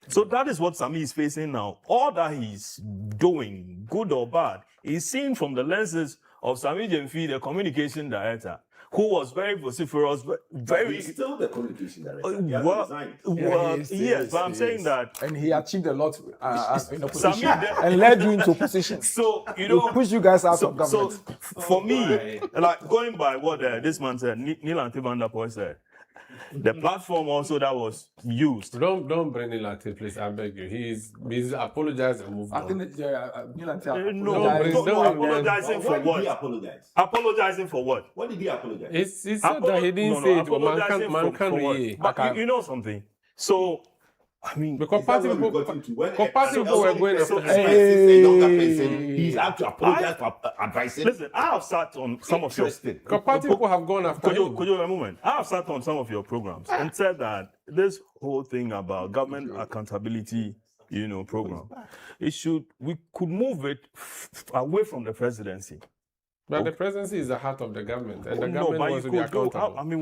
So that is what Sammy is facing now. All that he's doing, good or bad, is seen from the lenses of Sammy Jemfi, the communication director, who was very vociferous, very... He's still the communication director. Yes, but I'm saying that... And he achieved a lot in opposition and led you into opposition. So, you know... He pushed you guys out of government. So, for me, like going by what this man said, Neil Van der Poel said, the platform also that was used. Don't bring Neil Ante, please. I beg you. He's apologized and moved on. I think Neil Ante apologizing for what? He apologized. Apologizing for what? What did he apologize? He said that he didn't say it. Man can't. But you know something? So, I mean, because party people were going after him. He's had to apologize for advising. Listen, I have sat on some of your... Because party people have gone after him. Could you a moment? I have sat on some of your programs and said that this whole thing about government accountability, program, we could move it away from the presidency. But the presidency is the heart of the government, and the government wants to be accountable. I mean,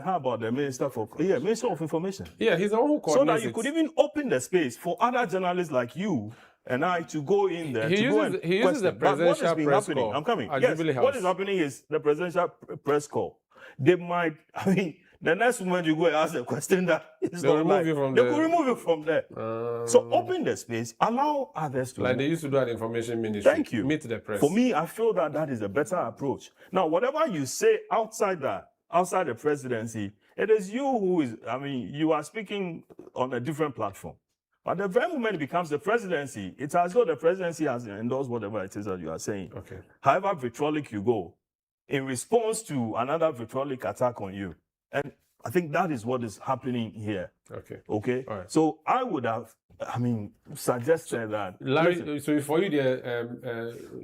how about the Minister of Information? Yeah, he's the one who coordinates. So that you could even open the space for other journalists like you and I to go in there. He uses the presidential press call. I'm coming. Yes, what is happening is the presidential press call. They might, the next moment you go and ask a question that is not remove you from there. They could remove you from there. So open the space, allow others to. Like they used to do at Information Ministry. Thank you. Meet the press. For me, I feel that is a better approach. Now, whatever you say outside the presidency, it is you who is, you are speaking on a different platform. But the very moment it becomes the presidency, it's as though the presidency has endorsed whatever it is that you are saying. Okay. However vitriolic you go, in response to another vitriolic attack on you. And I think that is what is happening here. Okay. Okay? All right. So I would have, suggested that... Larry, so for you,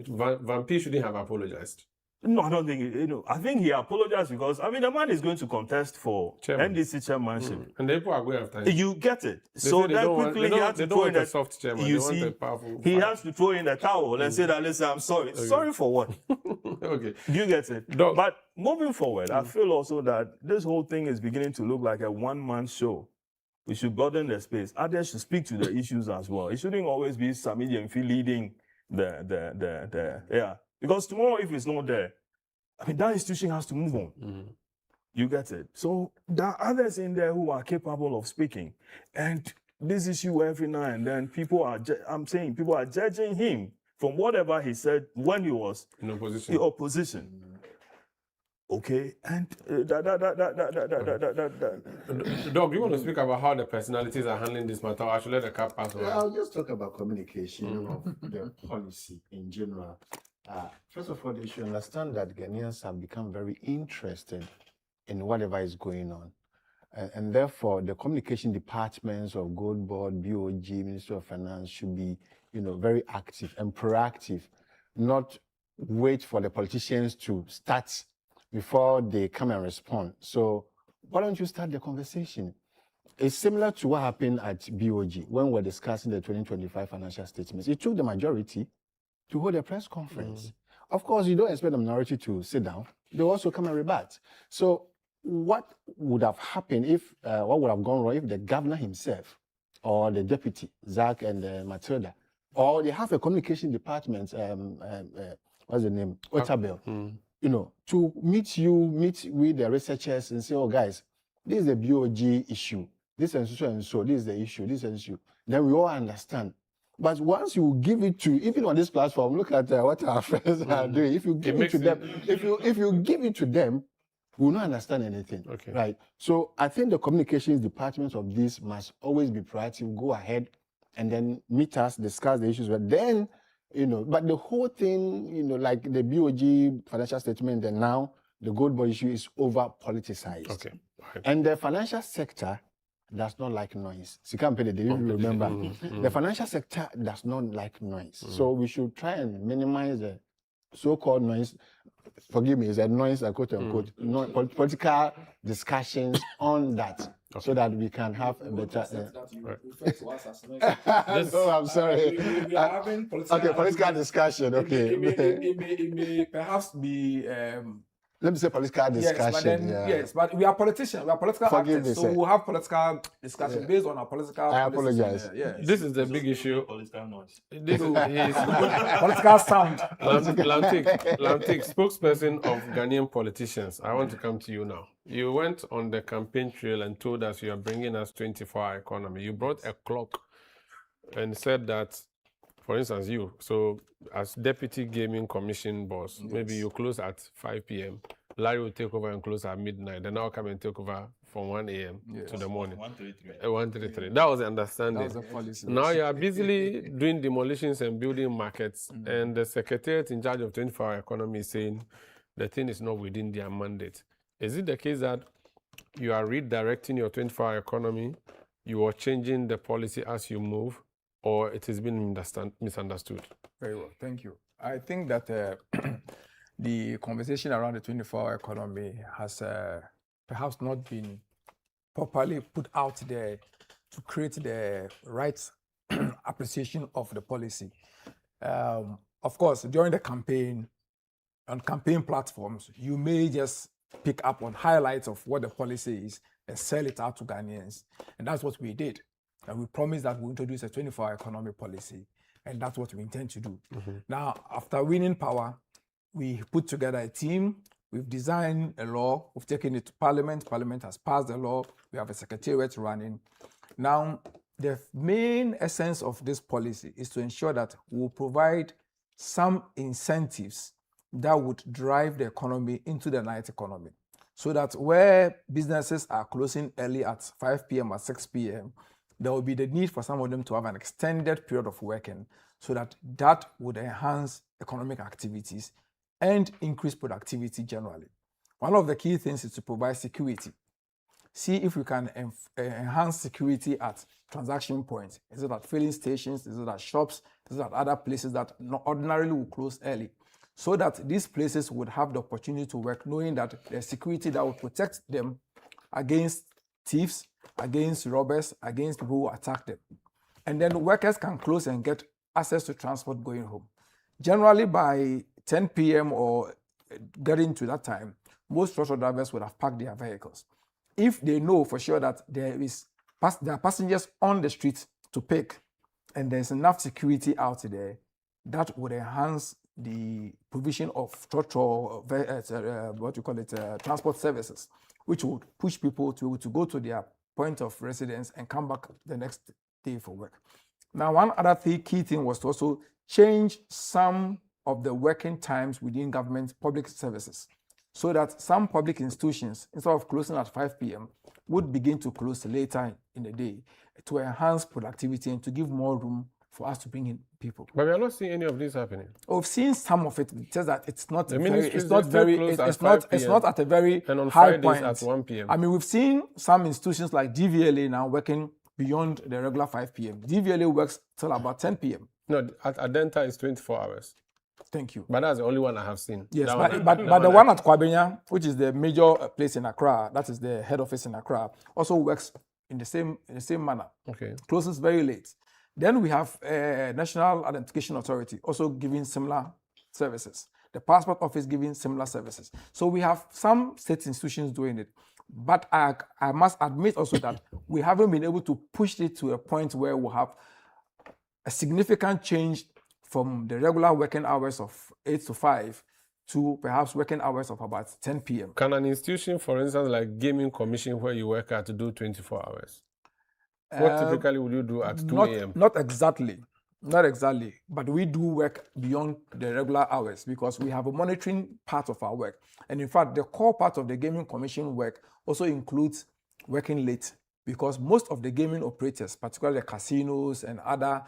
Van P shouldn't have apologized. No, I don't think, I think he apologized because, the man is going to contest for NDC chairmanship. And the people are going after him. You get it. So then quickly he has to throw in a soft chairman. You see, he has to throw in a towel and say that, listen, I'm sorry. Okay. Sorry for what? Okay. You get it. But moving forward, I feel also that this whole thing is beginning to look like a one-man show. We should broaden the space. Others should speak to the issues as well. It shouldn't always be Sammy Jemfi leading the Because tomorrow, if it's not there, that institution has to move on. You get it? So there are others in there who are capable of speaking. And this issue every now and then, people are judging him from whatever he said when he was in opposition. Okay, and Doc, you want to speak about how the personalities are handling this matter? I should let the cap pass over. I'll just talk about communication of the policy in general. First of all, they should understand that Ghanaians have become very interested in whatever is going on. And therefore, the communication departments of GoldBod, BOG, Ministry of Finance should be, very active and proactive, not wait for the politicians to start before they come and respond. So why don't you start the conversation? it's similar to what happened at BOG when we're discussing the 2025 financial statements. It took the majority to hold a press conference. Of course, you don't expect the minority to sit down. They also come and rebut. So what would have happened if, what would have gone wrong if the governor himself or the deputy, Zach and Matilda, or they have a communication department, what's the name, Otabel, you know, to meet with the researchers and say, oh guys, this is the BOG issue, this and so, this is the issue, this is the issue. Then we all understand. But once you give it to, even on this platform, look at what our friends are doing. If you give it to them, if you give it to them, we will not understand anything. Okay. Right. So I think the communications departments of this must always be proactive, go ahead and then meet us, discuss the issues. But then, you know, but the whole thing, you know, like the BOG financial statement and now the GoldBod issue is over politicized. Okay. Right. And the financial sector does not like noise. So you can't pay the delivery, remember. The financial sector does not like noise. So we should try and minimize the so-called noise. Forgive me, it's a noise, quote unquote, political discussions on that, so that we can have a better. Oh, I'm sorry. We are having political discussion. Okay. It may perhaps be. Let me say political discussion. Yes, but then, yes, but we are politicians, we are political actors, so we'll have political discussion based on our political. I apologize. This is the big issue. Political noise. This is political sound. Lantik, spokesperson of Ghanaian politicians. I want to come to you now. You went on the campaign trail and told us you are bringing us 24-hour economy. You brought a clock and said that, for instance, you, so as Deputy Gaming Commission boss, maybe you close at 5 p.m. Larry will take over and close at midnight. Then I'll come and take over from 1 a.m. to the morning. 133. That was the understanding. That was the policy. Now you are busily doing demolitions and building markets, and the secretariat in charge of 24-hour economy is saying the thing is not within their mandate. Is it the case that you are redirecting your 24-hour economy, you are changing the policy as you move, or it has been misunderstood? Very well, thank you. I think that the conversation around the 24-hour economy has perhaps not been properly put out there to create the right appreciation of the policy. Of course, during the campaign, on campaign platforms, you may just pick up on highlights of what the policy is and sell it out to Ghanaians. And that's what we did. And we promised that we'll introduce a 24-hour economy policy. And that's what we intend to do. Now, after winning power, we put together a team. We've designed a law. We've taken it to Parliament. Parliament has passed the law. We have a secretariat running. Now, the main essence of this policy is to ensure that we'll provide some incentives that would drive the economy into the night economy. So that where businesses are closing early at 5 p.m. or 6 p.m., there will be the need for some of them to have an extended period of working, so that that would enhance economic activities and increase productivity generally. One of the key things is to provide security. See if we can enhance security at transaction points. Is it at filling stations? Is it at shops? Is it at other places that ordinarily will close early? So that these places would have the opportunity to work, knowing that there's security that will protect them against thieves, against robbers, against people who attack them. And then workers can close and get access to transport going home. Generally, by 10 p.m. or getting to that time, most truck drivers would have parked their vehicles. If they know for sure that there are passengers on the street to pick, and there's enough security out there, that would enhance the provision of transport services, which would push people to go to their point of residence and come back the next day for work. Now, one other key thing was to also change some of the working times within government public services, so that some public institutions, instead of closing at 5 p.m., would begin to close later in the day to enhance productivity and to give more room for us to bring in people. But we are not seeing any of this happening. We've seen some of it. It's just that it's not the very, it's not at a very and on high Fridays point. at 1 p.m. I mean, we've seen some institutions like DVLA now working beyond the regular 5 p.m. DVLA works till about 10 p.m. No, at Adenta is 24 hours. Thank you. But that's the only one I have seen. Yes, but the one at Kwabenya, which is the major place in Accra, that is the head office in Accra, also works in the same manner. Okay. Closes very late. Then we have National Identification Authority also giving similar services. The Passport Office giving similar services. So we have some state institutions doing it. But I must admit also that we haven't been able to push it to a point where we have a significant change from the regular working hours of 8 to 5 to perhaps working hours of about 10 p.m. Can an institution, for instance, like Gaming Commission, where you work at, do 24 hours? What typically would you do at 2 a.m.? Not exactly. Not exactly. But we do work beyond the regular hours because we have a monitoring part of our work. And in fact, the core part of the Gaming Commission work also includes working late because most of the gaming operators, particularly casinos and other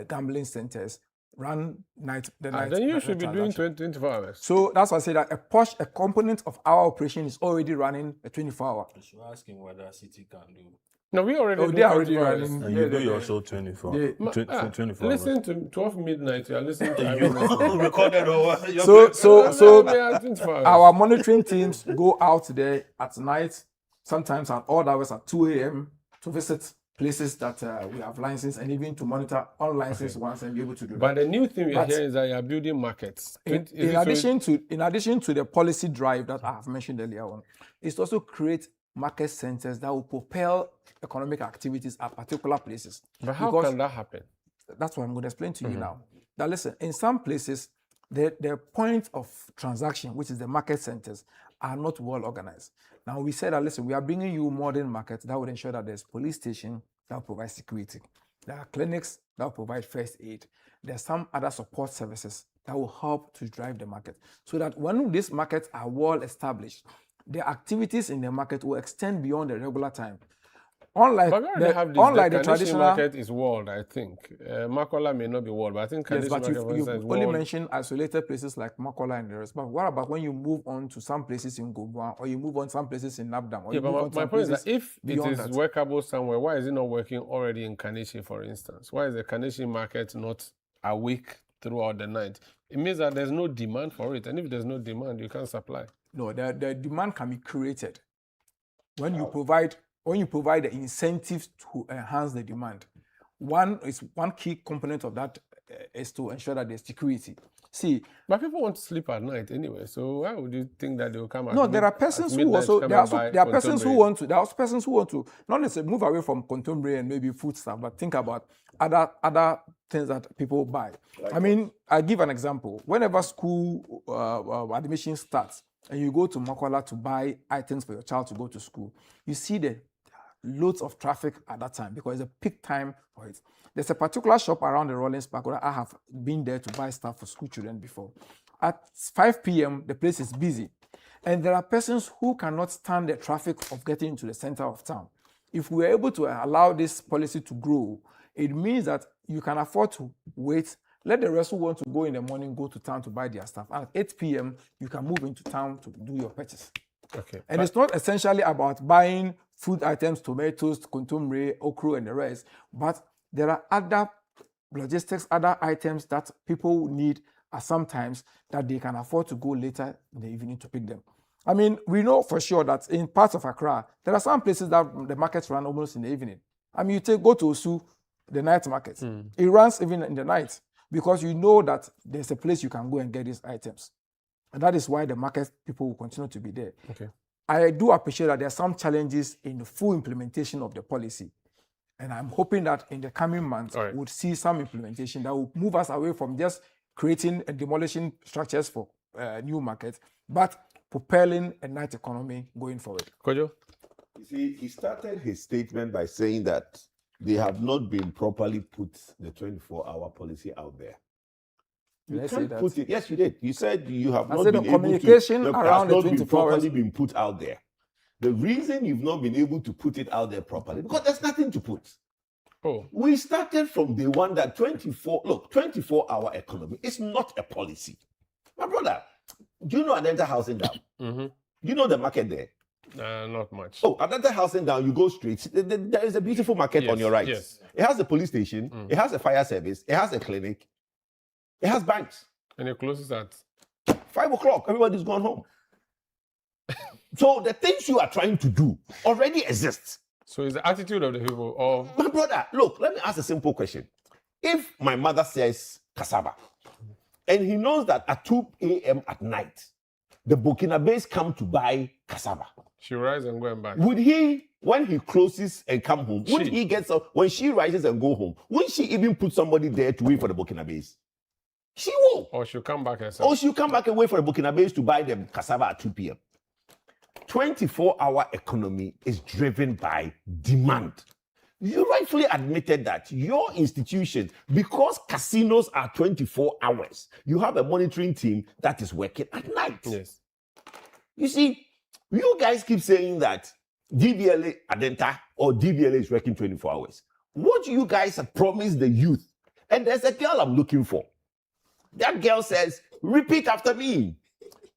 gambling centers, run night. Then you should be doing 24 hours. So that's why I say that a component of our operation is already running a 24-hour. I should ask him whether City can do. No, we already do they are already 24 hours. running. And you do your show 24. 24 hours. Listen to 12 midnight. You are listening to recorded over. So our monitoring teams go out there at night, sometimes at odd hours at 2 a.m. to visit places that we have license and even to monitor unlicensed ones and be able to do that. But the new thing we are hearing is that you are building markets. In addition to the policy drive that I have mentioned earlier on, it's also create market centers that will propel economic activities at particular places. But how can that happen? That's what I'm going to explain to you now. Now listen, in some places, the point of transaction, which is the market centers, are not well organized. Now we said that, listen, we are bringing you modern markets that would ensure that there's police station that will provide security. There are clinics that will provide first aid. There's some other support services that will help to drive the market. So that when these markets are well established, the activities in the market will extend beyond the regular time. Unlike the traditional market is walled, I think. Makola may not be walled, but I think yes, but you only mentioned isolated places like Makola and the rest. But what about when you move on to some places in GoldBod, or you move on some places in Nabdam? Or yeah, but my point is that if it is that. workable somewhere, why is it not working already in Kaneshie, for instance? Why is the Kaneshie market not awake throughout the night? It means that there's no demand for it, and if there's no demand, you can't supply. No, the demand can be created when you provide the incentives to enhance the demand. One key component of that is to ensure that there's security. See, but people want to sleep at night anyway. So why would you think that they will come? No, there are persons who also there are persons who want to not necessarily move away from contemporary and maybe food stuff, but think about other things that people buy. I mean, I give an example. Whenever school admission starts, and you go to Makola to buy items for your child to go to school, you see the loads of traffic at that time because it's a peak time for it. There's a particular shop around the Rollins Park where I have been there to buy stuff for school children before. At 5 p.m., the place is busy. And there are persons who cannot stand the traffic of getting into the center of town. If we are able to allow this policy to grow, it means that you can afford to wait. Let the rest who want to go in the morning go to town to buy their stuff. And at 8 p.m., you can move into town to do your purchase. Okay. And it's not essentially about buying food items, tomatoes, contumely, okra, and the rest, but there are other logistics, other items that people need at some times that they can afford to go later in the evening to pick them. I mean, we know for sure that in parts of Accra, there are some places that the markets run almost in the evening. I mean, go to Osu, the night market. It runs even in the night because you know that there's a place you can go and get these items. And that is why the market people will continue to be there. Okay. I do appreciate that there are some challenges in the full implementation of the policy. And I'm hoping that in the coming months, we'll see some implementation that will move us away from just creating and demolishing structures for new markets, but propelling a night economy going forward. Kojo? You see, he started his statement by saying that they have not been properly put the 24-hour policy out there. You can't put it. Yes, you did. You said you have not been able to. Communication around the 24 hours properly been put out there. The reason you've not been able to put it out there properly because there's nothing to put. Oh. We started from day one that 24-hour economy is not a policy. My brother, do you know Adenta Housing Down? Mm-hmm. You know the market there? Not much. Oh, Adenta Housing Down, you go straight. There is a beautiful market on your right. Yes. It has a police station. It has a fire service. It has a clinic. It has banks. And it closes at 5 o'clock. Everybody's gone home. So the things you are trying to do already exist. So it's the attitude of the people. Or My brother, look, let me ask a simple question. If my mother says cassava, and he knows that at 2 a.m. at night, the Burkinabés come to buy cassava, she rise and go and buy. would he, when he closes and come home, would he get some, when she rises and go home, would she even put somebody there to wait for the Burkinabés? She will. Or she'll come back herself. Or she'll come back and wait for the Burkinabés to buy the cassava at 2 p.m. 24-hour economy is driven by demand. You rightfully admitted that your institution, because casinos are 24 hours, you have a monitoring team that is working at night. Yes. You see, you guys keep saying that DVLA Adenta or DVLA is working 24 hours. What you guys have promised the youth, and there's a girl I'm looking for. That girl says, repeat after me.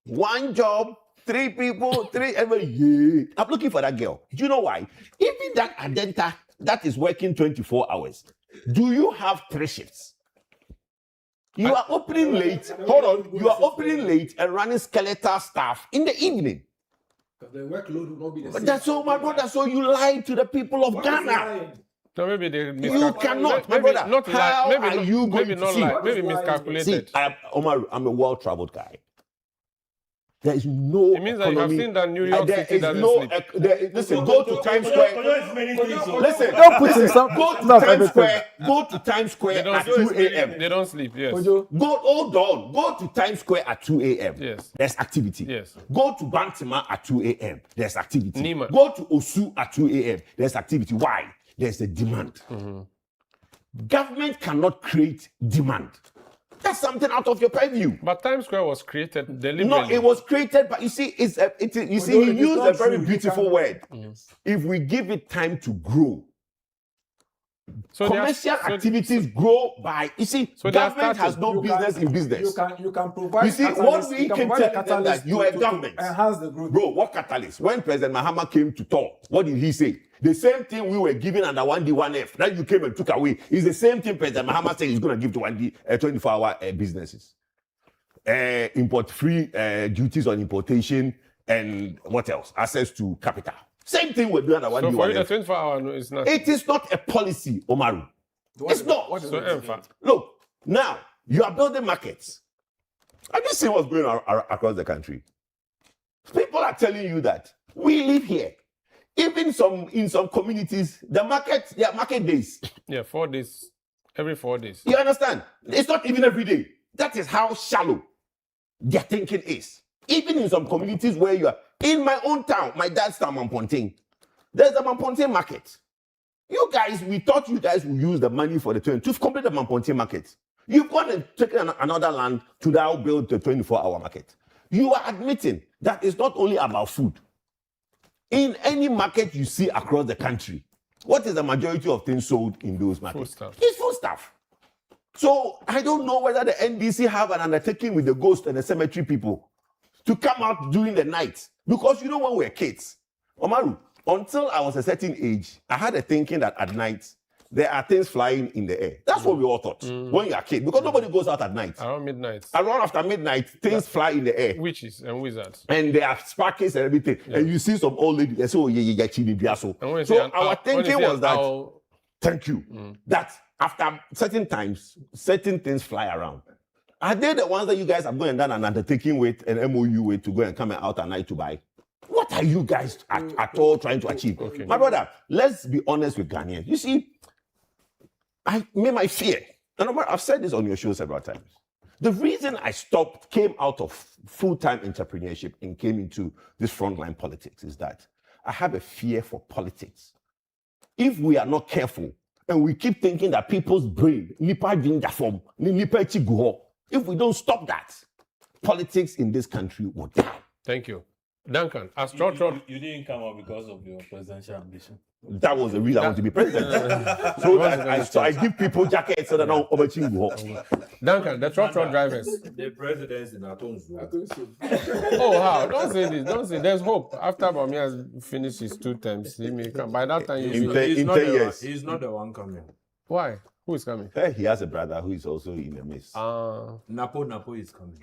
1 job, 3 people, 3 every year. I'm looking for that girl. Do you know why? Even that Adenta that is working 24 hours, do you have 3 shifts? You are opening late. Hold on. You are opening late and running skeletal staff in the evening. Because the workload will not be the same. That's all, my brother. So you lied to the people of Ghana. So maybe they You cannot, my brother. Not how lie. Maybe are not, you going maybe to not see? lie. Maybe miscalculated. See, Omar, I'm a well-traveled guy. There is no. It means that you have seen that New York there City is doesn't no. sleep. Listen, go to Times Square. Listen, Don't put himself. go to Not Times everything. Square. Go to Times Square don't at sleep. 2 a.m. They don't sleep. Yes. Hold on. Go to Times Square at 2 a.m. Yes. There's activity. Yes. Go to Bantima at 2 a.m. There's activity. Nima. Go to Osu at 2 a.m. There's activity. Why? There's a demand. Mm-hmm. Government cannot create demand. That's something out of your purview. But Times Square was created deliberately. No, it was created, but you see, he used a very beautiful word. If we give it time to grow, So commercial activities grow by, you see, So they are government has no You business can- in business. You can provide. You see, what catalyst- we you can keep provide telling them catalyst that you are a to government. enhance the growth. Bro, what catalyst? When President Mahama came to talk, what did he say? The same thing we were giving under 1D, 1F that you came and took away is the same thing President Mahama said he's going to give to 1D, 24-hour businesses. Import-free duties on importation and what else? Access to capital. Same thing we're doing under 1D, So for you, the 1F. 24-hour is not. It is not a policy, Omaru. It's not. So Emfa. Look, now you are building markets. Have you seen what's going on across the country? People are telling you that we live here. Even in some communities, their market days. Yeah, 4 days. Every 4 days. You understand? It's not even every day. That is how shallow their thinking is. Even in some communities where you are, in my own town, my dad's town, Mamponting, there's a Mamponting market. You guys, we thought you guys would use the money for the 20 to complete the Mamponting market. You've gone and taken another land to now build the 24-hour market. You are admitting that it's not only about food. In any market you see across the country, what is the majority of things sold in those markets? Food stuff. It's food stuff. So I don't know whether the NDC have an undertaking with the ghost and the cemetery people to come out during the night. Because you know when we were kids, Omaru, until I was a certain age, I had a thinking that at night, there are things flying in the air. That's what we all thought when you are a kid. Because nobody goes out at night. Around midnight. Around after midnight, things fly in the air. Witches and wizards. And there are sparkles and everything. Yeah. And you see some old lady, they say, oh, yeah, so our thinking was that, thank you, that after certain times, certain things fly around. Are they the ones that you guys have gone and done an undertaking with, an MOU with, to go and come out at night to buy? What are you guys at all trying to achieve? Okay. My brother, let's be honest with Ghanaians. You see, my fear, and I've said this on your show several times. The reason I came out of full-time entrepreneurship and came into this frontline politics is that I have a fear for politics. If we are not careful and we keep thinking that people's brain, if we don't stop that, politics in this country will die. Thank you. Duncan, as you didn't come out because of your presidential ambition. That was the reason I want to be president. so I give people jackets so that now overchingu. Duncan, the truck drivers. The presidents in Atonzu. Oh, how? Don't say this. Don't say. There's hope. After Bami has finished his 2 terms, he may come. By that time, in 10 years. He's not the one coming. Why? Who is coming? Hey, he has a brother who is also in the midst. Napo is coming.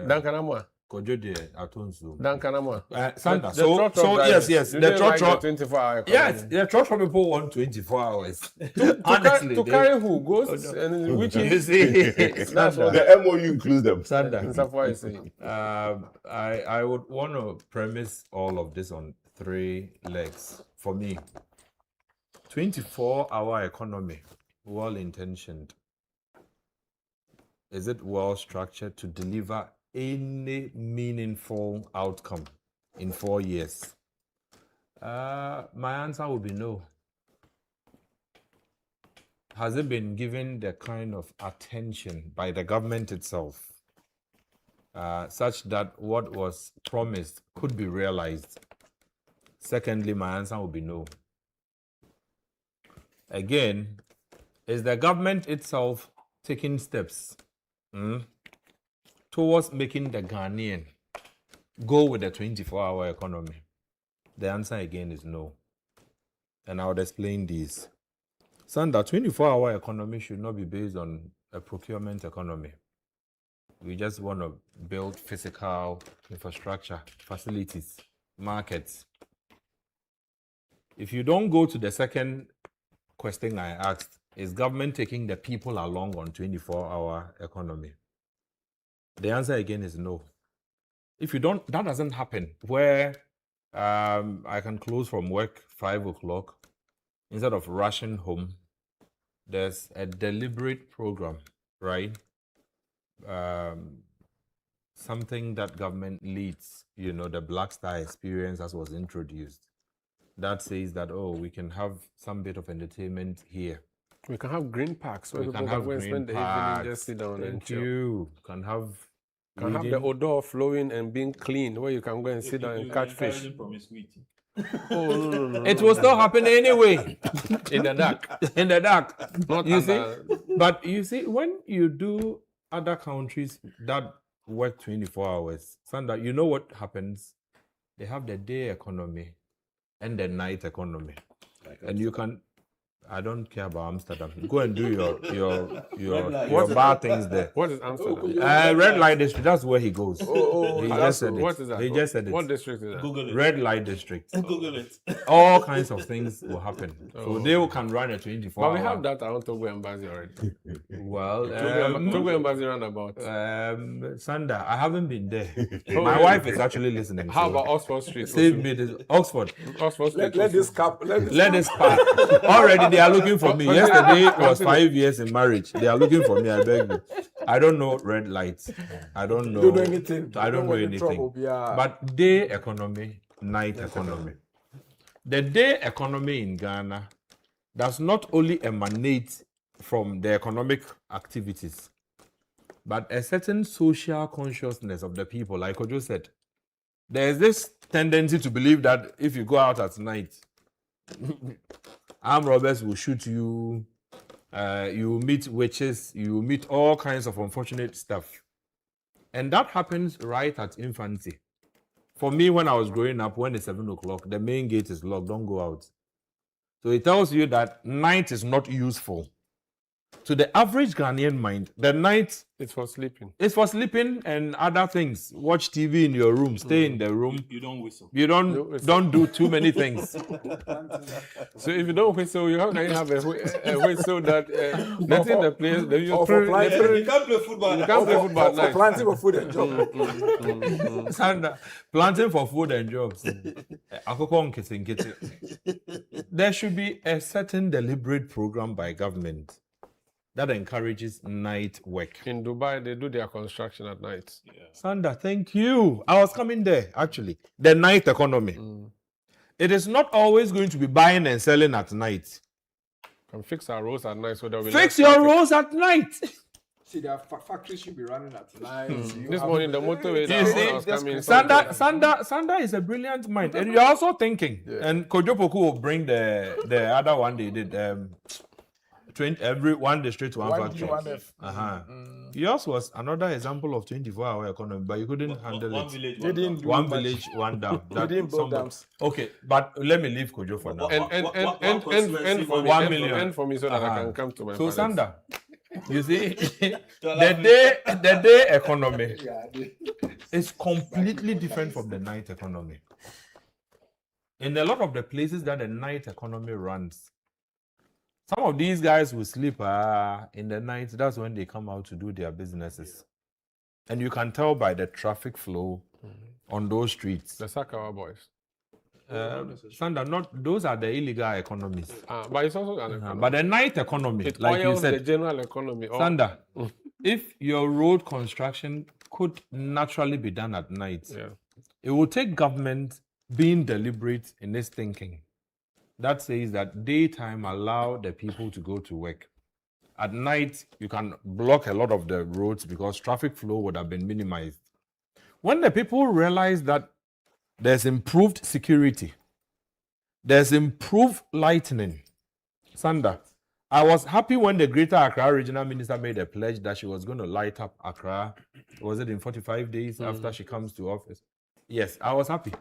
Duncan Amwa. Kojo de Atonsu. Dankanama. Santa. The So drivers, yes. do The they like trot. 24-hour economy? Yes, the trot people want 24 hours. To carry who? Ghosts? And witches? That's what the MOU includes them. Santa. That's what I'm saying. I would want to premise all of this on 3 legs. For me, 24-hour economy, well intentioned. Is it well structured to deliver any meaningful outcome in 4 years? My answer would be no. Has it been given the kind of attention by the government itself such that what was promised could be realized? Secondly, my answer would be no. Again, is the government itself taking steps towards making the Ghanaian go with the 24-hour economy? The answer again is no. And I would explain this. Sanda, 24-hour economy should not be based on a procurement economy. We just want to build physical infrastructure, facilities, markets. If you don't go to the second question I asked, is government taking the people along on 24-hour economy? The answer again is no. If you don't, that doesn't happen where I can close from work 5 o'clock. Instead of rushing home, there's a deliberate program, right? Something that government leads, the Black Star experience as was introduced. That says that, we can have some bit of entertainment here. We can have green parks where We people can have go and spend the evening, just sit down and chill. You can have the odor flowing and being clean, where you can go and sit down and catch fish. No. It will still happen anyway. In the dark. In the dark. Not you under- see? But you see, when you do other countries that work 24 hours, Sandra, you know what happens? They have the day economy and the night economy. And you can, I don't care about Amsterdam. Go and do your bar things there. What is Amsterdam? Red light district. That's where he goes. He just said it. What is that? He just said it. What district is that? Google it. Red light district. Google it. All kinds of things will happen. So they can run a 24 But we hour. have that around Togo Embassy already. Well, Togo Embassy roundabout. Sanda, I haven't been there. My wife is actually listening. How so about Oxford Street? Save me this. Oxford. Oxford Street. Let this cap. Let this part. Already they are looking for me. Yesterday was 5 years in marriage. They are looking for me. I beg you. I don't know red lights. I don't know. Don't know anything. I don't know want any anything. trouble, yeah. But day economy, night economy. The day economy in Ghana does not only emanate from the economic activities, but a certain social consciousness of the people. Like Kojo said, there is this tendency to believe that if you go out at night, armed robbers will shoot you, you will meet witches, you will meet all kinds of unfortunate stuff. And that happens right at infancy. For me, when I was growing up, when it's 7 o'clock, the main gate is locked, don't go out. So it tells you that night is not useful. To the average Ghanaian mind, the night It's for sleeping. is for sleeping and other things. Watch TV in your room, stay in the room. You don't whistle. You don't do too many things. So if you don't whistle, you have a whistle that that's in the place. You Or for planting. You can't play football. You can't play football at For night. planting for food and job. Sandra, planting for food and jobs. Akoko nkete nkete. There should be a certain deliberate program by government that encourages night work. In Dubai, they do their construction at night. Sandra, thank you. I was coming there, actually. The night economy. It is not always going to be buying and selling at night. Can fix our roads at night so that we Fix your roads at night. See, their factories should be running at night. This morning, the motorway Do you that I was see? coming. Sanda is a brilliant mind. And you're also thinking. And Kojo Poku will bring the other one they did. Every one district, one factory. Yours was another example of 24-hour economy, but you couldn't handle one it. village, They didn't do One much. village, one dam. They didn't build dams. Okay, but let me leave Kojo for now. And for me, 1 million. and for me so that I can come to my So palace. Sanda, you see, the day economy It's completely different from the night economy. In a lot of the places that the night economy runs, some of these guys will sleep in the night. That's when they come out to do their businesses. And you can tell by the traffic flow on those streets. The Sakawa boys. Sandra, not those are the illegal economies. But it's also an economy. But the night economy, It like you oils said, the general economy. Sandra, if your road construction could naturally be done at night, it will take government being deliberate in its thinking. That says that daytime allow the people to go to work. At night, you can block a lot of the roads because traffic flow would have been minimized. When the people realize that there's improved security, there's improved lighting. Sandra, I was happy when the Greater Accra Regional Minister made a pledge that she was going to light up Accra. Was it in 45 days after she comes to office? Yes, I was happy.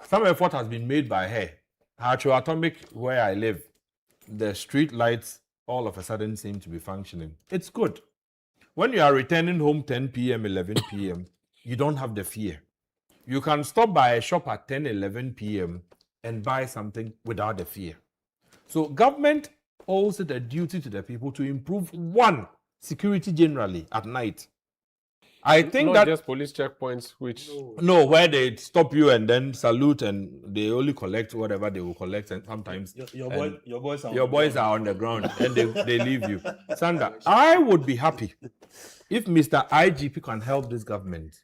Some effort has been made by her. Atomic, where I live, the street lights all of a sudden seem to be functioning. It's good. When you are returning home 10 p.m., 11 p.m., you don't have the fear. You can stop by a shop at 10, 11 p.m. and buy something without the fear. So government owes it a duty to the people to improve, one, security generally at night. I think not that just police checkpoints, which no, where they stop you and then salute and they only collect whatever they will collect, and sometimes Your boys are on the ground and they leave you. Sandra, I would be happy if Mr. IGP can help this government.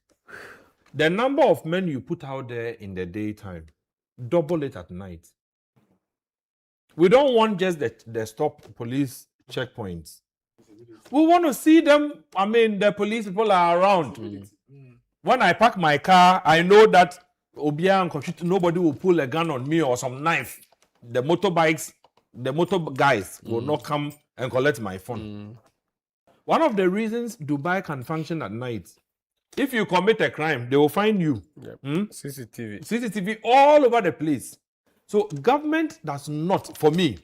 The number of men you put out there in the daytime, double it at night. We don't want just the stop police checkpoints. We want to see them. I mean, the police people are around. When I park my car, I know that Obia and Kochit, nobody will pull a gun on me or some knife. The motorbikes, the motor guys will not come and collect my phone. One of the reasons Dubai can function at night, if you commit a crime, they will find you. CCTV all over the place. So government does not, for me,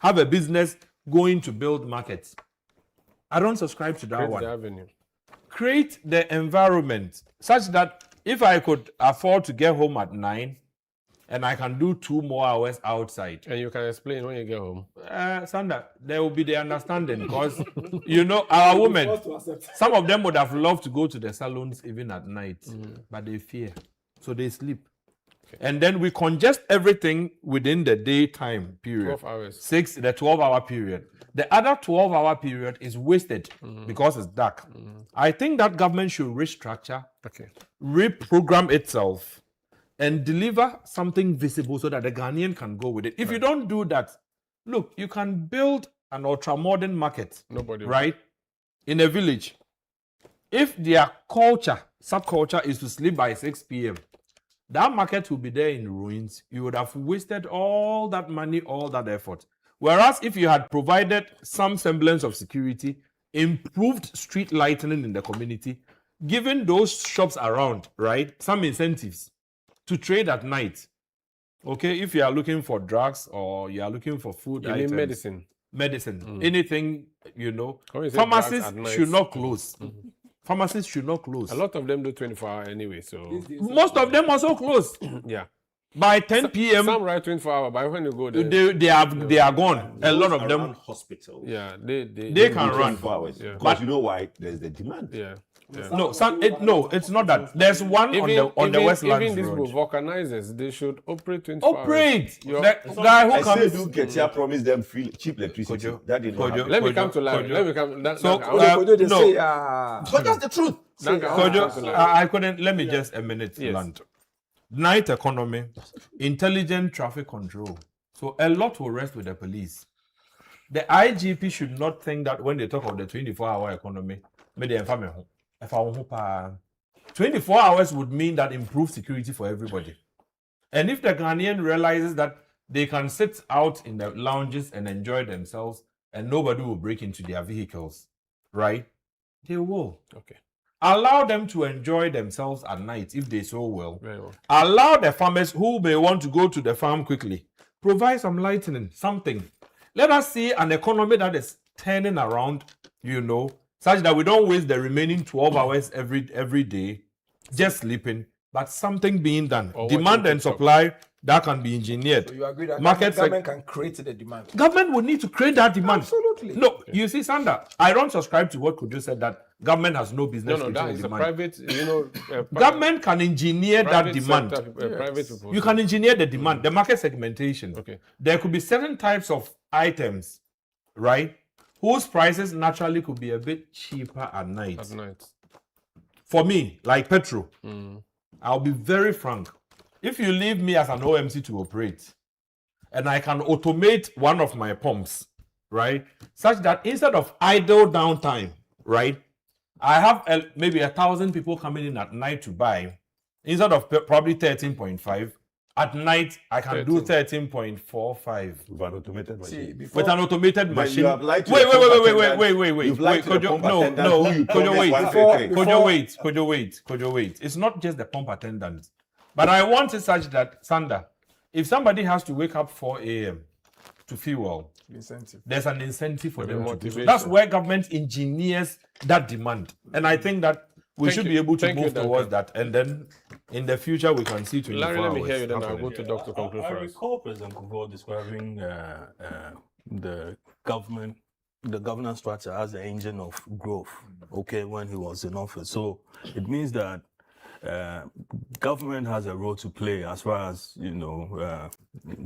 have a business going to build markets. I don't subscribe to that create one. the avenue. Create the environment such that if I could afford to get home at 9 and I can do 2 more hours outside. And you can explain when you get home. Sandra, there will be the understanding because, you know, our women, some of them would have loved to go to the salons even at night, but they fear. So they sleep. And then we congest everything within the daytime period. 12 hours. The 12-hour period. The other 12-hour period is wasted because it's dark. I think that government should restructure, reprogram itself, and deliver something visible so that the Ghanaian can go with it. If you don't do that, look, you can build an ultra-modern market, right, in a village. If their culture, subculture is to sleep by 6 p.m., that market will be there in ruins. You would have wasted all that money, all that effort. Whereas if you had provided some semblance of security, improved street lighting in the community, given those shops around, right, some incentives to trade at night. Okay, if you are looking for drugs or you are looking for food You items, mean medicine. anything, you know, When you say pharmacies drugs at night, should not close. Pharmacies should not close. A lot of them do 24 hours anyway, so Most of them also close. yeah. By 10 p.m. Some write 24 hours, but when you go there, they are gone. A lot of them. Hospitals. Yeah, they can run 24 hours. Yeah. Because you know why? There's the demand. Yeah. No, it's not that. There's one on the Westlands Even these Road. vulcanizers, they should operate 24 Operate. hours. The guy who I comes. said, do get here, promise them free, cheap electricity. That didn't happen. Let me come to life. Let me come. So, But that's the truth. I couldn't. Let me just a minute land. Night economy, intelligent traffic control. So a lot will rest with the police. The IGP should not think that when they talk of the 24-hour economy, 24 hours would mean that improved security for everybody. And if the Ghanaian realizes that they can sit out in the lounges and enjoy themselves and nobody will break into their vehicles, right? They will. Okay. Allow them to enjoy themselves at night if they so will. Very well. Allow the farmers who may want to go to the farm quickly. Provide some lightening, something. Let us see an economy that is turning around, you know, such that we don't waste the remaining 12 hours every day just sleeping, but something being done. Or Demand watching and TikTok. supply that can be engineered. So you agree that Markets government can create the demand? Government would need to create that demand. Absolutely. No, you see, Sandra, I don't subscribe to what Kujo said that government has no business No, creating that is a demand. private, Government can engineer that private demand. sector, private people. You can engineer the demand, the market segmentation. Okay. There could be certain types of items, right, whose prices naturally could be a bit cheaper at night. At night. For me, like petrol, I'll be very frank. If you leave me as an OMC to operate, and I can automate one of my pumps, right, such that instead of idle downtime, right, I have maybe 1,000 people coming in at night to buy, instead of probably 13.5, at night I can do 13.45 with an automated machine. With an automated Then machine. you have lied to Wait. the pump attendant. You've lied to the pump attendant who you promised 1 Could you wait? It's not just the pump attendant, but I want it such that, Sanda, if somebody has to wake up 4 a.m. to fuel, Incentive. there's an incentive for The them to do so. motivation. That's where government engineers that demand, and I think that we should be able to move towards that, and then in the future we can see 24 Larry, let me hours hear you, then I'll happening. go to Dr. Conclude I for us. recall President Kufuor describing the governance structure as the engine of growth, okay, when he was in office. So it means that government has a role to play as far as,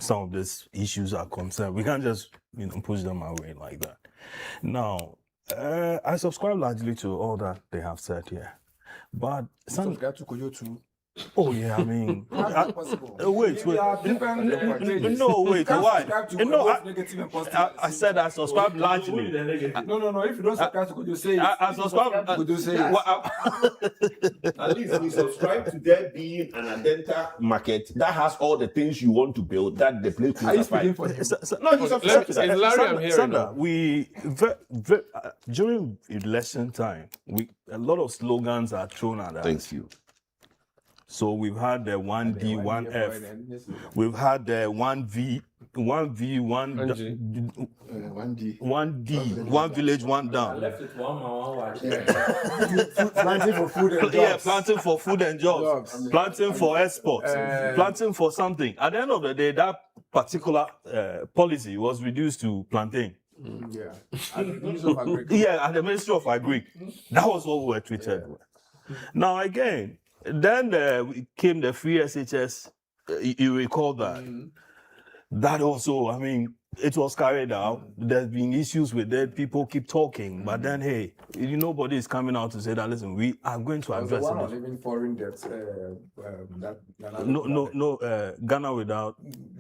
some of these issues are concerned. We can't just, push them away like that. Now, I subscribe largely to all that they have said here. But subscribe to Koyo too. Oh yeah, I mean, How's it possible? wait. We are different pages. No, wait, You can't why? subscribe to No, both negative and positive. I said I subscribe largely. No. If you don't subscribe to Koyo, say it. I If you subscribe to Koyo, say it. At least we subscribe to there being an Adenta market that has all the things you want to build, that the place Are you will speaking survive. for him? No, you subscribe to that. It's Larry I'm hearing Sandra, now. we during election time, a lot of slogans are thrown at us. Thank you. So we've had the 1D, 1F. We've had the 1V, 1V, 1D, 1 village, 1 down. Planting for food and jobs. Yeah, planting for food and jobs. Planting for exports. Planting for something. At the end of the day, that particular policy was reduced to plantain. Yeah. At the Ministry of Agriculture. Yeah, at the Ministry of Agri. That was what we were treated with. Now again, then came the free SHS. You recall that? That also, I mean, it was carried out. There's been issues with it. People keep talking, but then hey, nobody is coming out to say that. Listen, we are going to address the one it. on even foreign debt. Ghana without.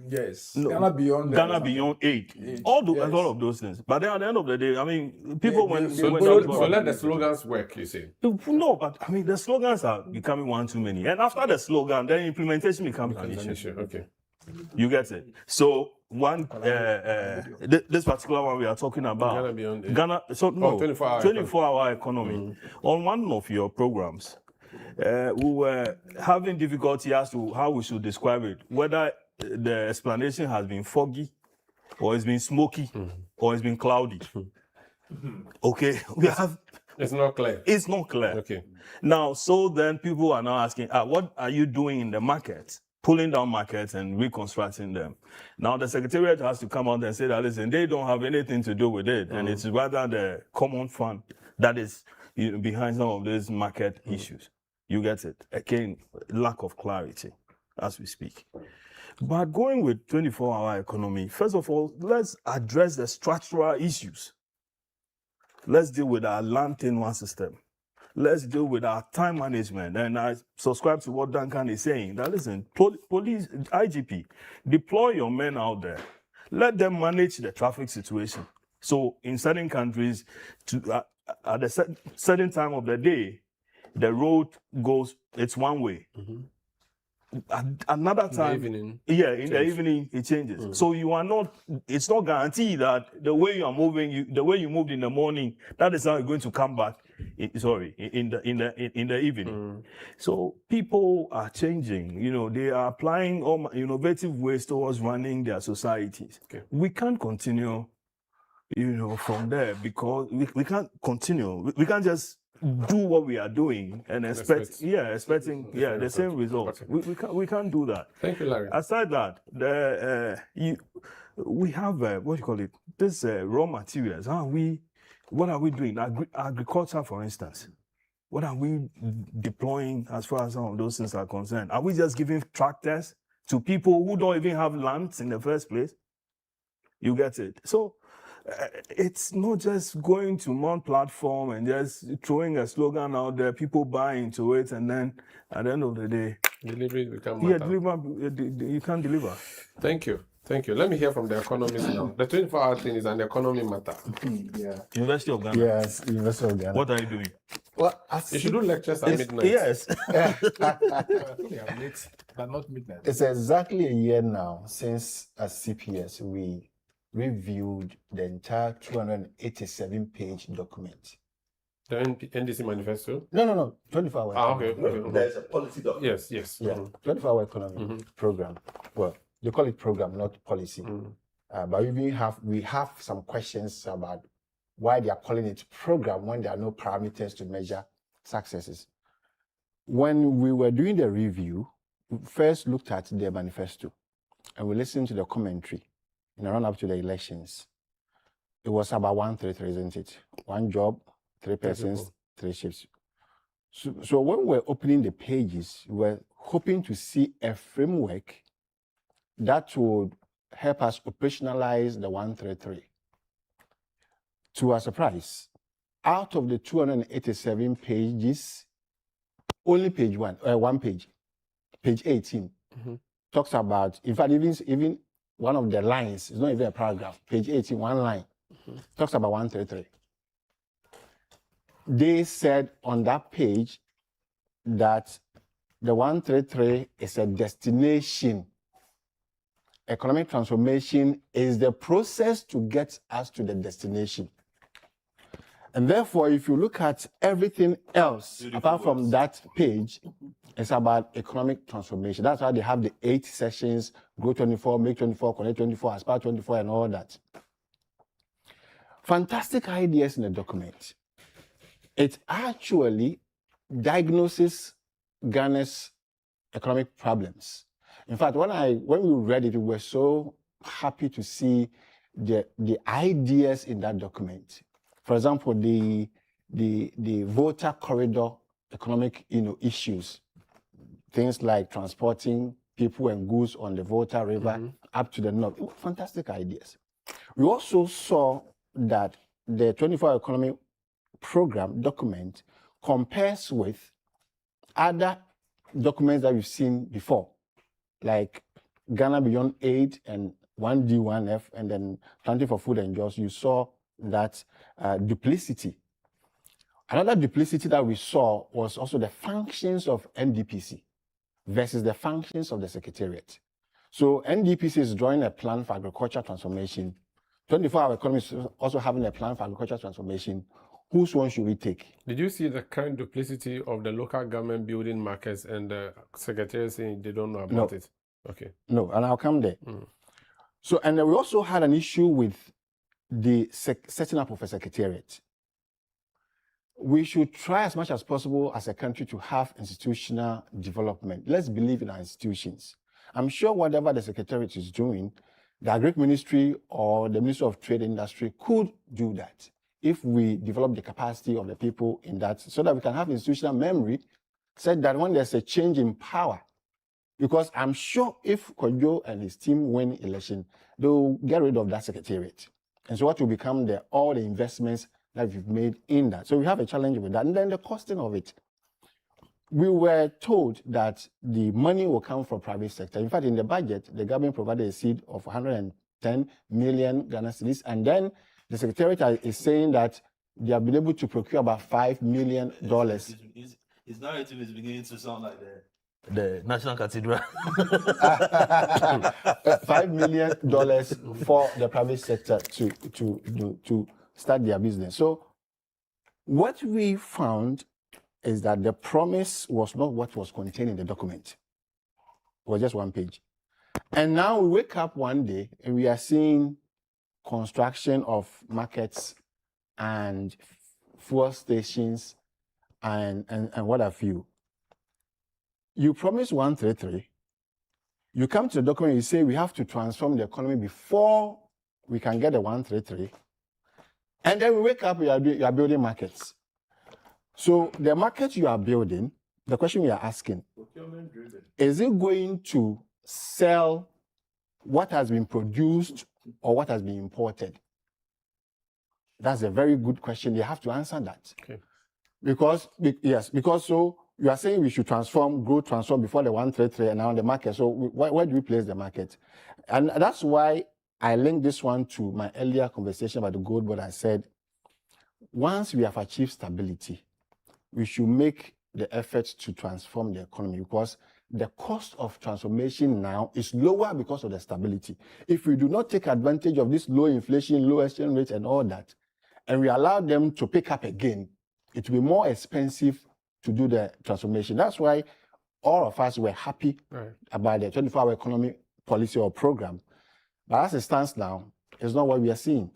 Yes. No, Ghana beyond. Ghana beyond 8. All of those things. But then at the end of the day, I mean, people So let the slogans work, you see. No, but I mean, the slogans are becoming one too many. And after the slogan, then implementation becomes an issue. Okay. You get it? So this particular one we are talking about, Ghana beyond 8. Ghana, so no, 24-hour economy. On one of your programs, we were having difficulty as to how we should describe it, whether the explanation has been foggy, or it's been smoky, or it's been cloudy. Okay, we have. It's not clear. It's not clear. Okay. Now, so then people are now asking, what are you doing in the market? Pulling down markets and reconstructing them. Now the Secretariat has to come out and say that, listen, they don't have anything to do with it. And it's rather the common fund that is behind some of these market issues. You get it? Again, lack of clarity as we speak. But going with 24-hour economy, first of all, let's address the structural issues. Let's deal with our land tenure system. Let's deal with our time management. And I subscribe to what Duncan is saying. That listen, police, IGP, deploy your men out there. Let them manage the traffic situation. So in certain countries, at a certain time of the day, the road it's one way. Another time, in the evening it changes. So it's not guaranteed that the way you are moving, the way you moved in the morning, that is how you're going to come back. In the evening. So people are changing. They are applying innovative ways towards running their societies. Okay. We can't continue, from there because we can't continue. We can't just do what we are doing and expecting different the same approach. results. We can't do that. Thank you, Larry. Aside that, we have what do you call it? This raw materials. What are we doing? Agriculture, for instance. What are we deploying as far as some of those things are concerned? Are we just giving tractors to people who don't even have lands in the first place? You get it? So it's not just going to one platform and just throwing a slogan out there, people buy into it, and then at the end of the day, delivery become you can't deliver. Thank you. Thank you. Let me hear from the economists now. The 24-hour thing is an economy matter. Yeah. University of Ghana. Yes, University of Ghana. What are you doing? Well, you should do lectures at midnight. Yes. Late, but not midnight. It's exactly a year now since at CPS we reviewed the entire 287-page document. The NDC manifesto? No. 24-hour. Okay. There's a policy document. Yes. Yeah, 24-hour economy program. Well, they call it program, not policy. But we have some questions about why they are calling it program when there are no parameters to measure successes. When we were doing the review, we first looked at the manifesto and we listened to the commentary in the run-up to the elections. It was about 133, isn't it? One job, 3 persons, 3 shifts. So when we were opening the pages, we were hoping to see a framework that would help us operationalize the 133. To our surprise, out of the 287 pages, only one page, page 18, talks about, in fact, even one of the lines, it's not even a paragraph, page 18, one line, talks about 133. They said on that page that the 133 is a destination. Economic transformation is the process to get us to the destination. And therefore, if you look at everything else, apart from that page, it's about economic transformation. That's why they have the 8 sessions, Grow 24, Make 24, Connect 24, Aspire 24, and all that. Fantastic ideas in the document. It actually diagnoses Ghana's economic problems. In fact, when we read it, we were so happy to see the ideas in that document. For example, the voter corridor economic issues, things like transporting people and goods on the Volta River up to the north. Fantastic ideas. We also saw that the 24-hour economy program document compares with other documents that we've seen before, like Ghana Beyond Aid and 1D, 1F, and then Planting for Food and Jobs. You saw that duplicity. Another duplicity that we saw was also the functions of NDPC versus the functions of the Secretariat. So NDPC is drawing a plan for agriculture transformation. 24-hour economy is also having a plan for agriculture transformation. Whose one should we take? Did you see the current duplicity of the local government building markets and the Secretariat saying they don't know about it? Okay. No, and I'll come there. So, and we also had an issue with the setting up of a Secretariat. We should try as much as possible as a country to have institutional development. Let's believe in our institutions. I'm sure whatever the Secretariat is doing, the Agric Ministry or the Ministry of Trade and Industry could do that if we develop the capacity of the people in that, so that we can have institutional memory, said that when there's a change in power, because I'm sure if Kojo and his team win election, they'll get rid of that Secretariat. And so what will become all the investments that we've made in that. So we have a challenge with that. And then the costing of it. We were told that the money will come from private sector. In fact, in the budget, the government provided a seed of 110 million Ghana cedis. And then the Secretariat is saying that they have been able to procure about $5 million. His narrative is beginning to sound like the National Cathedral. $5 million for the private sector to start their business. So what we found is that the promise was not what was contained in the document. It was just one page. And now we wake up one day and we are seeing construction of markets and fuel stations and what have you. You promise 133. You come to the document, you say we have to transform the economy before we can get the 133. And then we wake up, you are building markets. So the market you are building, the question we are asking, is it going to sell what has been produced or what has been imported? That's a very good question. You have to answer that. Okay. Because so you are saying we should transform before the 133 and now the market. So where do we place the market? And that's why I linked this one to my earlier conversation about the GoldBod. I said, once we have achieved stability, we should make the effort to transform the economy because the cost of transformation now is lower because of the stability. If we do not take advantage of this low inflation, low exchange rate and all that, and we allow them to pick up again, it will be more expensive to do the transformation. That's why all of us were happy about the 24-hour economy policy or program. But as it stands now, it's not what we are seeing.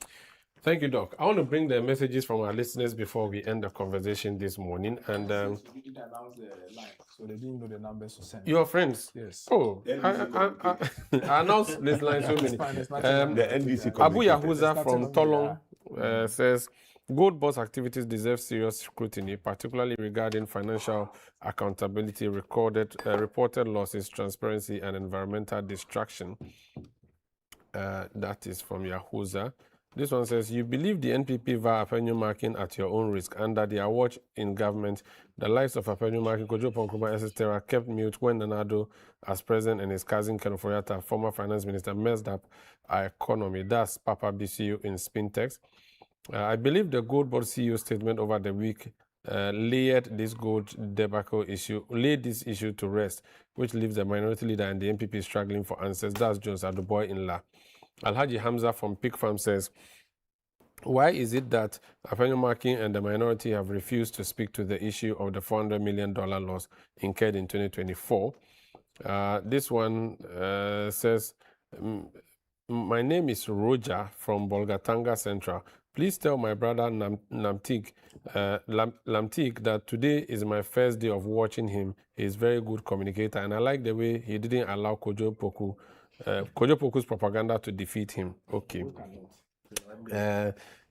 Thank you, Doc. I want to bring the messages from our listeners before we end the conversation this morning. And we didn't announce the line, so they didn't know the numbers to send. Your friends? Yes. Oh, I announced this line so many. The NDC Abu communicated. Yahuza from Tolong says, GoldBod's activities deserve serious scrutiny, particularly regarding financial accountability, reported losses, transparency, and environmental distraction. That is from Yahuza. This one says, you believe the NPP via Apenyo Marking at your own risk. Under their watch in government, the likes of Apenyo Marking, Kojo Ponkruma, etc. kept mute when Nanado, as president, and his cousin Ken Ofori-Atta, former finance minister, messed up our economy. That's Papa BCU in Spintex. I believe the GoldBod CEO statement over the week laid this issue to rest, which leaves the minority leader and the NPP struggling for answers. That's Jones Aduboy in La. Alhaji Hamza from Pig Farm says, why is it that Apenyo Marking and the minority have refused to speak to the issue of the $400 million loss incurred in 2024? This one says, my name is Roger from Bolgatanga Central. Please tell my brother Lamtik that today is my first day of watching him. He's a very good communicator, and I like the way he didn't allow Kojo Poku's propaganda to defeat him. Okay.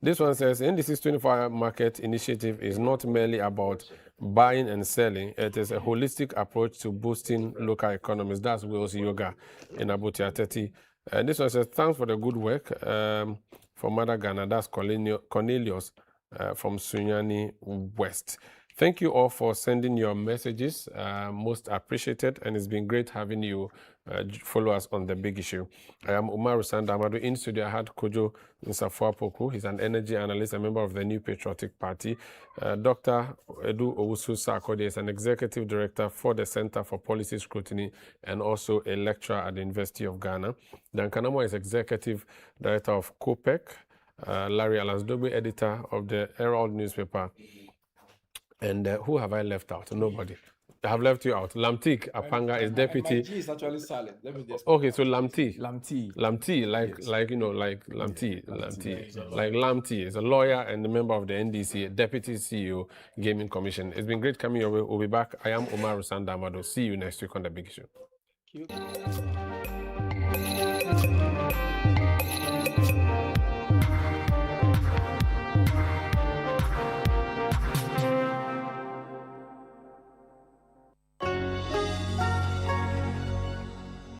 This one says, NDC's 24-hour market initiative is not merely about buying and selling. It is a holistic approach to boosting local economies. That's Will's Yoga in Abutia 30. This one says, thanks for the good work from Mother Ghana. That's Cornelius from Sunyani West. Thank you all for sending your messages. Most appreciated, and it's been great having you follow us on the big issue. I am Umaru Sandamadu. In studio, I had Kojo Nsafua-Poku. He's an energy analyst, a member of the New Patriotic Party. Dr. Edu Owusu-Sarkodie is an executive director for the Center for Policy Scrutiny and also a lecturer at the University of Ghana. Dan Kanamo is executive director of COPEC. Larry Alansdobe, editor of the Herald newspaper. And who have I left out? Nobody. I have left you out. Lamtik Apanga is deputy. My G is actually silent. Let me just. Okay, so Lamti, like Yes. like Lamti is a lawyer and a member of the NDC, deputy CEO, Gaming Commission. It's been great coming your way. We'll be back. I am Umaru Sandamado. See you next week on the big issue. Thank you.